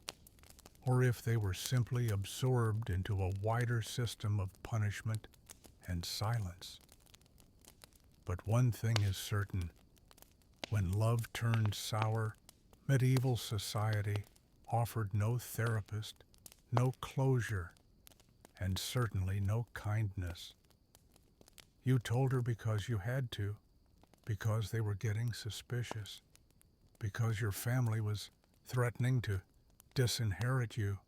or if they were simply absorbed into a wider system of punishment and silence. But one thing is certain: when love turned sour, medieval society offered no therapist, no closure, and certainly no kindness. You told her because you had to, because they were getting suspicious, because your family was threatening to disinherit you,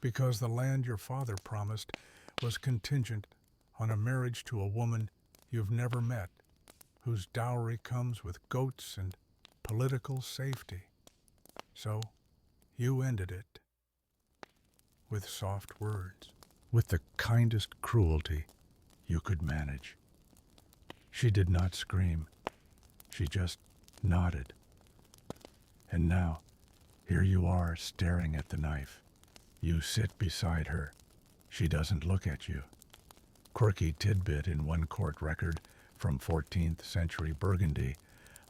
because the land your father promised was contingent on a marriage to a woman you've never met, whose dowry comes with goats and political safety. So you ended it with soft words, with the kindest cruelty you could manage. She did not scream. She just nodded. And now, here you are staring at the knife. You sit beside her. She doesn't look at you. Quirky tidbit in one court record from 14th century Burgundy,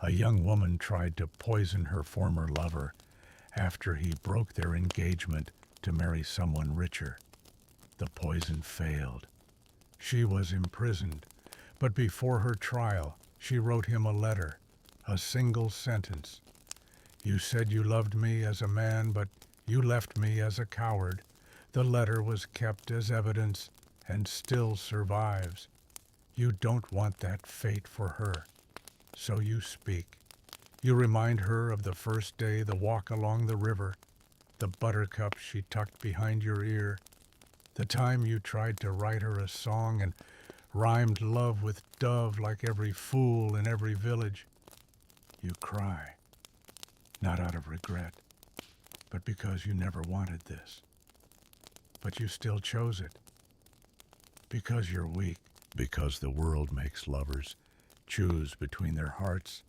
a young woman tried to poison her former lover after he broke their engagement to marry someone richer. The poison failed. She was imprisoned, but before her trial, she wrote him a letter, a single sentence. You said you loved me as a man, but you left me as a coward. The letter was kept as evidence and still survives. You don't want that fate for her, so you speak. You remind her of the first day, the walk along the river, the buttercup she tucked behind your ear, the time you tried to write her a song and rhymed love with dove like every fool in every village. You cry, not out of regret, but because you never wanted this. But you still chose it. Because you're weak, because the world makes lovers choose between their hearts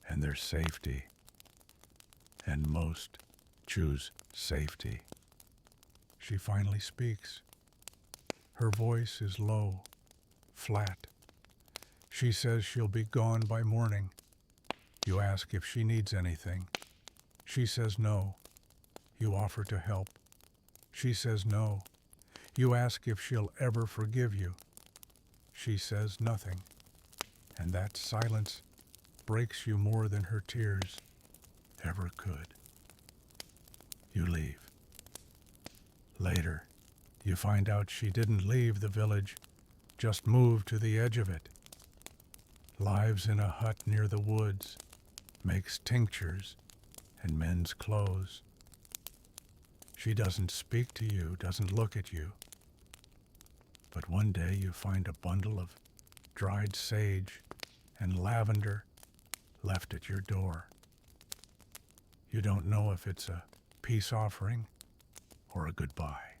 and their safety. And most choose safety. She finally speaks. Her voice is low, flat. She says she'll be gone by morning. You ask if she needs anything. She says no. You offer to help. She says no. You ask if she'll ever forgive you. She says nothing. And that silence breaks you more than her tears ever could. You leave. Later, you find out she didn't leave the village, just moved to the edge of it. Lives in a hut near the woods, makes tinctures and mends clothes. She doesn't speak to you, doesn't look at you. But one day you find a bundle of dried sage and lavender left at your door. You don't know if it's a peace offering or a goodbye.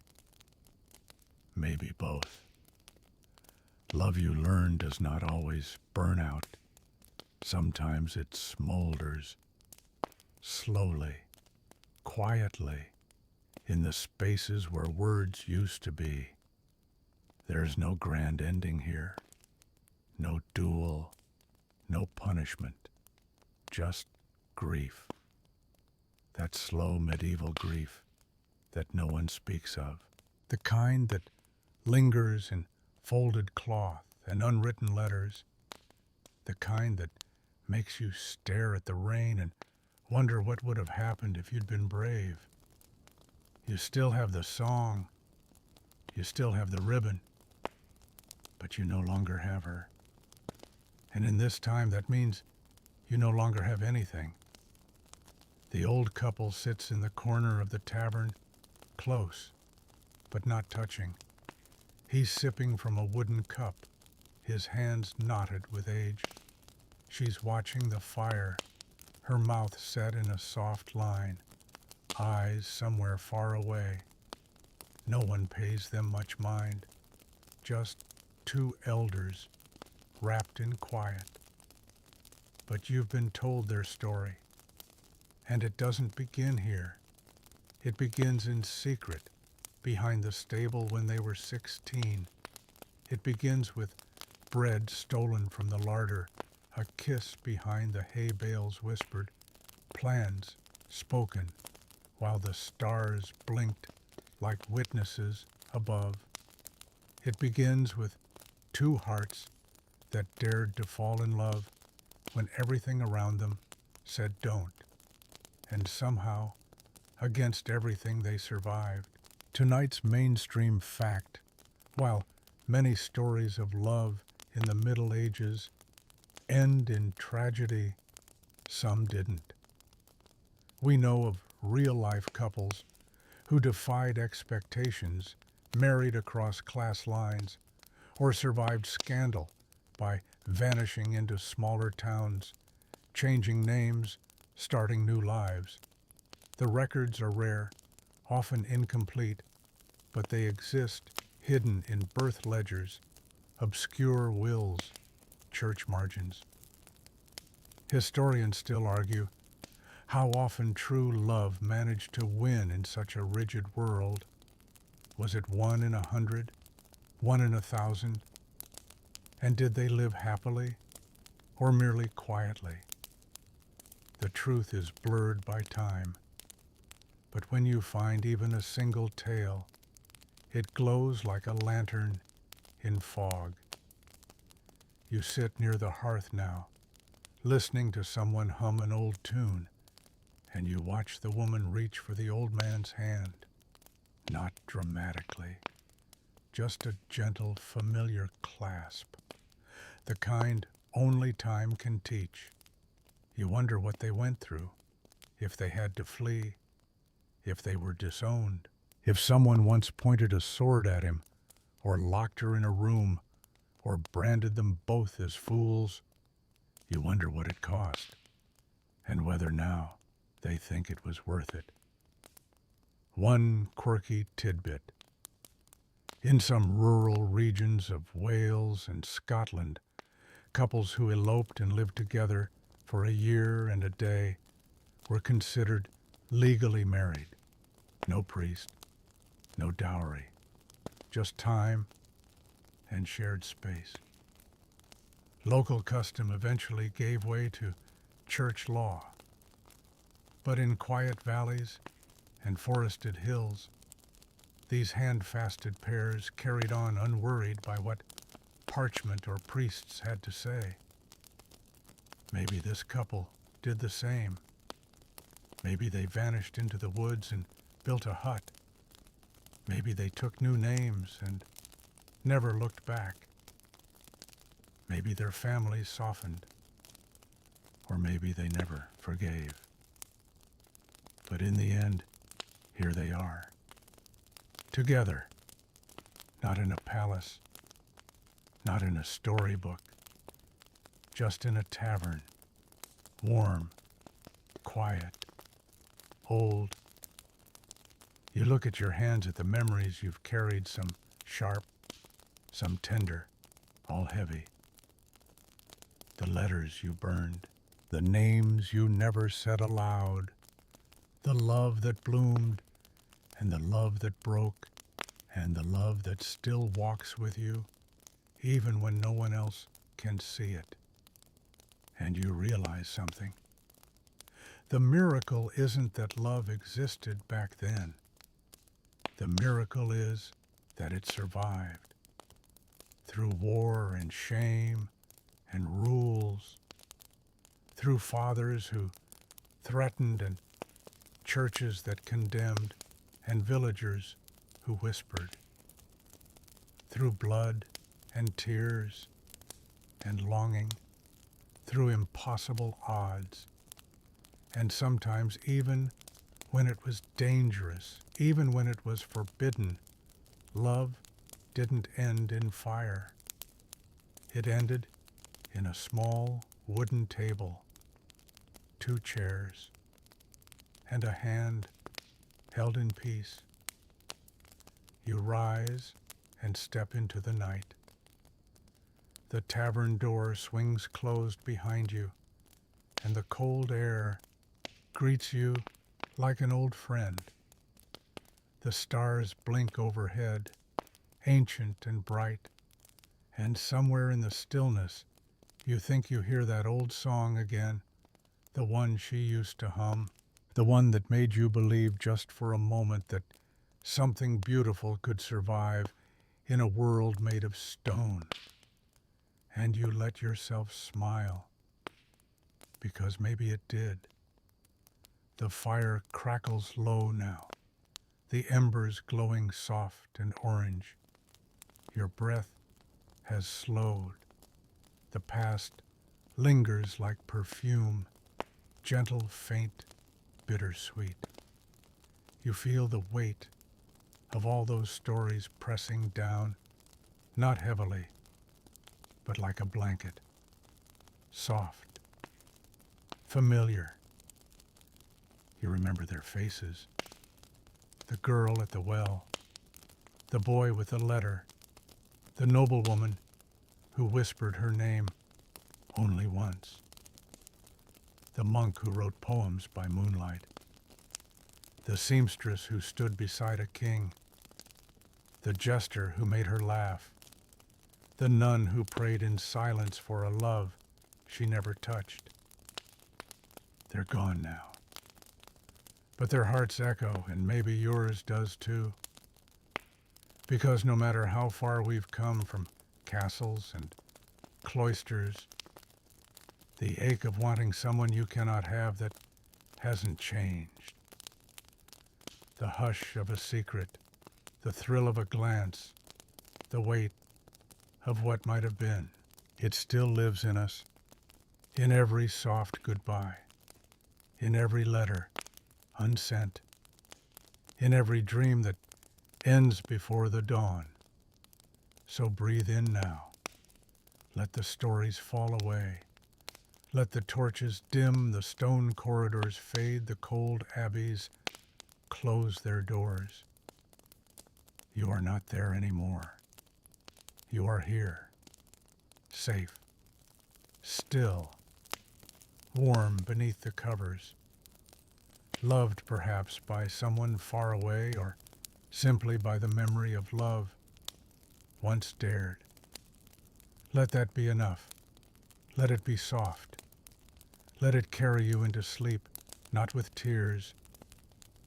Maybe both. Love you learn does not always burn out. Sometimes it smolders, slowly, quietly, in the spaces where words used to be. There's no grand ending here, no duel, no punishment, just grief. That slow medieval grief that no one speaks of. The kind that lingers in folded cloth and unwritten letters. The kind that makes you stare at the rain and wonder what would have happened if you'd been brave. You still have the song. You still have the ribbon. But you no longer have her. And in this time, that means you no longer have anything. The old couple sits in the corner of the tavern, close, but not touching. He's sipping from a wooden cup, his hands knotted with age. She's watching the fire, her mouth set in a soft line, eyes somewhere far away. No one pays them much mind, just two elders wrapped in quiet. But you've been told their story, and it doesn't begin here. It begins in secret, behind the stable when they were 16. It begins with bread stolen from the larder, a kiss behind the hay bales whispered, plans spoken while the stars blinked like witnesses above. It begins with two hearts that dared to fall in love when everything around them said don't. And somehow, against everything, they survived. Tonight's mainstream fact, while many stories of love in the Middle Ages end in tragedy, some didn't. We know of real-life couples who defied expectations, married across class lines, or survived scandal by vanishing into smaller towns, changing names, starting new lives. The records are rare, often incomplete, but they exist hidden in birth ledgers, obscure wills, church margins. Historians still argue how often true love managed to win in such a rigid world. Was it 1 in 100, 1 in 1,000? And did they live happily or merely quietly? The truth is blurred by time, but when you find even a single tale, it glows like a lantern in fog. You sit near the hearth now, listening to someone hum an old tune, and you watch the woman reach for the old man's hand, not dramatically, just a gentle, familiar clasp, the kind only time can teach. You wonder what they went through, if they had to flee, if they were disowned, if someone once pointed a sword at him, or locked her in a room, or branded them both as fools. You wonder what it cost, and whether now they think it was worth it. One quirky tidbit. In some rural regions of Wales and Scotland, couples who eloped and lived together for a year and a day were considered legally married. No priest, no dowry, just time and shared space. Local custom eventually gave way to church law. But in quiet valleys and forested hills, these hand-fasted pairs carried on unworried by what parchment or priests had to say. Maybe this couple did the same. Maybe they vanished into the woods and built a hut. Maybe they took new names and never looked back. Maybe their families softened, or maybe they never forgave. But in the end, here they are, together, not in a palace, not in a storybook, just in a tavern, warm, quiet, old. You look at your hands at the memories you've carried, some sharp, some tender, all heavy. The letters you burned, the names you never said aloud, the love that bloomed, and the love that broke, and the love that still walks with you, even when no one else can see it. And you realize something. The miracle isn't that love existed back then. The miracle is that it survived. Through war and shame and rules, through fathers who threatened and churches that condemned and villagers who whispered, through blood and tears and longing, through impossible odds, and sometimes even when it was dangerous, even when it was forbidden, love didn't end in fire. It ended in a small wooden table, 2 chairs, and a hand held in peace. You rise and step into the night. The tavern door swings closed behind you, and the cold air greets you like an old friend. The stars blink overhead, ancient and bright, and somewhere in the stillness, you think you hear that old song again, the one she used to hum, the one that made you believe just for a moment that something beautiful could survive in a world made of stone. And you let yourself smile, because maybe it did. The fire crackles low now, the embers glowing soft and orange. Your breath has slowed. The past lingers like perfume, gentle, faint, bittersweet. You feel the weight of all those stories pressing down, not heavily, but like a blanket, soft, familiar. You remember their faces, the girl at the well, the boy with the letter, the noblewoman who whispered her name only once. the monk who wrote poems by moonlight, the seamstress who stood beside a king, the jester who made her laugh, the nun who prayed in silence for a love she never touched. They're gone now. But their hearts echo, and maybe yours does too. Because no matter how far we've come from castles and cloisters, the ache of wanting someone you cannot have that hasn't changed. The hush of a secret, the thrill of a glance, the weight of what might have been. It still lives in us, in every soft goodbye, in every letter unsent, in every dream that ends before the dawn. So breathe in now. Let the stories fall away. Let the torches dim, the stone corridors fade, the cold abbeys close their doors. You are not there anymore. You are here, safe, still, warm beneath the covers, loved perhaps by someone far away or simply by the memory of love once dared. Let that be enough. Let it be soft. Let it carry you into sleep, not with tears,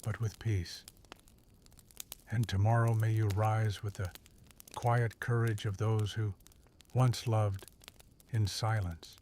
but with peace. And tomorrow may you rise with the quiet courage of those who once loved in silence.